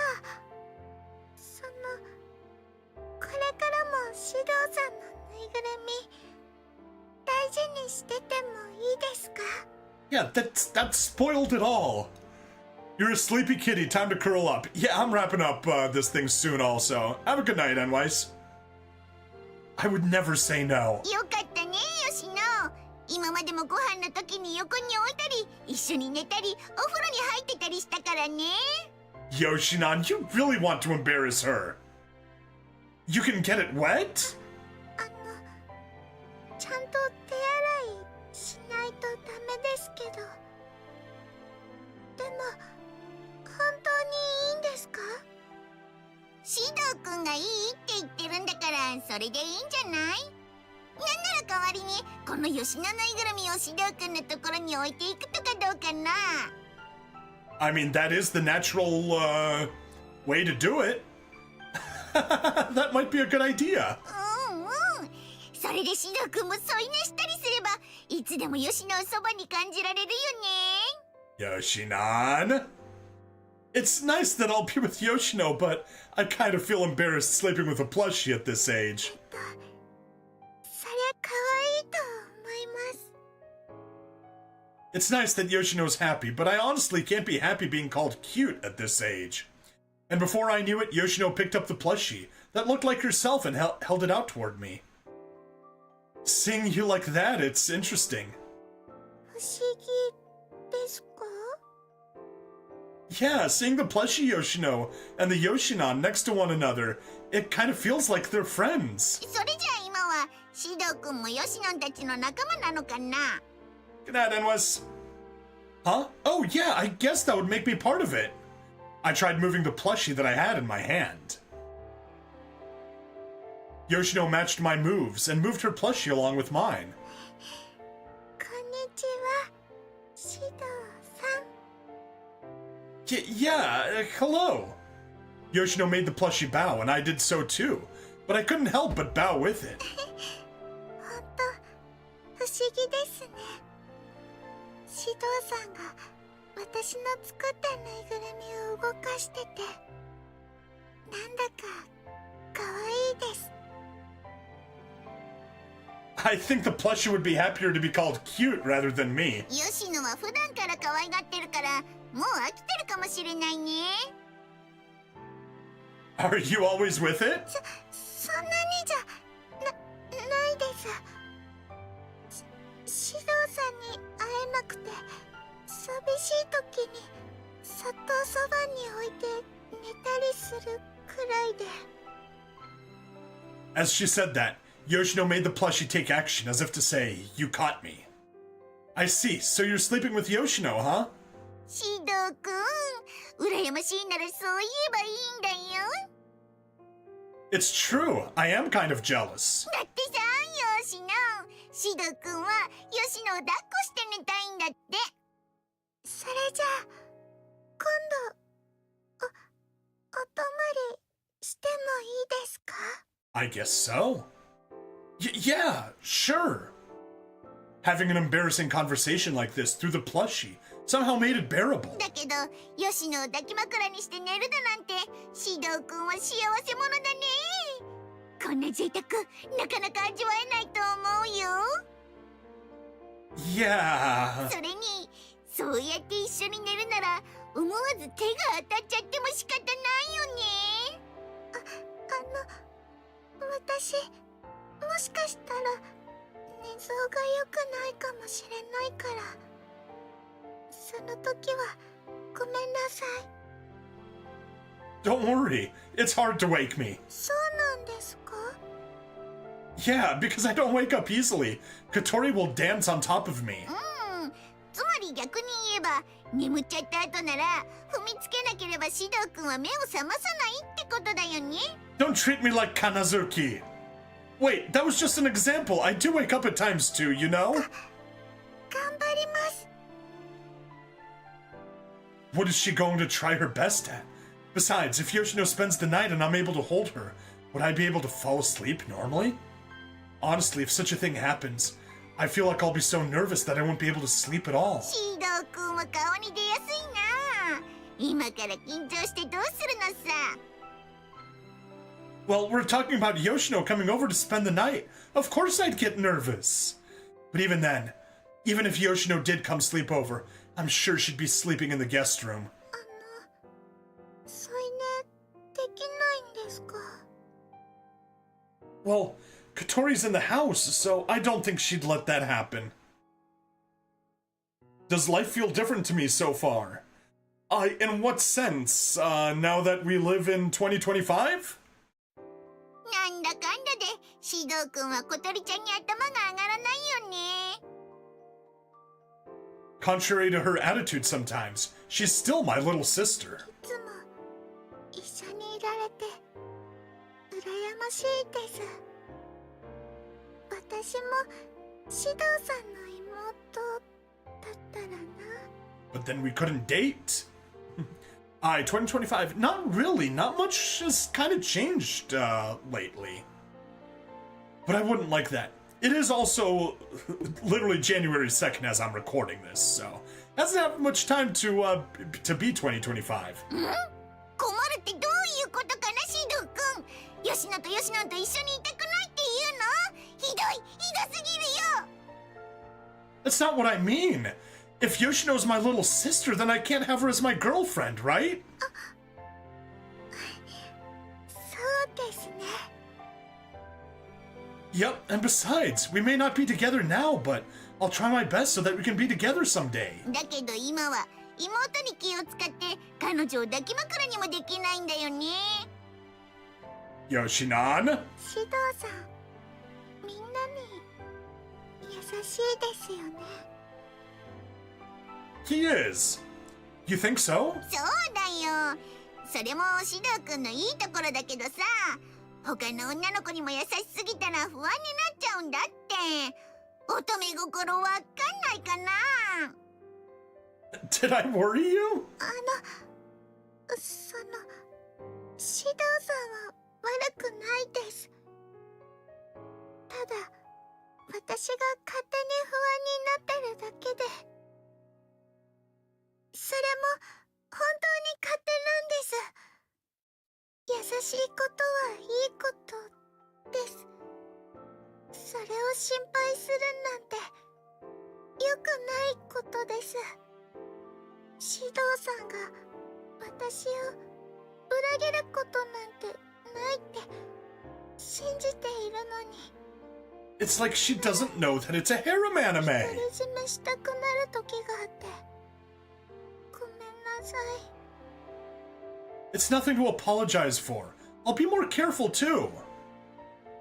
そのこれからもシドウさんのぬいぐるみ大事にしててもいいですか？ Yeah, that's spoiled it all. You're a sleepy kitty, time to curl up. Yeah, I'm wrapping up this thing soon also. Have a good night, Enwise. I would never say no. よかったね、ヨシノ。今までもご飯の時に横に置いたり、一緒に寝たり、お風呂に入ってたりしたからね。 Yoshinon, you really want to embarrass her. You can get it wet? ちゃんと手洗いしないとダメですけど。でも、本当にいいんですか？シドウ君がいいって言ってるんだから、それでいいんじゃない？なんなら代わりに、このヨシノぬいぐるみをシドウ君のところに置いていくとかどうかな？ I mean, that is the natural, way to do it. That might be a good idea. うんうん。それでシドウ君も添い寝したりすれば、いつでもヨシノをそばに感じられるよね。 Yoshinon? It's nice that I'll be with Yoshino, but I kind of feel embarrassed sleeping with a plushie at this age. そりゃ可愛いと思います。 It's nice that Yoshino's happy, but I honestly can't be happy being called cute at this age. And before I knew it, Yoshino picked up the plushie that looked like herself and held it out toward me. Seeing you like that, it's interesting. 不思議ですか？ Yeah, seeing the plushie Yoshino and the Yoshinon next to one another, it kind of feels like they're friends. それじゃあ今はシド君もヨシノンたちの仲間なのかな？ Good night, Enwes. Huh? Oh, yeah, I guess that would make me part of it. I tried moving the plushie that I had in my hand. Yoshino matched my moves and moved her plushie along with mine. こんにちは、シドさん。 Yeah, hello. Yoshino made the plushie bow, and I did so too, but I couldn't help but bow with it. ほんと不思議ですね。シドさんが私の作ったぬいぐるみを動かしてて、なんだか可愛いです。 I think the plushie would be happier to be called cute rather than me. ヨシノは普段から可愛がってるから、もう飽きてるかもしれないね。 Are you always with it? そんなにじゃないです。シドさんに会えなくて寂しい時にそっとそばに置いて寝たりするくらいで。 As she said that, Yoshino made the plushie take action as if to say, "You caught me." I see, so you're sleeping with Yoshino, huh? シドくん、羨ましいならそう言えばいいんだよ。 It's true, I am kind of jealous. だってさ、ヨシノ、シドくんはヨシノを抱っこして寝たいんだって。それじゃあ今度お泊まりしてもいいですか？ I guess so. Yeah, sure. Having an embarrassing conversation like this through the plushie somehow made it bearable. だけどヨシノを抱き枕にして寝るだなんてシドくんは幸せ者だね。こんな贅沢なかなか味わえないと思うよ。 Yeah. それにそうやって一緒に寝るなら思わず手が当たっちゃっても仕方ないよね。私もしかしたら寝相が良くないかもしれないからその時はごめんなさい。 Don't worry, it's hard to wake me. そうなんですか？ Yeah, because I don't wake up easily. Katori will dance on top of me. つまり逆に言えば眠っちゃった後なら踏みつけなければシドくんは目を覚まさないってことだよね。 Don't treat me like Kanazuki. Wait, that was just an example. I do wake up at times too, you know? 頑張ります。 What is she going to try her best at? Besides, if Yoshino spends the night and I'm able to hold her, would I be able to fall asleep normally? Honestly, if such a thing happens, I feel like I'll be so nervous that I won't be able to sleep at all. シドくんは顔に出やすいな。今から緊張してどうするのさ。 Well, we're talking about Yoshino coming over to spend the night. Of course I'd get nervous. But even then, even if Yoshino did come sleep over, I'm sure she'd be sleeping in the guest room. 添い寝できないんですか？ Well, Katori's in the house, so I don't think she'd let that happen. Does life feel different to me so far? In what sense? Now that we live in 2025? なんだかんだでシドくんは小鳥ちゃんに頭が上がらないよね。 Contrary to her attitude sometimes, she's still my little sister. いつも一緒にいられて羨ましいです。私もシドさんの妹だったらな。 But then we couldn't date. 2025, not really. Not much has kind of changed lately. But I wouldn't like that. it is also literally January 2nd as I'm recording this, so hasn't had much time to be 2025. 困るってどういうことかな、シド君。吉野と吉野と一緒にいたくないっていうの？ひどすぎるよ。 That's not what I mean. If Yoshino's my little sister, then I can't have her as my girlfriend, right? そうですね。 Yep, and besides, we may not be together now, but I'll try my best so that we can be together someday. だけど今は妹に気を使って彼女を抱き枕にもできないんだよね。 Yoshinan? シドさん、みんなに優しいですよね。 He is. You think so? そうだよ。それもシド君のいいところだけどさ、他の女の子にも優しすぎたら不安になっちゃうんだって。乙女心わかんないかな。 Did I worry you? シドさんは悪くないです。ただ、私が勝手に不安になってるだけで。それも本当に勝手なんです。優しいことはいいことです。それを心配するなんて良くないことです。シドさんが私を裏切ることなんてないって信じているのに。 It's like she doesn't know that it's a harem anime. 独り占めしたくなる時があって。ごめんなさい。 It's nothing to apologize for. I'll be more careful too.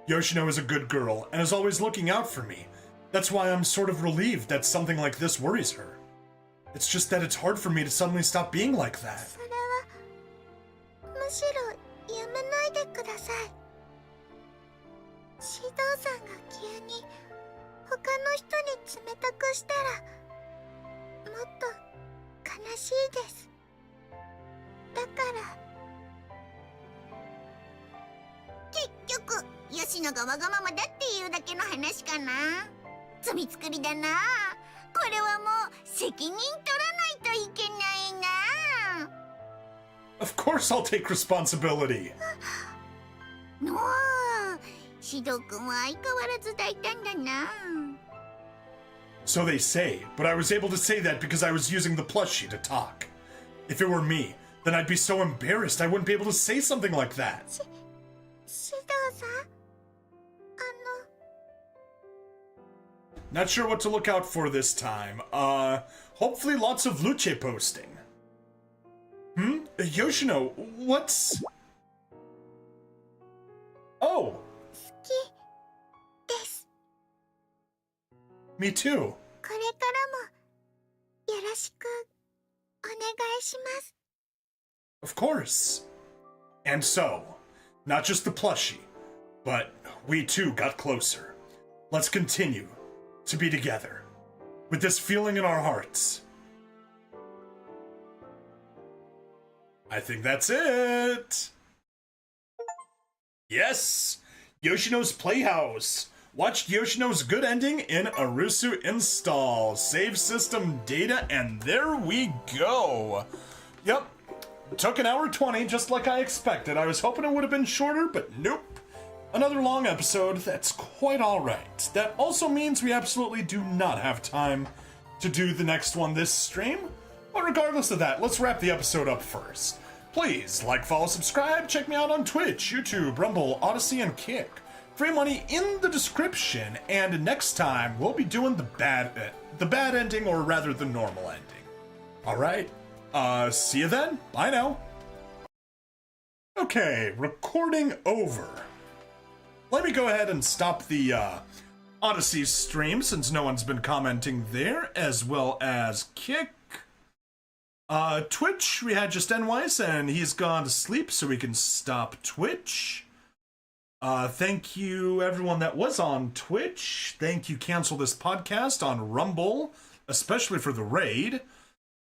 Yoshino is a good girl and is always looking out for me. That's why I'm sort of relieved that something like this worries her. It's just that it's hard for me to suddenly stop being like that. それはむしろやめないでください。シドさんが急に他の人に冷たくしたらもっと悲しいです。だから結局吉野がわがままだっていうだけの話かな。罪作りだな。これはもう責任取らないといけないな。 Of course I'll take responsibility. のシド君は相変わらず大胆だな。 So they say, but I was able to say that because I was using the plushie to talk. If it were me, then I'd be so embarrassed I wouldn't be able to say something like that. シドさん、Not sure what to look out for this time. Hopefully lots of Luce posting. Yoshino, what's... Oh! 好きです。 Me too. これからもよろしくお願いします。 Of course. And so, not just the plushie, but we too got closer. Let's continue to be together, with this feeling in our hearts. I think that's it. Yes, Yoshino's Playhouse. Watched Yoshino's good ending in Arusu Install. Save system data, and there we go. Yep, took an hour 20, just like I expected. I was hoping it would have been shorter, but nope. Another long episode, that's quite alright. That also means we absolutely do not have time to do the next one this stream. But regardless of that, let's wrap the episode up first. Please like, follow, subscribe, check me out on Twitch, YouTube, Rumble, Odyssey, and Kick. Free money in the description, and next time we'll be doing the bad ending, or rather the normal ending. Alright, see you then. Bye now. Okay, recording over. Let me go ahead and stop the Odyssey stream since no one's been commenting there, as well as Kick. Twitch, we had just Enwise, and he's gone to sleep, so we can stop Twitch. Thank you, everyone that was on Twitch. Thank you, Cancel This Podcast on Rumble, especially for the raid.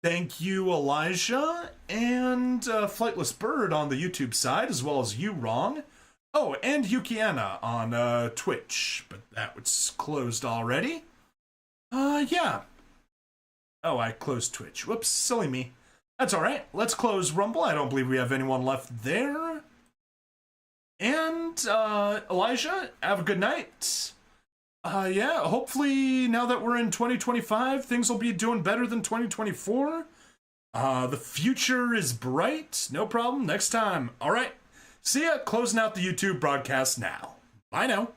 Thank you, Elijah, and Flightless Bird on the YouTube side, as well as you, Wrong. Oh, and Yukiana on Twitch, but that was closed already. Yeah. Oh, I closed Twitch. Whoops, silly me. That's alright. Let's close Rumble. I don't believe we have anyone left there. And, Elijah, have a good night. Yeah, hopefully now that we're in 2025, things will be doing better than 2024. The future is bright. No problem. Next time. Alright. See ya. Closing out the YouTube broadcast now. Bye now.